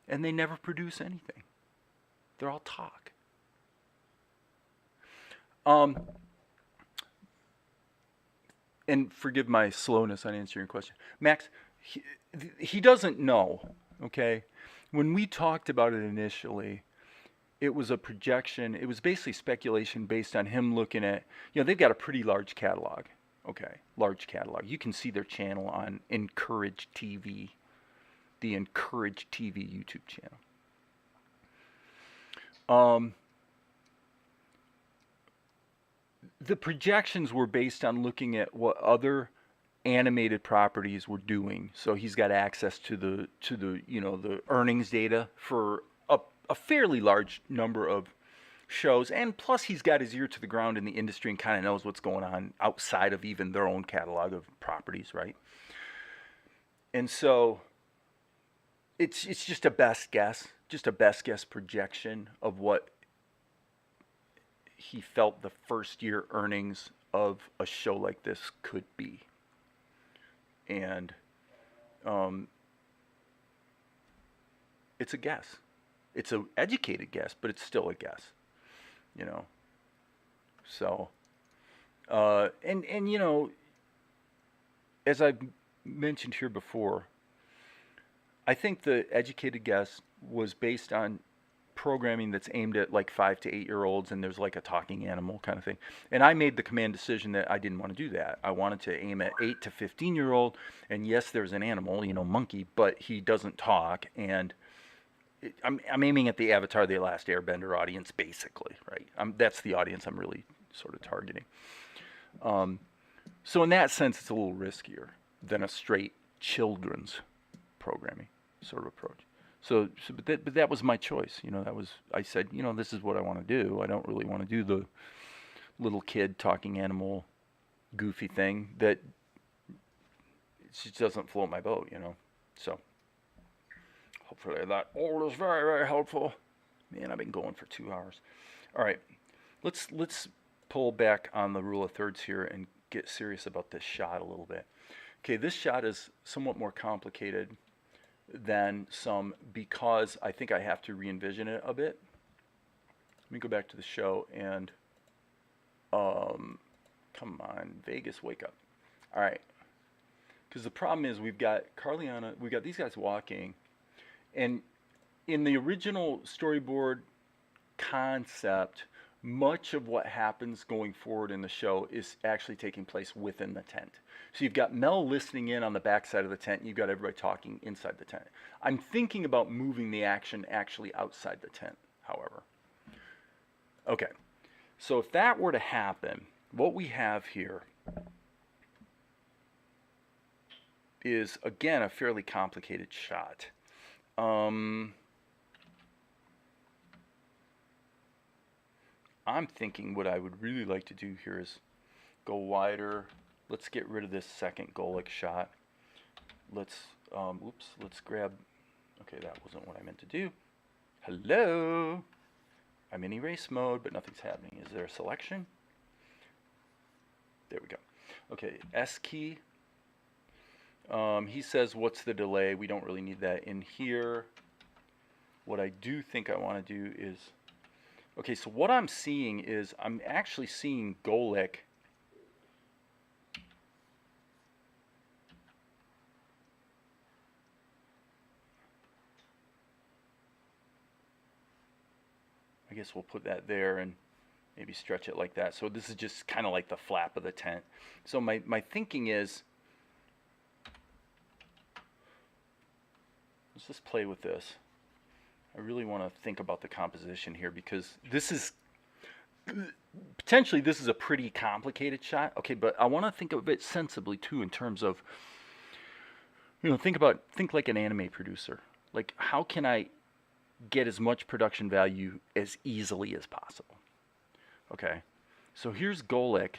And they never produce anything. They're all talk. And forgive my slowness on answering your question. Max, he doesn't know, okay? When we talked about it initially, it was a projection. It was basically speculation based on him looking at, they've got a pretty large catalog, okay? Large catalog. You can see their channel on Encourage TV, the Encourage TV YouTube channel. The projections were based on looking at what other animated properties were doing. So he's got access to the the earnings data for a fairly large number of shows, and plus he's got his ear to the ground in the industry and kind of knows what's going on outside of even their own catalog of properties, right? And so it's just a best guess projection of what he felt the first year earnings of a show like this could be. And it's a guess. It's an educated guess, but it's still a guess, So, and as I mentioned here before, I think the educated guess was based on programming that's aimed at like 5 to 8 year olds, and there's like a talking animal kind of thing. And I made the command decision that I didn't want to do that. I wanted to aim at 8 to 15 year old, and yes, there's an animal, monkey, but he doesn't talk. And I'm aiming at the Avatar: The Last Airbender audience, basically, right? That's the audience I'm really sort of targeting. So in that sense, it's a little riskier than a straight children's programming sort of approach. But that was my choice. I said, this is what I want to do. I don't really want to do the little kid talking animal goofy thing that it just doesn't float my boat, So hopefully that all is very, very helpful. Man, I've been going for 2 hours. All right, let's pull back on the rule of thirds here and get serious about this shot a little bit. Okay, this shot is somewhat more complicated than some because I think I have to re-envision it a bit. Let me go back to the show and come on, Vegas, wake up. All right, because the problem is we've got Carliana, we've got these guys walking, and in the original storyboard concept, much of what happens going forward in the show is actually taking place within the tent. So you've got Mel listening in on the backside of the tent, and you've got everybody talking inside the tent. I'm thinking about moving the action actually outside the tent, however. Okay, so if that were to happen, what we have here is, again, a fairly complicated shot. I'm thinking what I would really like to do here is go wider. Let's get rid of this second Golic shot. Let's grab, okay, that wasn't what I meant to do. Hello? I'm in erase mode, but nothing's happening. Is there a selection? There we go. Okay, S key. He says, what's the delay? We don't really need that in here. What I do think I want to do is, okay, so what I'm seeing is I'm actually seeing Golic I guess we'll put that there and maybe stretch it like that. So this is just kind of like the flap of the tent. So my thinking is, let's just play with this. I really want to think about the composition here because this is, potentially this is a pretty complicated shot. Okay, but I want to think of it sensibly too in terms of, think like an anime producer. Like, how can I get as much production value as easily as possible? Okay, so here's Golic.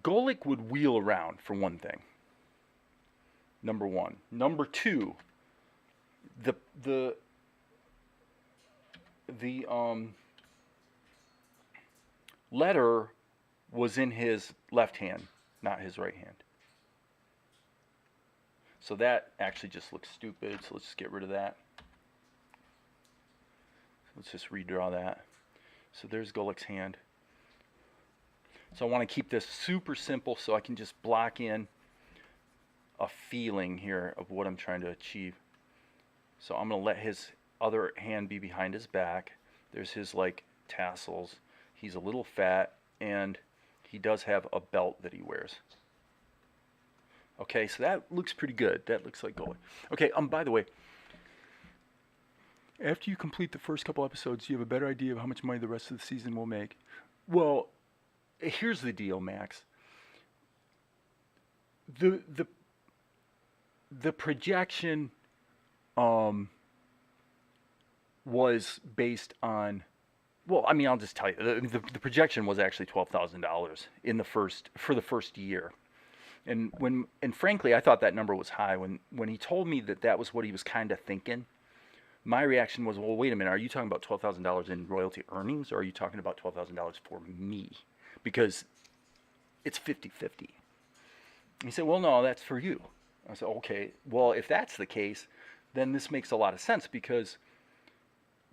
Golic would wheel around, for one thing. Number one. Number two, the letter was in his left hand, not his right hand. So that actually just looks stupid, so let's just get rid of that. Let's just redraw that. So there's Golik's hand. So I want to keep this super simple so I can just block in a feeling here of what I'm trying to achieve. So I'm going to let his other hand be behind his back. There's his like tassels. He's a little fat and he does have a belt that he wears. Okay, so that looks pretty good. That looks like Golik. Okay, by the way, after you complete the first couple episodes, you have a better idea of how much money the rest of the season will make. Well, here's the deal, Max. The projection was based on, well, I mean, I'll just tell you, the projection was actually $12,000 for the first year. And frankly, I thought that number was high. When he told me that was what he was kind of thinking, my reaction was, well, wait a minute, are you talking about $12,000 in royalty earnings, or are you talking about $12,000 for me? Because it's 50-50. He said, well, no, that's for you. I said, okay, well, if that's the case, then this makes a lot of sense, because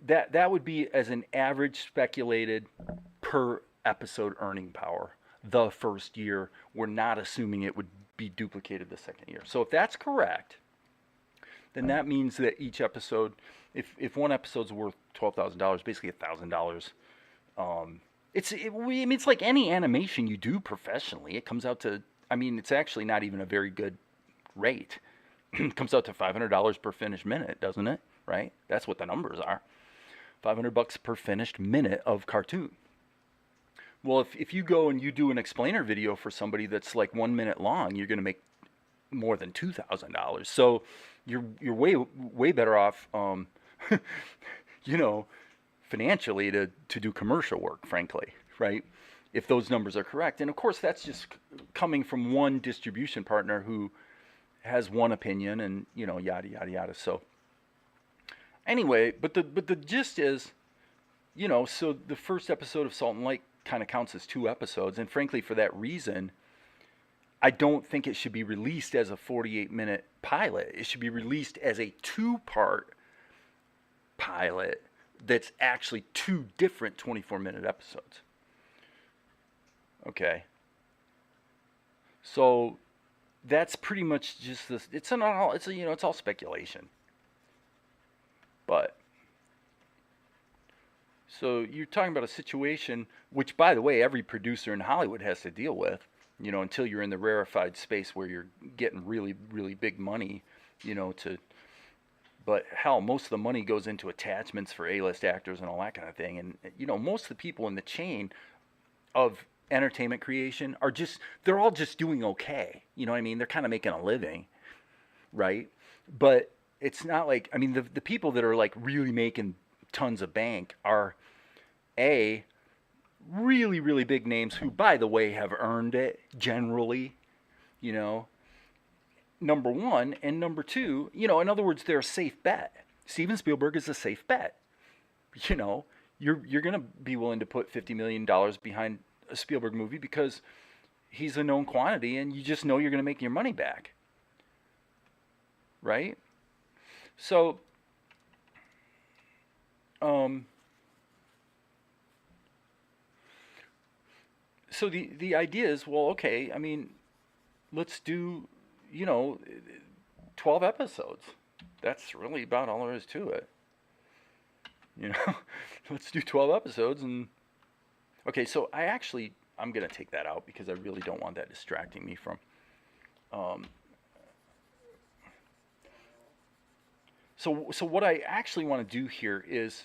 that would be as an average speculated per episode earning power the first year. We're not assuming it would be duplicated the second year. So if that's correct, then that means that each episode, if one episode's worth $12,000, basically $1,000, it's like any animation you do professionally. It comes out to, I mean, it's actually not even a very good rate. It comes out to $500 per finished minute, doesn't it? Right? That's what the numbers are. $500 per finished minute of cartoon. Well, if you go and you do an explainer video for somebody that's like 1 minute long, you're going to make more than $2,000. So you're way better off, financially to do commercial work, frankly, right? If those numbers are correct. And of course, that's just coming from one distribution partner who has one opinion and, yada, yada, yada. So anyway, but the gist is, so the first episode of Salt and Light kind of counts as 2 episodes. And frankly, for that reason, I don't think it should be released as a 48-minute pilot. It should be released as a 2-part pilot that's actually 2 different 24-minute episodes. Okay. So that's pretty much just this. It's all speculation. But so you're talking about a situation which, by the way, every producer in Hollywood has to deal with, until you're in the rarefied space where you're getting really, really big money, but hell, most of the money goes into attachments for A-list actors and all that kind of thing. And, most of the people in the chain of entertainment creation they're all just doing okay. You know what I mean? They're kind of making a living, right? But it's not like, I mean, the people that are like really making tons of bank are really, really big names who, by the way, have earned it generally, number one. And number two, in other words, they're a safe bet. Steven Spielberg is a safe bet. You're going to be willing to put $50 million behind a Spielberg movie because he's a known quantity and you just know you're going to make your money back. Right? So, so the idea is, well, okay, I mean, let's do, 12 episodes. That's really about all there is to it. Let's do 12 episodes. And okay, so I'm going to take that out because I really don't want that distracting me from, so what I actually want to do here is,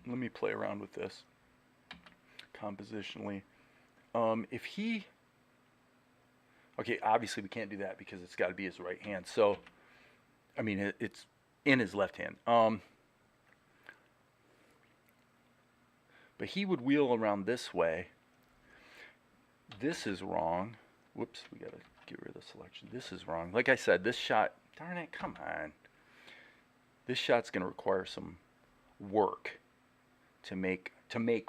let me play around with this compositionally. Okay, obviously we can't do that because it's got to be his right hand. So, I mean, it's in his left hand. But he would wheel around this way. This is wrong. Whoops, we got to get rid of the selection. This is wrong. Like I said, this shot, darn it, come on. This shot's going to require some work to make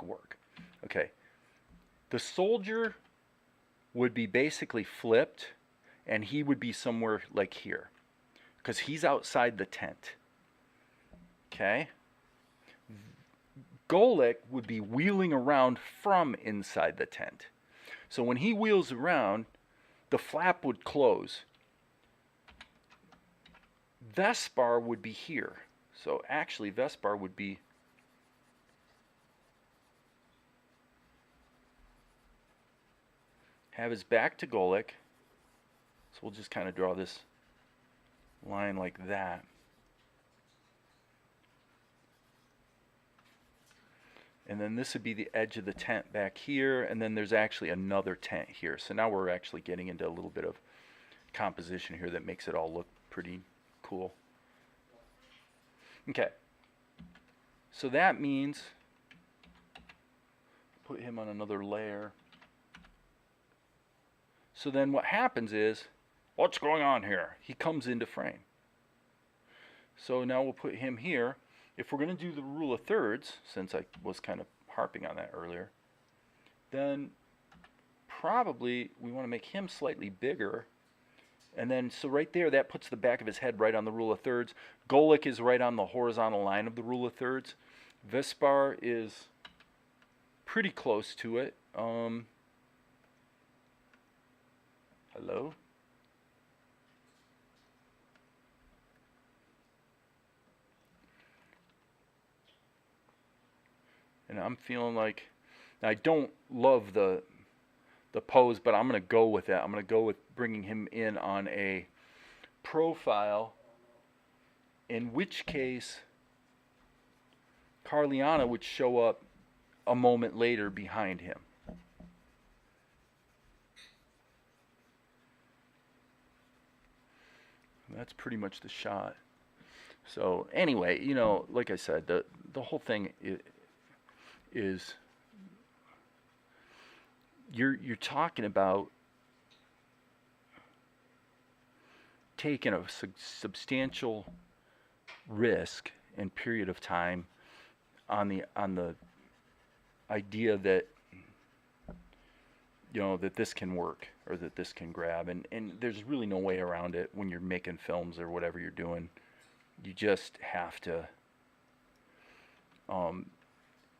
work. Okay. The soldier would be basically flipped, and he would be somewhere like here, because he's outside the tent. Okay? Golek would be wheeling around from inside the tent. So when he wheels around, the flap would close. Vespar would be here. So actually Vespar would be have his back to Golek. So we'll just kind of draw this line like that. And then this would be the edge of the tent back here, and then there's actually another tent here. So now we're actually getting into a little bit of composition here that makes it all look pretty cool. Okay. So that means put him on another layer. So then what happens is, what's going on here? He comes into frame. So now we'll put him here. If we're going to do the rule of thirds, since I was kind of harping on that earlier, then probably we want to make him slightly bigger. And then, so right there, that puts the back of his head right on the rule of thirds. Golek is right on the horizontal line of the rule of thirds. Vespar is pretty close to it. Hello? And I'm feeling like, I don't love the pose, but I'm going to go with that. I'm going to go with bringing him in on a profile, in which case Carliana would show up a moment later behind him. That's pretty much the shot. So anyway, you know, like I said, the whole thing is you're talking about taking a substantial risk and period of time on the idea that, you know, that this can work or that this can grab, and there's really no way around it when you're making films or whatever you're doing. You just have to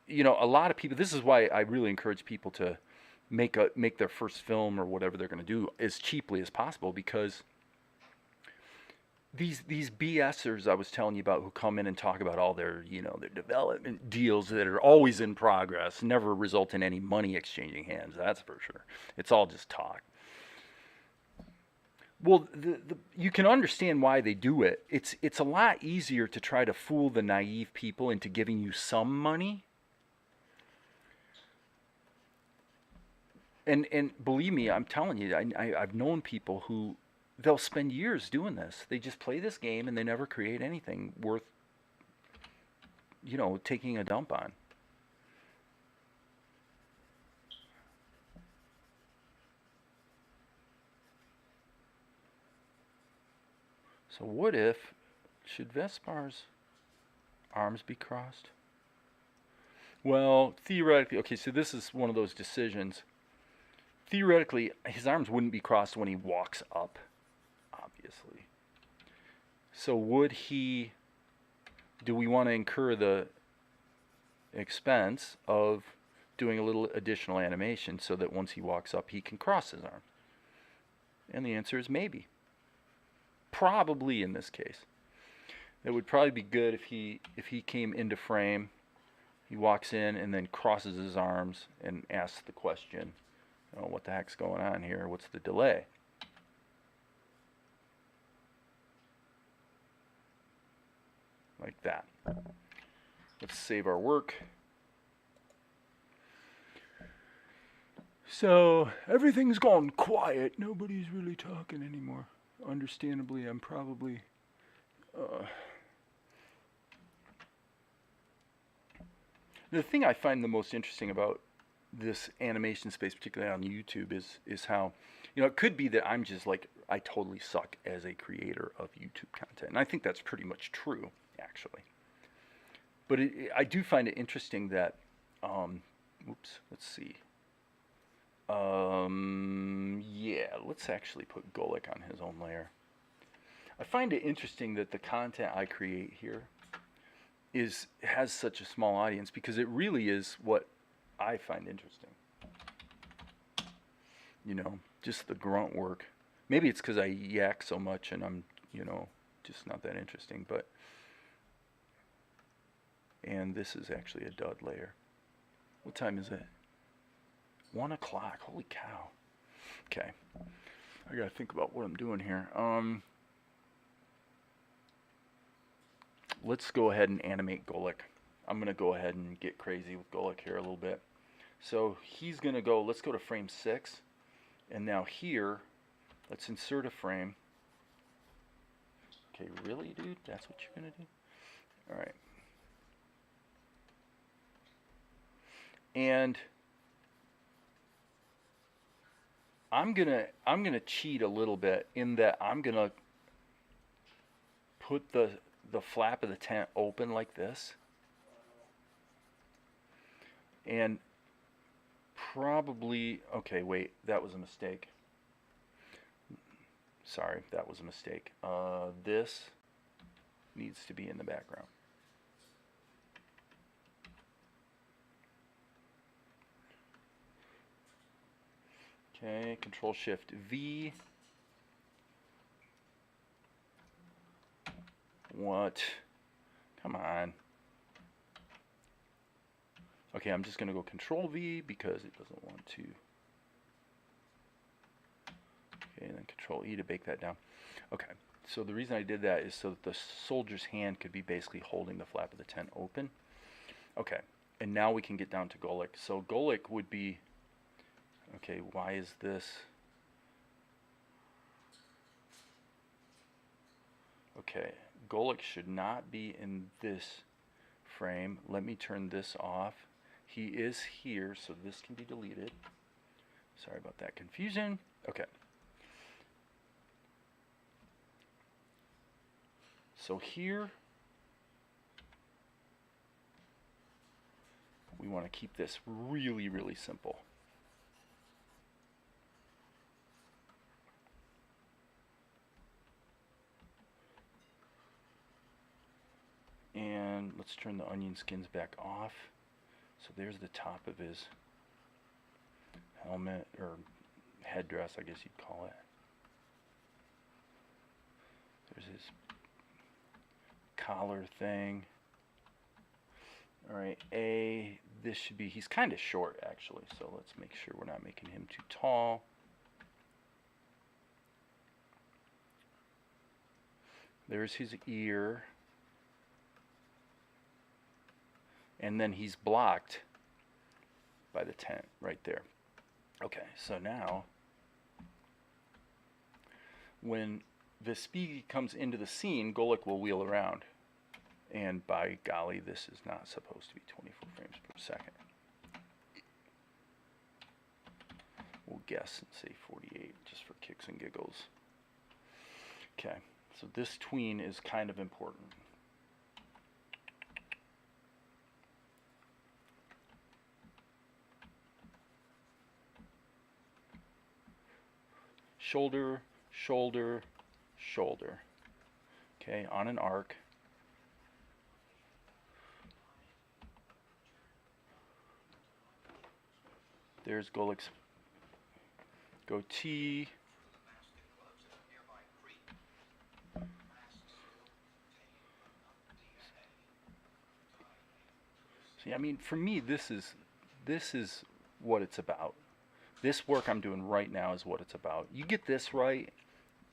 you know, a lot of people, this is why I really encourage people to make their first film or whatever they're going to do as cheaply as possible, because these BSers I was telling you about, who come in and talk about all their, you know, their development deals that are always in progress, never result in any money exchanging hands, that's for sure. It's all just talk. Well, you can understand why they do it. It's a lot easier to try to fool the naive people into giving you some money. And believe me, I'm telling you, I've known people who, they'll spend years doing this. They just play this game and they never create anything worth, you know, taking a dump on. So what if, should Vespar's arms be crossed? Well, theoretically, okay, so this is one of those decisions. Theoretically, his arms wouldn't be crossed when he walks up, obviously. So would he, do we want to incur the expense of doing a little additional animation so that once he walks up, he can cross his arms? And the answer is maybe. Probably in this case. It would probably be good if he came into frame, he walks in and then crosses his arms and asks the question, oh, what the heck's going on here? What's the delay? Like that. Let's save our work. So everything's gone quiet. Nobody's really talking anymore. Understandably, I'm probably the thing I find the most interesting about this animation space, particularly on YouTube, is how, you know, it could be that I'm just like, I totally suck as a creator of YouTube content, and I think that's pretty much true, actually. But I do find it interesting that, oops, let's see. Yeah, let's actually put Golik on his own layer. I find it interesting that the content I create here has such a small audience, because it really is what I find interesting. You know, just the grunt work. Maybe it's because I yak so much and I'm, you know, just not that interesting. But, and this is actually a dud layer. What time is it? 1 o'clock. Holy cow. Okay. I gotta think about what I'm doing here. Let's go ahead and animate Golik. I'm gonna go ahead and get crazy with Golik here a little bit. So he's gonna go, let's go to frame 6. And now here, let's insert a frame. Okay, really, dude? That's what you're gonna do? All right. And I'm gonna cheat a little bit in that I'm gonna put the flap of the tent open like this, and probably, okay, wait, that was a mistake. Sorry, that was a mistake. This needs to be in the background. Okay, Control Shift V. What? Come on. Okay, I'm just going to go Control V because it doesn't want to. Okay, and then Control E to bake that down. Okay, so the reason I did that is so that the soldier's hand could be basically holding the flap of the tent open. Okay, and now we can get down to Golik. So Golik would be, okay, why is this? Okay, Golik should not be in this frame. Let me turn this off. He is here, so this can be deleted. Sorry about that confusion. Okay. So here, we want to keep this really, really simple. And let's turn the onion skins back off. So there's the top of his helmet, or headdress, I guess you'd call it. There's his collar thing. Alright, this should be, he's kind of short actually, so let's make sure we're not making him too tall. There's his ear. And then he's blocked by the tent right there. Okay, so now when Vespigi comes into the scene, Golik will wheel around. And by golly, this is not supposed to be 24 frames per second. We'll guess and say 48 just for kicks and giggles. Okay, so this tween is kind of important. Shoulder, shoulder, shoulder. Okay, on an arc. There's Golik's goatee. See, I mean, for me, this is what it's about. This work I'm doing right now is what it's about. You get this right,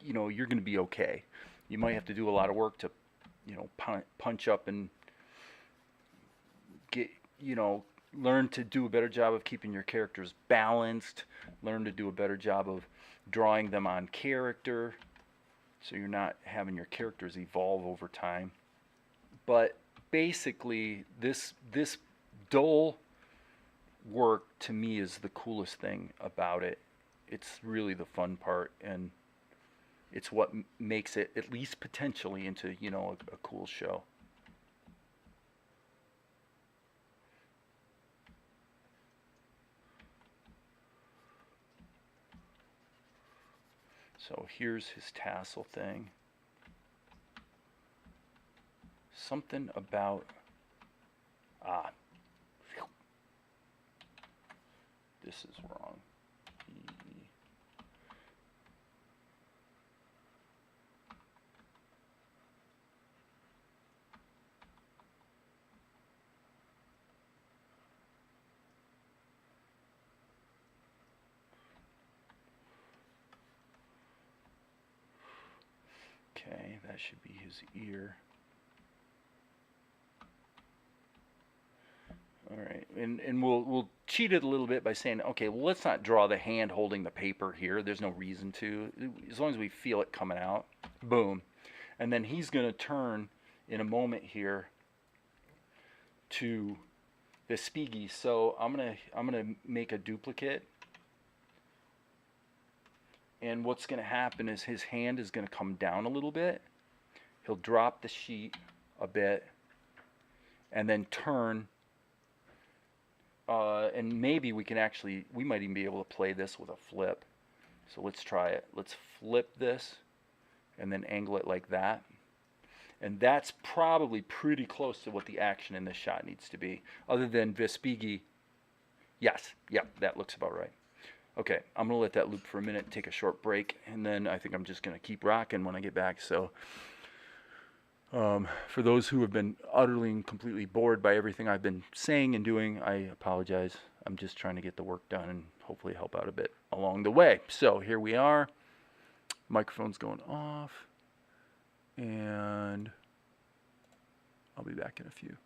you know, you're going to be okay. You might have to do a lot of work to, you know, punch up and get, you know, learn to do a better job of keeping your characters balanced, learn to do a better job of drawing them on character, so you're not having your characters evolve over time. But basically, this dull work to me is the coolest thing about it. It's really the fun part, and it's what makes it, at least potentially, into, you know, a cool show. So here's his tassel thing. Something about, this is wrong. Okay, that should be his ear. All right, and we'll cheat it a little bit by saying, okay, well, let's not draw the hand holding the paper here. There's no reason to. As long as we feel it coming out, boom. And then he's going to turn in a moment here to Vespigi. So I'm gonna make a duplicate, and what's going to happen is his hand is going to come down a little bit. He'll drop the sheet a bit, and then turn. And maybe we might even be able to play this with a flip. So let's try it. Let's flip this and then angle it like that. And that's probably pretty close to what the action in this shot needs to be. Other than Vespigi. Yes, yep, that looks about right. Okay, I'm going to let that loop for a minute, take a short break, and then I think I'm just going to keep rocking when I get back. So for those who have been utterly and completely bored by everything I've been saying and doing, I apologize. I'm just trying to get the work done and hopefully help out a bit along the way. So here we are. Microphone's going off. And I'll be back in a few.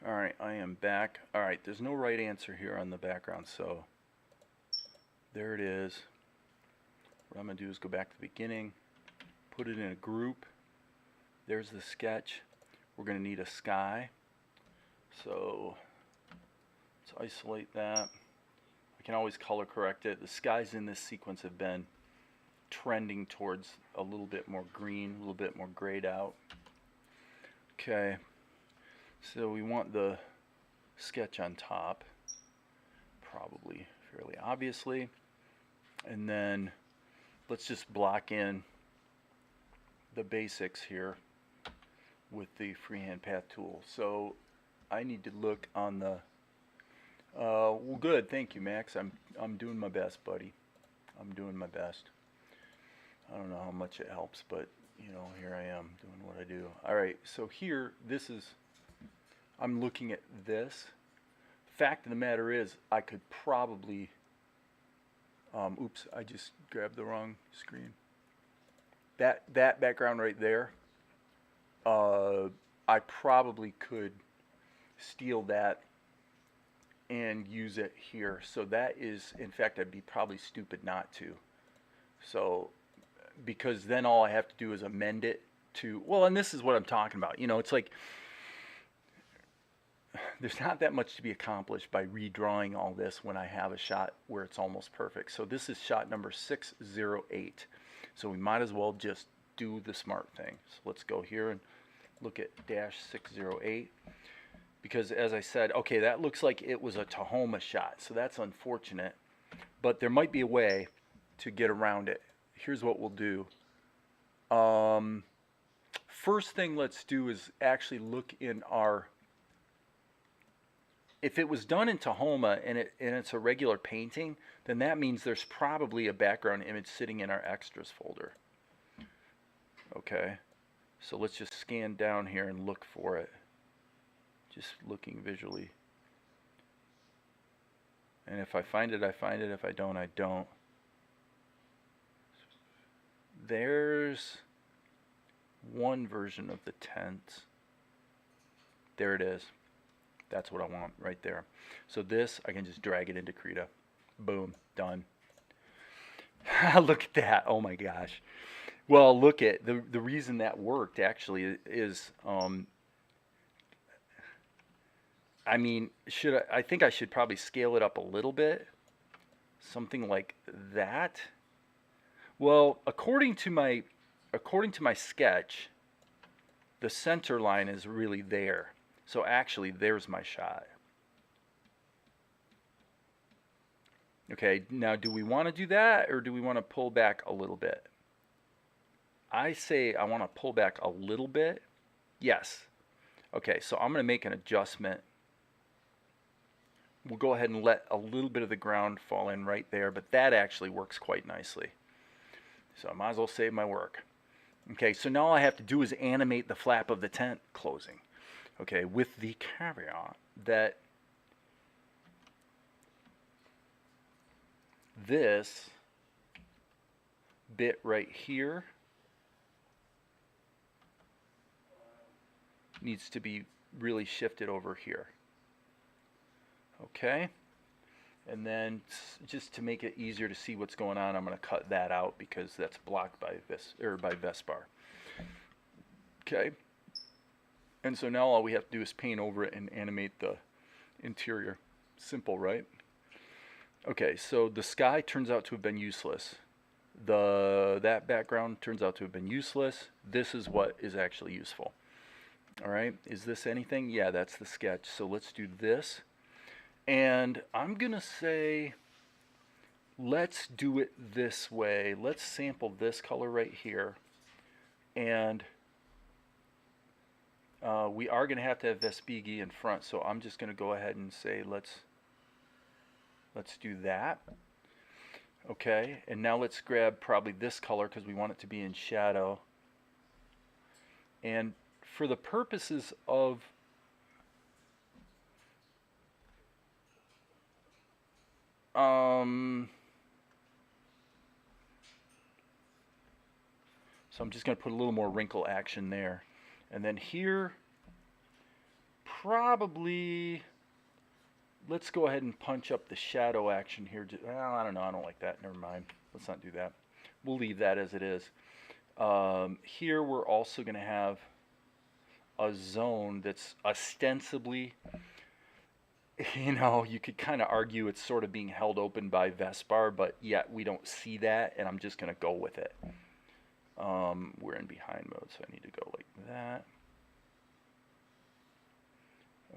All right, I am back. All right, there's no right answer here on the background, so there it is. What I'm going to do is go back to the beginning, put it in a group. There's the sketch. We're going to need a sky. So let's isolate that. I can always color correct it. The skies in this sequence have been trending towards a little bit more green, a little bit more grayed out. Okay. So we want the sketch on top, probably fairly obviously. And then let's just block in the basics here with the freehand path tool. So I need to look on the, well, good, thank you, Max. I'm doing my best, buddy. I'm doing my best. I don't know how much it helps, but you know, here I am doing what I do. All right, so here, this is I'm looking at this. Fact of the matter is, I could probably, oops, I just grabbed the wrong screen. That background right there, I probably could steal that and use it here. So that is, in fact, I'd be probably stupid not to. So, because then all I have to do is amend it to, well, and this is what I'm talking about. You know, it's like, there's not that much to be accomplished by redrawing all this when I have a shot where it's almost perfect. So this is shot number 608. So we might as well just do the smart thing. So let's go here and look at dash 608. Because as I said, okay, that looks like it was a Tahoma shot. So that's unfortunate. But there might be a way to get around it. Here's what we'll do. First thing let's do is actually look in our, if it was done in Tahoma and it's a regular painting, then that means there's probably a background image sitting in our extras folder. Okay, so let's just scan down here and look for it. Just looking visually. And if I find it, I find it. If I don't, I don't. There's one version of the tent. There it is. That's what I want right there. So this, I can just drag it into Krita. Boom, done. Look at that. Oh my gosh. Well, look at the reason that worked actually is, I mean, I think I should probably scale it up a little bit. Something like that. Well, according to my sketch, the center line is really there. So actually, there's my shot. Okay, now do we want to do that or do we want to pull back a little bit? I say I want to pull back a little bit. Yes. Okay, so I'm going to make an adjustment. We'll go ahead and let a little bit of the ground fall in right there, but that actually works quite nicely. So I might as well save my work. Okay, so now all I have to do is animate the flap of the tent closing. Okay, with the caveat that this bit right here needs to be really shifted over here. Okay, and then just to make it easier to see what's going on, I'm going to cut that out because that's blocked by Vespar. Okay, and so now all we have to do is paint over it and animate the interior. Simple, right? Okay, so the sky turns out to have been useless. That background turns out to have been useless. This is what is actually useful. All right, is this anything? Yeah, that's the sketch. So let's do this. And I'm going to say, let's do it this way. Let's sample this color right here. And we are going to have Vespigi in front. So I'm just going to go ahead and say, let's do that. Okay, and now let's grab probably this color because we want it to be in shadow. And for the purposes of so I'm just going to put a little more wrinkle action there. And then here, probably, let's go ahead and punch up the shadow action here. Well, I don't know. I don't like that. Never mind. Let's not do that. We'll leave that as it is. Here, we're also going to have a zone that's ostensibly, you know, you could kind of argue it's sort of being held open by Vespar, but yet we don't see that, and I'm just going to go with it. We're in behind mode, so I need to go like that.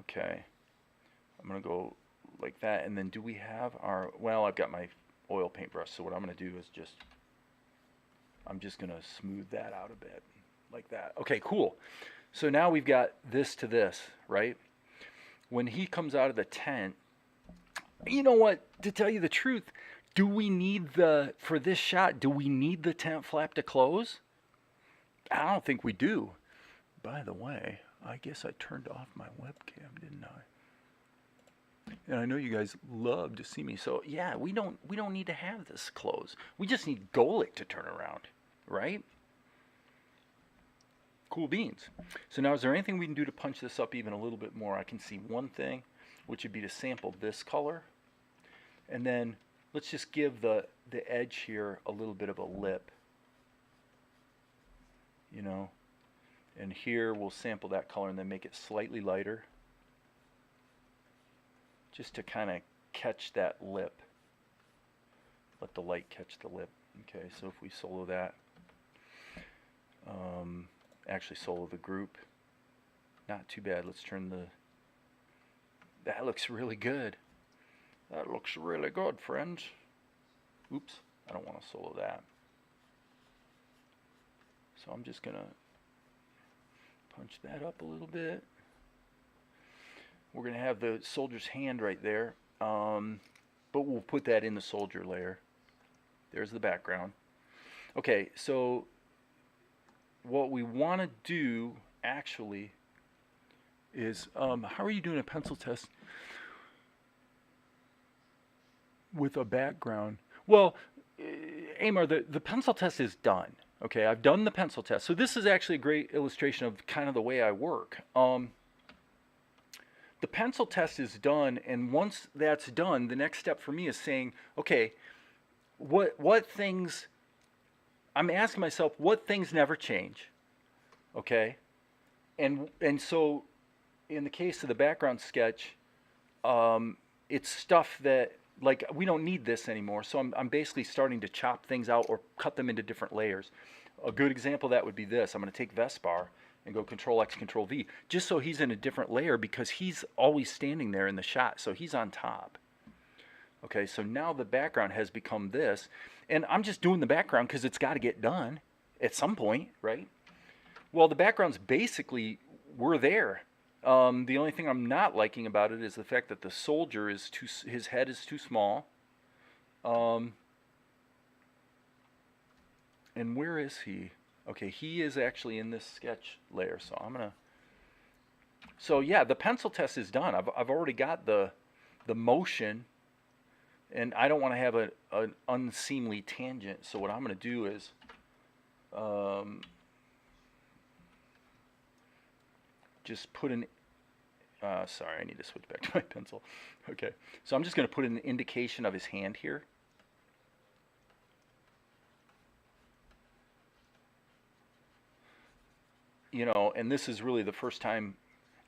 Okay. I'm going to go like that, and then do we have our, well, I've got my oil paintbrush, so what I'm going to do is I'm just going to smooth that out a bit, like that. Okay, cool. So now we've got this to this, right? When he comes out of the tent, you know what, to tell you the truth, do we need for this shot, do we need the tent flap to close? I don't think we do. By the way, I guess I turned off my webcam, didn't I? And I know you guys love to see me. So yeah, we don't need to have this close. We just need Golic to turn around, right? Cool beans. So now is there anything we can do to punch this up even a little bit more? I can see one thing, which would be to sample this color. And then let's just give the edge here a little bit of a lip. You know? And here we'll sample that color and then make it slightly lighter. Just to kind of catch that lip. Let the light catch the lip. Okay, so if we solo that. Actually solo the group. Not too bad. Let's turn the... That looks really good. That looks really good, friends. Oops, I don't want to solo that. So I'm just going to punch that up a little bit. We're going to have the soldier's hand right there. But we'll put that in the soldier layer. There's the background. Okay, so what we want to do actually is, how are you doing a pencil test with a background? Well, Amar, the pencil test is done. Okay, I've done the pencil test. So this is actually a great illustration of kind of the way I work. The pencil test is done, and once that's done, the next step for me is saying, okay, what things, I'm asking myself, what things never change, okay? And so in the case of the background sketch, it's stuff that, like, we don't need this anymore, so I'm basically starting to chop things out or cut them into different layers. A good example of that would be this. I'm going to take Vespar and go Control X, Control V, just so he's in a different layer because he's always standing there in the shot, so he's on top. Okay, so now the background has become this, and I'm just doing the background because it's got to get done at some point, right? Well, the backgrounds basically were there. The only thing I'm not liking about it is the fact that the soldier is his head is too small. And where is he? Okay, he is actually in this sketch layer, so I'm gonna. So yeah, the pencil test is done. I've already got the motion, and I don't want to have an unseemly tangent. So what I'm gonna do is, just put an. Sorry, I need to switch back to my pencil. Okay, so I'm just gonna put an indication of his hand here. You know, and this is really the first time.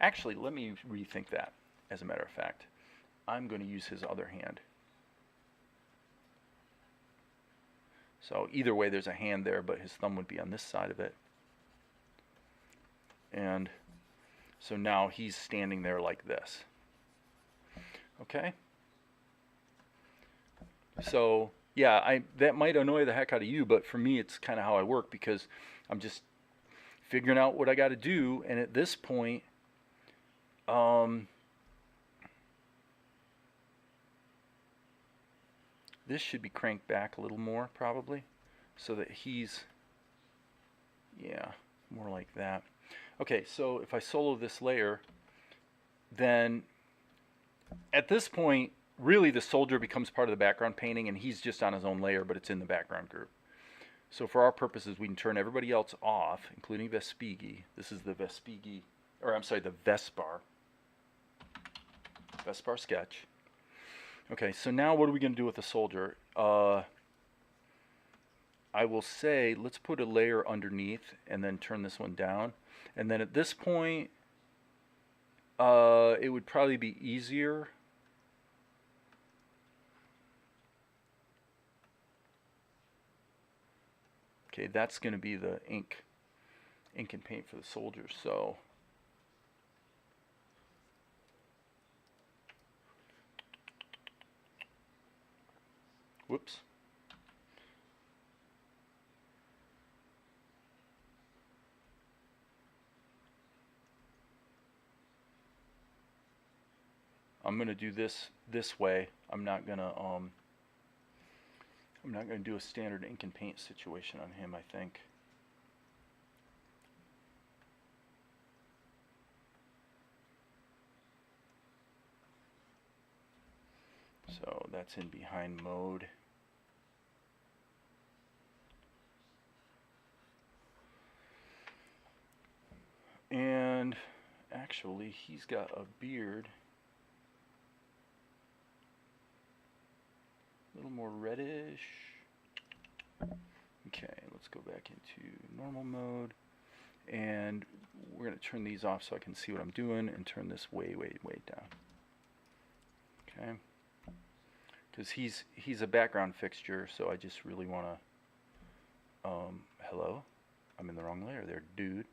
Actually, let me rethink that. As a matter of fact, I'm going to use his other hand. So either way, there's a hand there, but his thumb would be on this side of it. And so now he's standing there like this. Okay? So, yeah, that might annoy the heck out of you, but for me, it's kind of how I work because I'm just figuring out what I got to do, and at this point, this should be cranked back a little more, probably, so that he's, yeah, more like that. Okay, so if I solo this layer, then at this point, really the soldier becomes part of the background painting, and he's just on his own layer, but it's in the background group. So for our purposes, we can turn everybody else off, including Vespigi. This is the Vespigi, or I'm sorry, the Vespar sketch. Okay, so now what are we going to do with the soldier? I will say, let's put a layer underneath and then turn this one down. And then at this point, it would probably be easier. Okay, that's going to be the ink and paint for the soldiers. So whoops. I'm going to do this way. I'm not going to do a standard ink and paint situation on him, I think. So that's in behind mode. And actually, he's got a beard. A little more reddish. Okay, let's go back into normal mode. And we're going to turn these off so I can see what I'm doing and turn this way, way, way down. Okay. Because he's a background fixture, so I just really want to, hello? I'm in the wrong layer there, dude.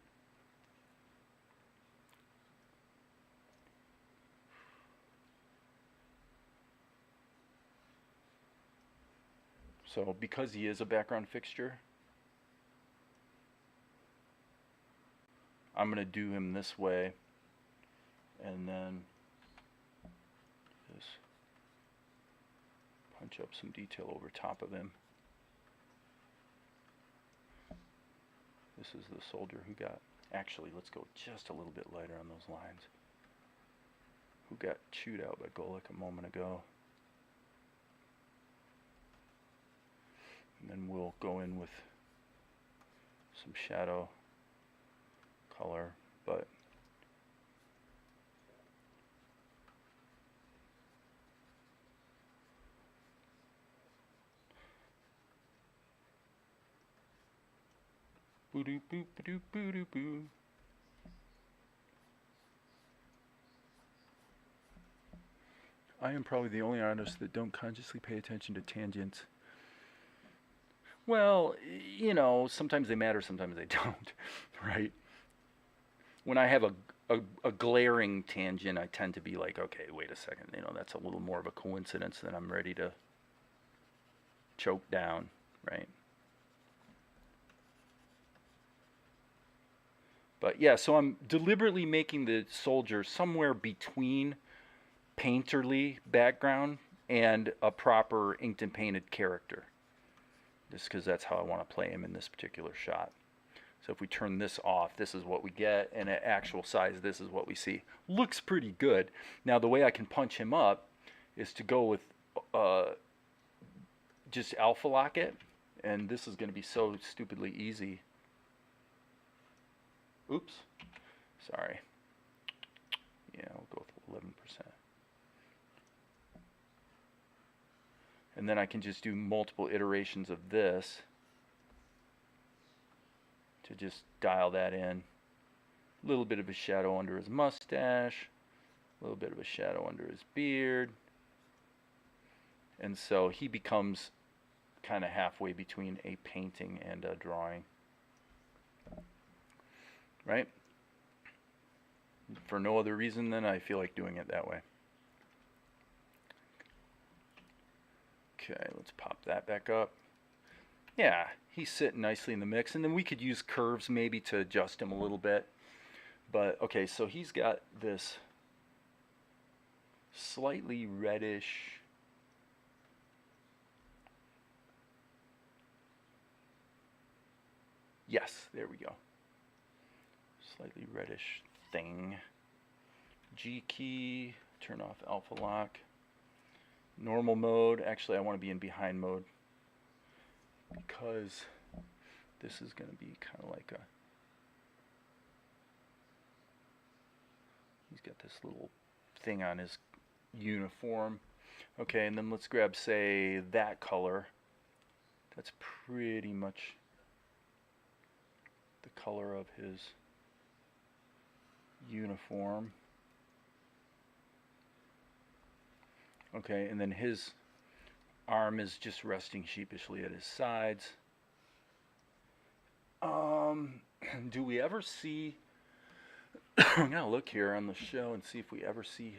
So because he is a background fixture, I'm going to do him this way, and then just punch up some detail over top of him. This is the soldier who got, actually let's go just a little bit lighter on those lines, who got chewed out by Golek a moment ago. And then we'll go in with some shadow color, but boo doo boo doo boo doo boo. I am probably the only artist that don't consciously pay attention to tangents. Well, you know, sometimes they matter, sometimes they don't, right? When I have a glaring tangent, I tend to be like, okay, wait a second, you know, that's a little more of a coincidence than I'm ready to choke down, right? But yeah, so I'm deliberately making the soldier somewhere between painterly background and a proper inked and painted character. Just because that's how I want to play him in this particular shot. So if we turn this off, this is what we get, and at actual size, this is what we see. Looks pretty good. Now the way I can punch him up is to go with just alpha lock it, and this is going to be so stupidly easy. Oops, sorry. Yeah, we'll go with 11%. And then I can just do multiple iterations of this to just dial that in. A little bit of a shadow under his mustache, a little bit of a shadow under his beard. And so he becomes kind of halfway between a painting and a drawing. Right? For no other reason than I feel like doing it that way. Okay, let's pop that back up. Yeah, he's sitting nicely in the mix, and then we could use curves maybe to adjust him a little bit. But okay, so he's got this slightly reddish, yes, there we go. Slightly reddish thing. G key, turn off alpha lock. Normal mode, actually I want to be in behind mode because this is going to be kind of like a, he's got this little thing on his uniform. Okay, and then let's grab, say, that color. That's pretty much the color of his uniform. Okay, and then his arm is just resting sheepishly at his sides. Do we ever see, I'm gonna look here on the show and see if we ever see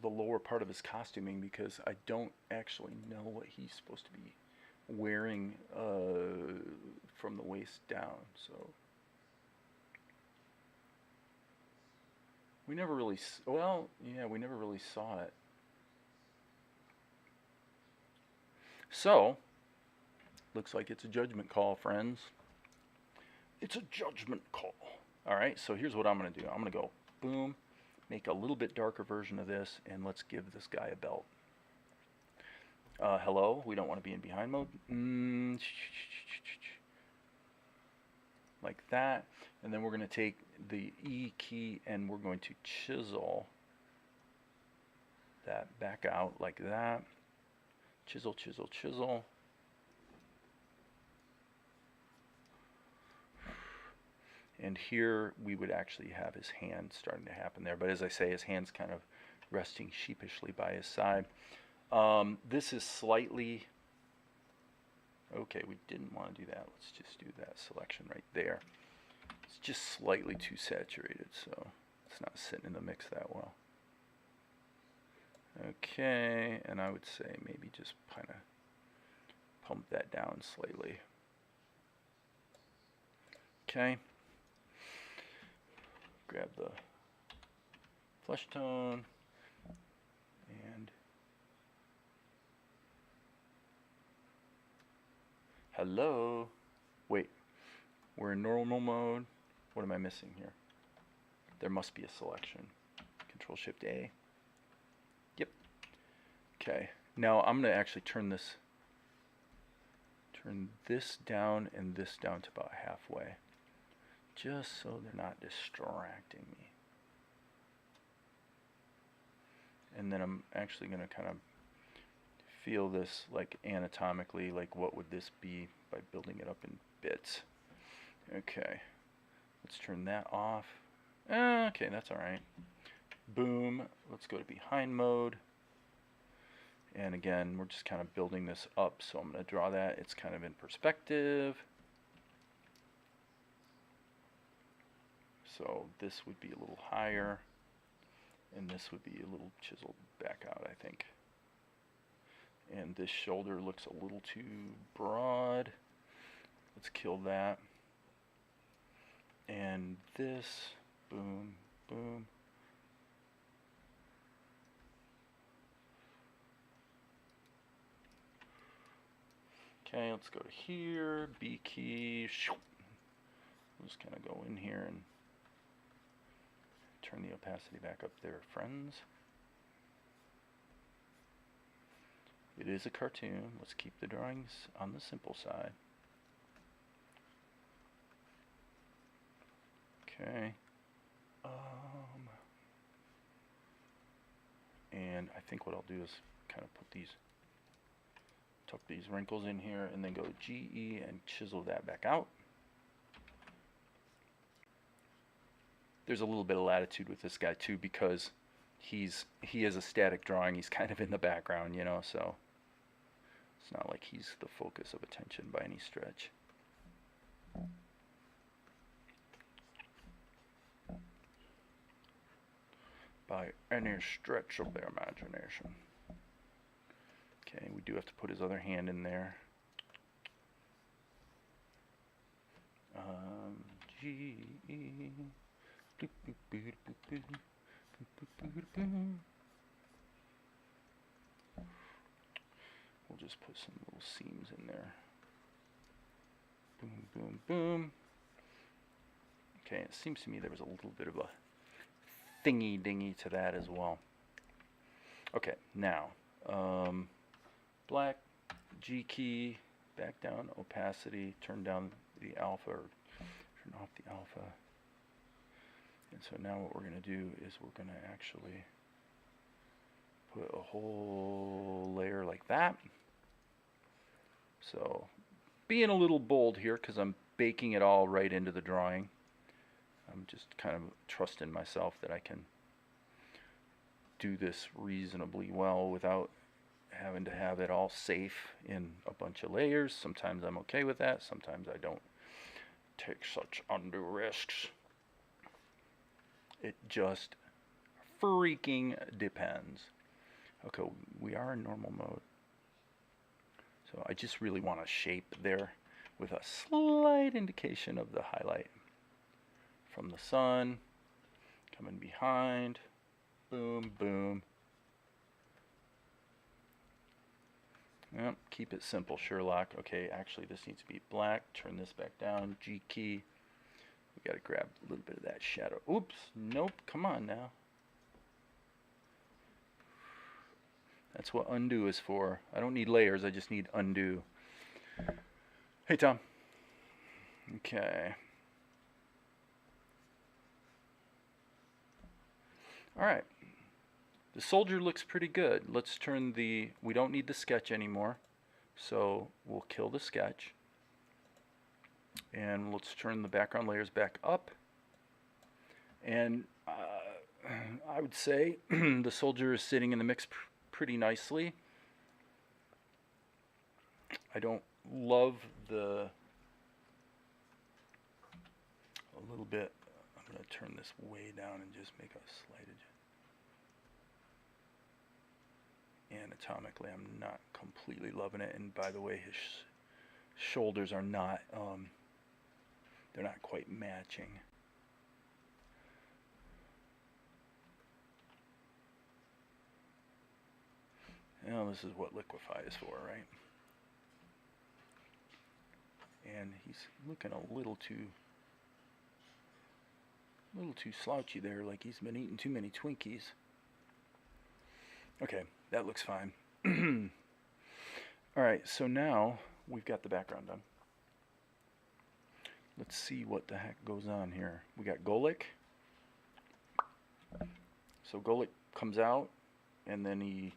the lower part of his costuming, because I don't actually know what he's supposed to be wearing from the waist down. So we never really, well, yeah, we never really saw it. So, looks like it's a judgment call, friends. It's a judgment call. All right, so here's what I'm going to do. I'm going to go boom, make a little bit darker version of this, and let's give this guy a belt. Hello, we don't want to be in behind mode. Like that. And then we're going to take the E key and we're going to chisel that back out like that. Chisel, chisel, chisel. And here we would actually have his hand starting to happen there. But as I say, his hand's kind of resting sheepishly by his side. This is slightly... Okay, we didn't want to do that. Let's just do that selection right there. It's just slightly too saturated, so it's not sitting in the mix that well. Okay, and I would say maybe just kind of pump that down slightly. Okay. Grab the flesh tone and hello. Wait, we're in normal mode. What am I missing here? There must be a selection. Control Shift A. Yep. Okay. Now I'm going to actually turn this down and this down to about halfway, just so they're not distracting me. And then I'm actually going to kind of feel this like anatomically, like what would this be by building it up in bits. Okay, let's turn that off. Okay, that's all right. Boom. Let's go to behind mode. And again, we're just kind of building this up, so I'm going to draw that. It's kind of in perspective. So this would be a little higher, and this would be a little chiseled back out, I think. And this shoulder looks a little too broad. Let's kill that. And this, boom, boom. Okay, let's go to here, B key. We'll just kind of go in here and turn the opacity back up there, friends. It is a cartoon. Let's keep the drawings on the simple side. Okay. And I think what I'll do is kind of put these, tuck these wrinkles in here, and then go GE and chisel that back out. There's a little bit of latitude with this guy too, because he is a static drawing. He's kind of in the background, you know, so it's not like he's the focus of attention by any stretch. By any stretch of their imagination. Okay, we do have to put his other hand in there. We'll just put some little seams in there. Boom, boom, boom. Okay, it seems to me there was a little bit of a thingy-dingy to that as well. Okay, now, black, G key, back down, opacity, turn down the alpha, or turn off the alpha. And so now what we're going to do is we're going to actually put a whole layer like that. So, being a little bold here because I'm baking it all right into the drawing. I'm just kind of trusting myself that I can do this reasonably well without having to have it all safe in a bunch of layers. Sometimes I'm okay with that. Sometimes I don't take such undue risks. It just freaking depends. Okay, we are in normal mode. So I just really want to shape there with a slight indication of the highlight from the sun, coming behind, boom, boom. Yep, keep it simple, Sherlock. Okay, actually this needs to be black. Turn this back down, G key. We got to grab a little bit of that shadow. Oops, nope, come on now. That's what undo is for. I don't need layers, I just need undo. Hey, Tom. Okay. All right. The soldier looks pretty good. Let's turn the, we don't need the sketch anymore. So we'll kill the sketch. And let's turn the background layers back up. And I would say the soldier is sitting in the mix pretty nicely. I don't love the, a little bit, I'm going to turn this way down and just make a slight adjustment. Anatomically, I'm not completely loving it. And by the way, his shoulders are not, they're not quite matching. Now this is what liquefy is for, right? And he's looking a little too slouchy there, like he's been eating too many Twinkies. Okay, that looks fine. Alright, so now we've got the background done. Let's see what the heck goes on here. We got Golik. So Golik comes out, and then he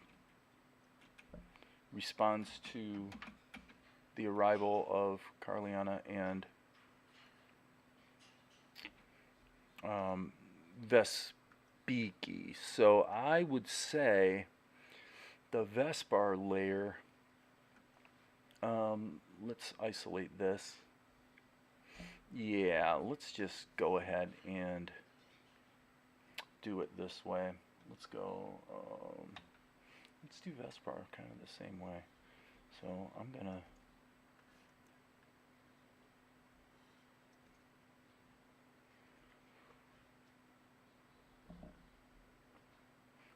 responds to the arrival of Carliana and Vespiki. So I would say the Vespar layer, let's isolate this. Yeah, let's just go ahead and do it this way. Let's go, let's do Vespar kind of the same way. So I'm gonna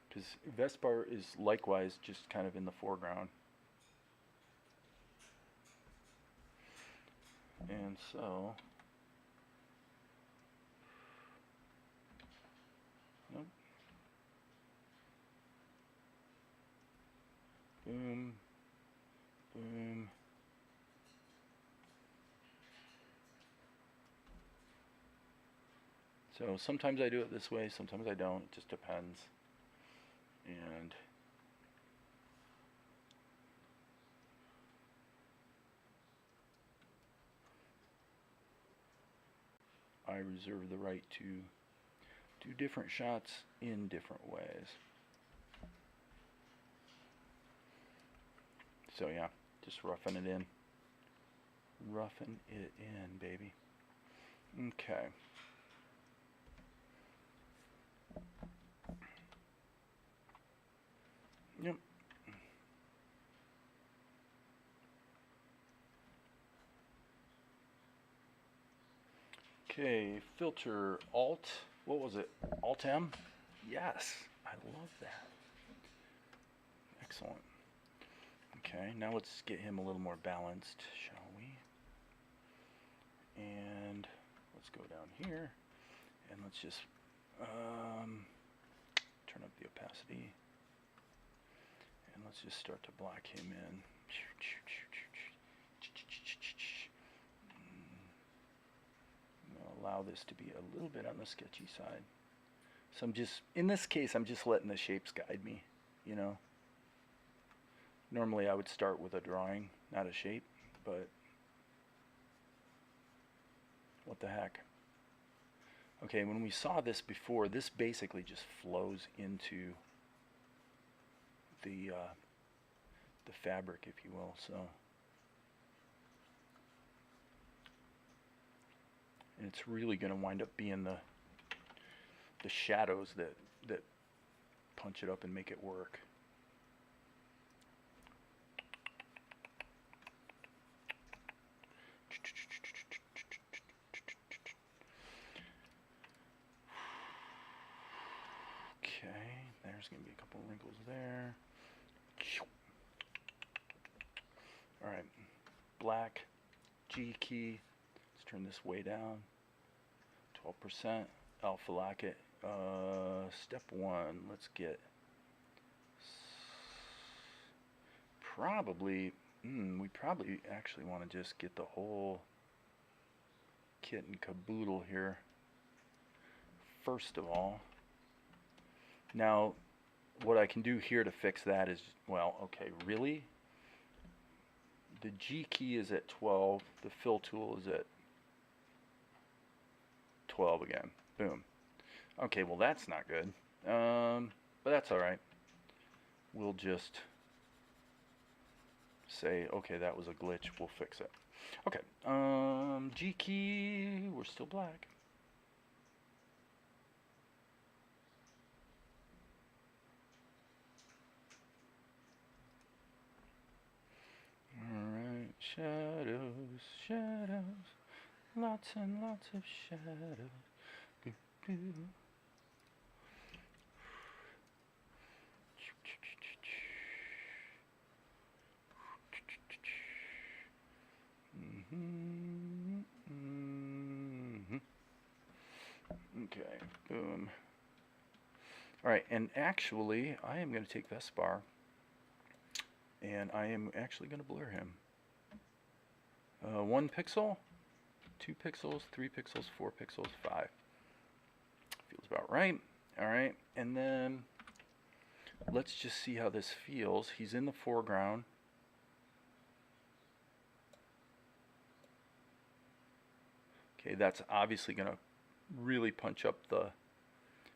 because Vespar is likewise just kind of in the foreground. And so, nope. Boom, boom. So sometimes I do it this way, sometimes I don't, it just depends. And I reserve the right to do different shots in different ways. So yeah, just roughing it in. Roughing it in, baby. Okay. Yep. Okay, filter Alt. What was it? Alt M? Yes, I love that. Excellent. Okay, now let's get him a little more balanced, shall we? And let's go down here and let's just turn up the opacity. And let's just start to block him in. Allow this to be a little bit on the sketchy side. So I'm just, in this case, I'm just letting the shapes guide me, you know. Normally I would start with a drawing, not a shape, but what the heck. Okay, when we saw this before, this basically just flows into the fabric, if you will. So, and it's really going to wind up being the shadows that punch it up and make it work. Okay, there's going to be a couple wrinkles there. Alright, black, G key, let's turn this way down, 12%, alpha lock it, step 1, let's get probably, we probably actually want to just get the whole kit and caboodle here first of all. Now, what I can do here to fix that is, well, okay, really? The G key is at 12, the fill tool is at 12 again. Boom. Okay, well that's not good. But that's alright. We'll just say, okay, that was a glitch, we'll fix it. Okay, G key, we're still black. Alright, shadows, shadows, lots and lots of shadows. Okay, boom. Alright, and actually, I am going to take Vespar, and I am actually going to blur him. 1 pixel, 2 pixels, 3 pixels, 4 pixels, 5. Feels about right. Alright, and then let's just see how this feels. He's in the foreground. Okay, that's obviously going to really punch up the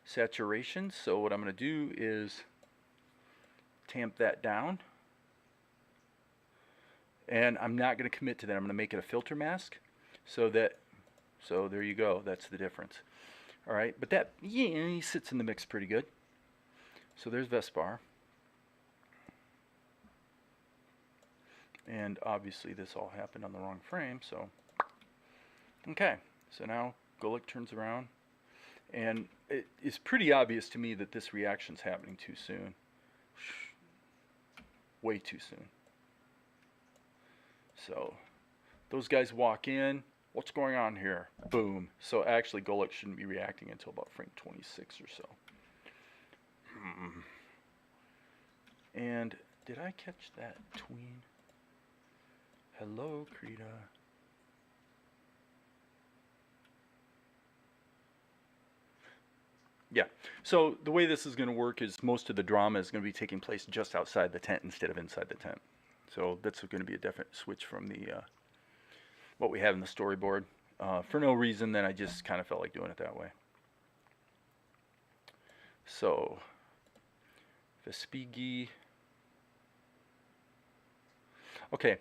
saturation. So what I'm going to do is tamp that down. And I'm not going to commit to that. I'm going to make it a filter mask so there you go. That's the difference. All right, but that, yeah, he sits in the mix pretty good. So there's Vespar. And obviously this all happened on the wrong frame, so okay, so now Golek turns around, and it is pretty obvious to me that this reaction's happening too soon. Way too soon. So those guys walk in, what's going on here? Boom. So actually Golek shouldn't be reacting until about frame 26 or so. And did I catch that tween? Hello, Krita. Yeah, so the way this is going to work is most of the drama is going to be taking place just outside the tent instead of inside the tent. So that's going to be a definite switch from the what we have in the storyboard. For no reason, then I just kind of felt like doing it that way. So, Vespigi. Okay,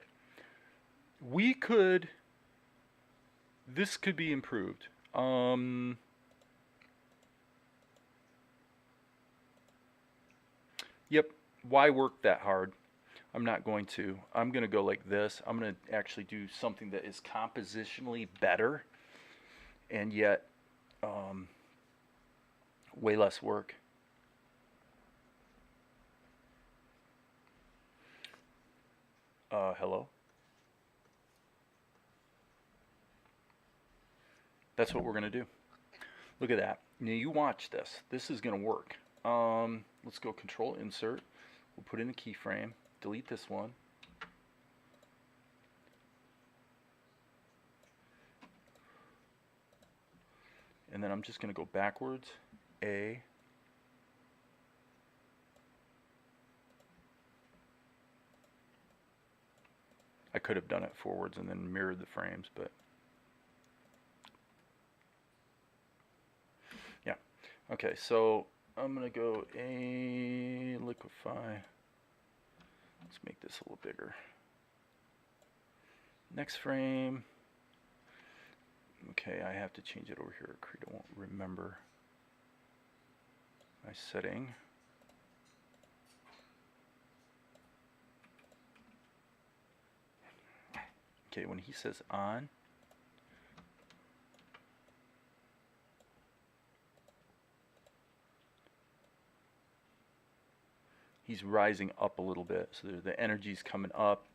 this could be improved. Yep, why work that hard? I'm not going to. I'm going to go like this. I'm going to actually do something that is compositionally better and yet way less work. Hello? That's what we're going to do. Look at that. Now you watch this. This is going to work. Let's go Control Insert. We'll put in a keyframe. Delete this one. And then I'm just going to go backwards. A. I could have done it forwards and then mirrored the frames, but yeah. Okay, so I'm going to go A, liquefy. Let's make this a little bigger. Next frame. Okay, I have to change it over here. Krita won't remember my setting. Okay, when he says on, he's rising up a little bit, so the energy's coming up.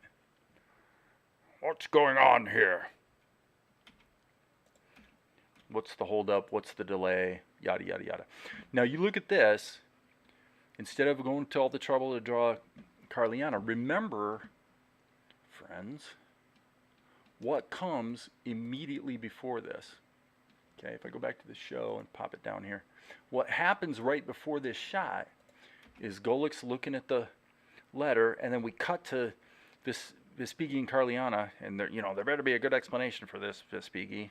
What's going on here? What's the holdup? What's the delay? Yada, yada, yada. Now you look at this, instead of going to all the trouble to draw Carliana. Remember, friends, what comes immediately before this. Okay, if I go back to the show and pop it down here, what happens right before this shot is Golik's looking at the letter, and then we cut to Vespigi and Carliana, and there better be a good explanation for this, Vespigi.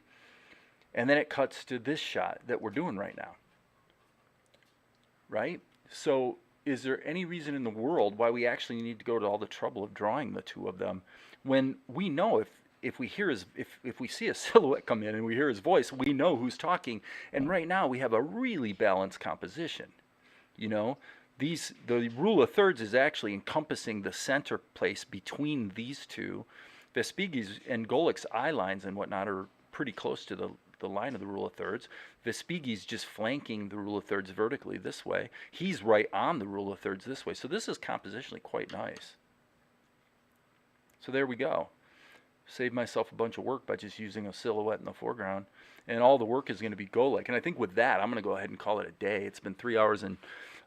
And then it cuts to this shot that we're doing right now. Right? So is there any reason in the world why we actually need to go to all the trouble of drawing the two of them when we know if we hear if we see a silhouette come in and we hear his voice, we know who's talking. And right now we have a really balanced composition. The rule of thirds is actually encompassing the center place between these two. Vespigi's and Golik's eye lines and whatnot are pretty close to the line of the rule of thirds. Vespigi's just flanking the rule of thirds vertically this way. He's right on the rule of thirds this way. So this is compositionally quite nice. So there we go. Save myself a bunch of work by just using a silhouette in the foreground. And all the work is going to be Golik. And I think with that, I'm going to go ahead and call it a day. It's been 3 hours, and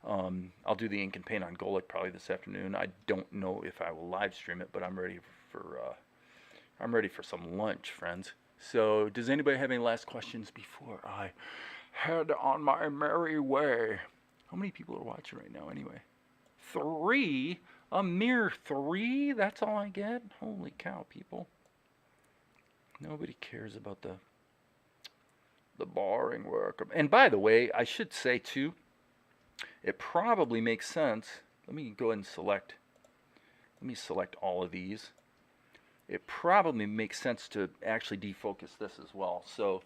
I'll do the ink and paint on Golik probably this afternoon. I don't know if I will live stream it, but I'm ready for some lunch, friends. So does anybody have any last questions before I head on my merry way? How many people are watching right now anyway? 3? A mere 3? That's all I get? Holy cow, people. Nobody cares about the boring work. And by the way, I should say too, it probably makes sense. Let me go ahead and select all of these. It probably makes sense to actually defocus this as well. So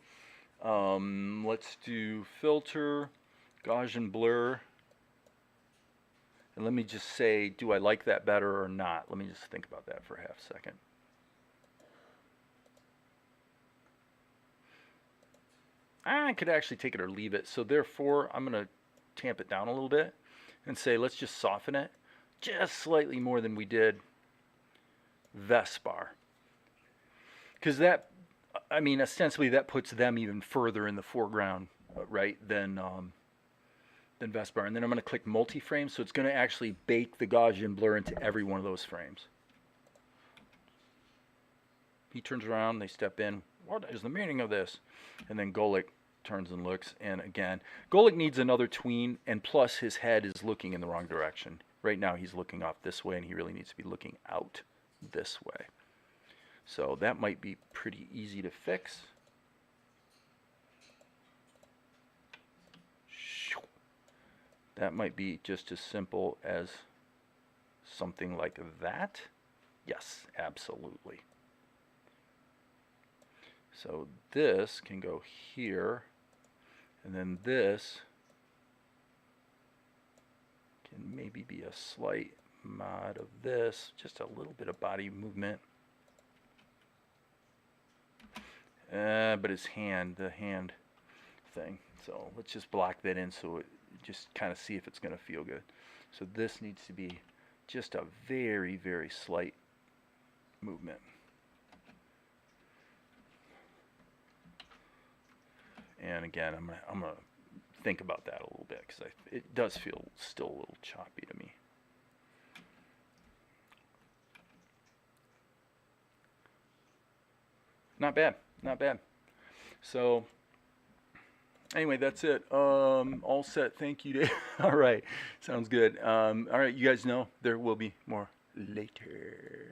let's do filter, Gaussian blur. And let me just say, do I like that better or not? Let me just think about that for a half second. I could actually take it or leave it. So therefore, I'm going to tamp it down a little bit and say, let's just soften it just slightly more than we did Vespar. Because that, I mean, ostensibly that puts them even further in the foreground, right, than Vespar. And then I'm going to click multi-frame, so it's going to actually bake the Gaussian blur into every one of those frames. He turns around, they step in. What is the meaning of this? And then Golik turns and looks. And again, Golik needs another tween, and plus his head is looking in the wrong direction. Right now he's looking off this way, and he really needs to be looking out this way. So that might be pretty easy to fix. That might be just as simple as something like that. Yes, absolutely. So this can go here, and then this can maybe be a slight mod of this, just a little bit of body movement. But his hand, the hand thing. So let's just block that in so it just kind of see if it's going to feel good. So this needs to be just a very, very slight movement. And again, I'm gonna think about that a little bit because it does feel still a little choppy to me. Not bad, not bad. So anyway, that's it. All set. Thank you, Dave. All right, sounds good. All right, you guys know there will be more later.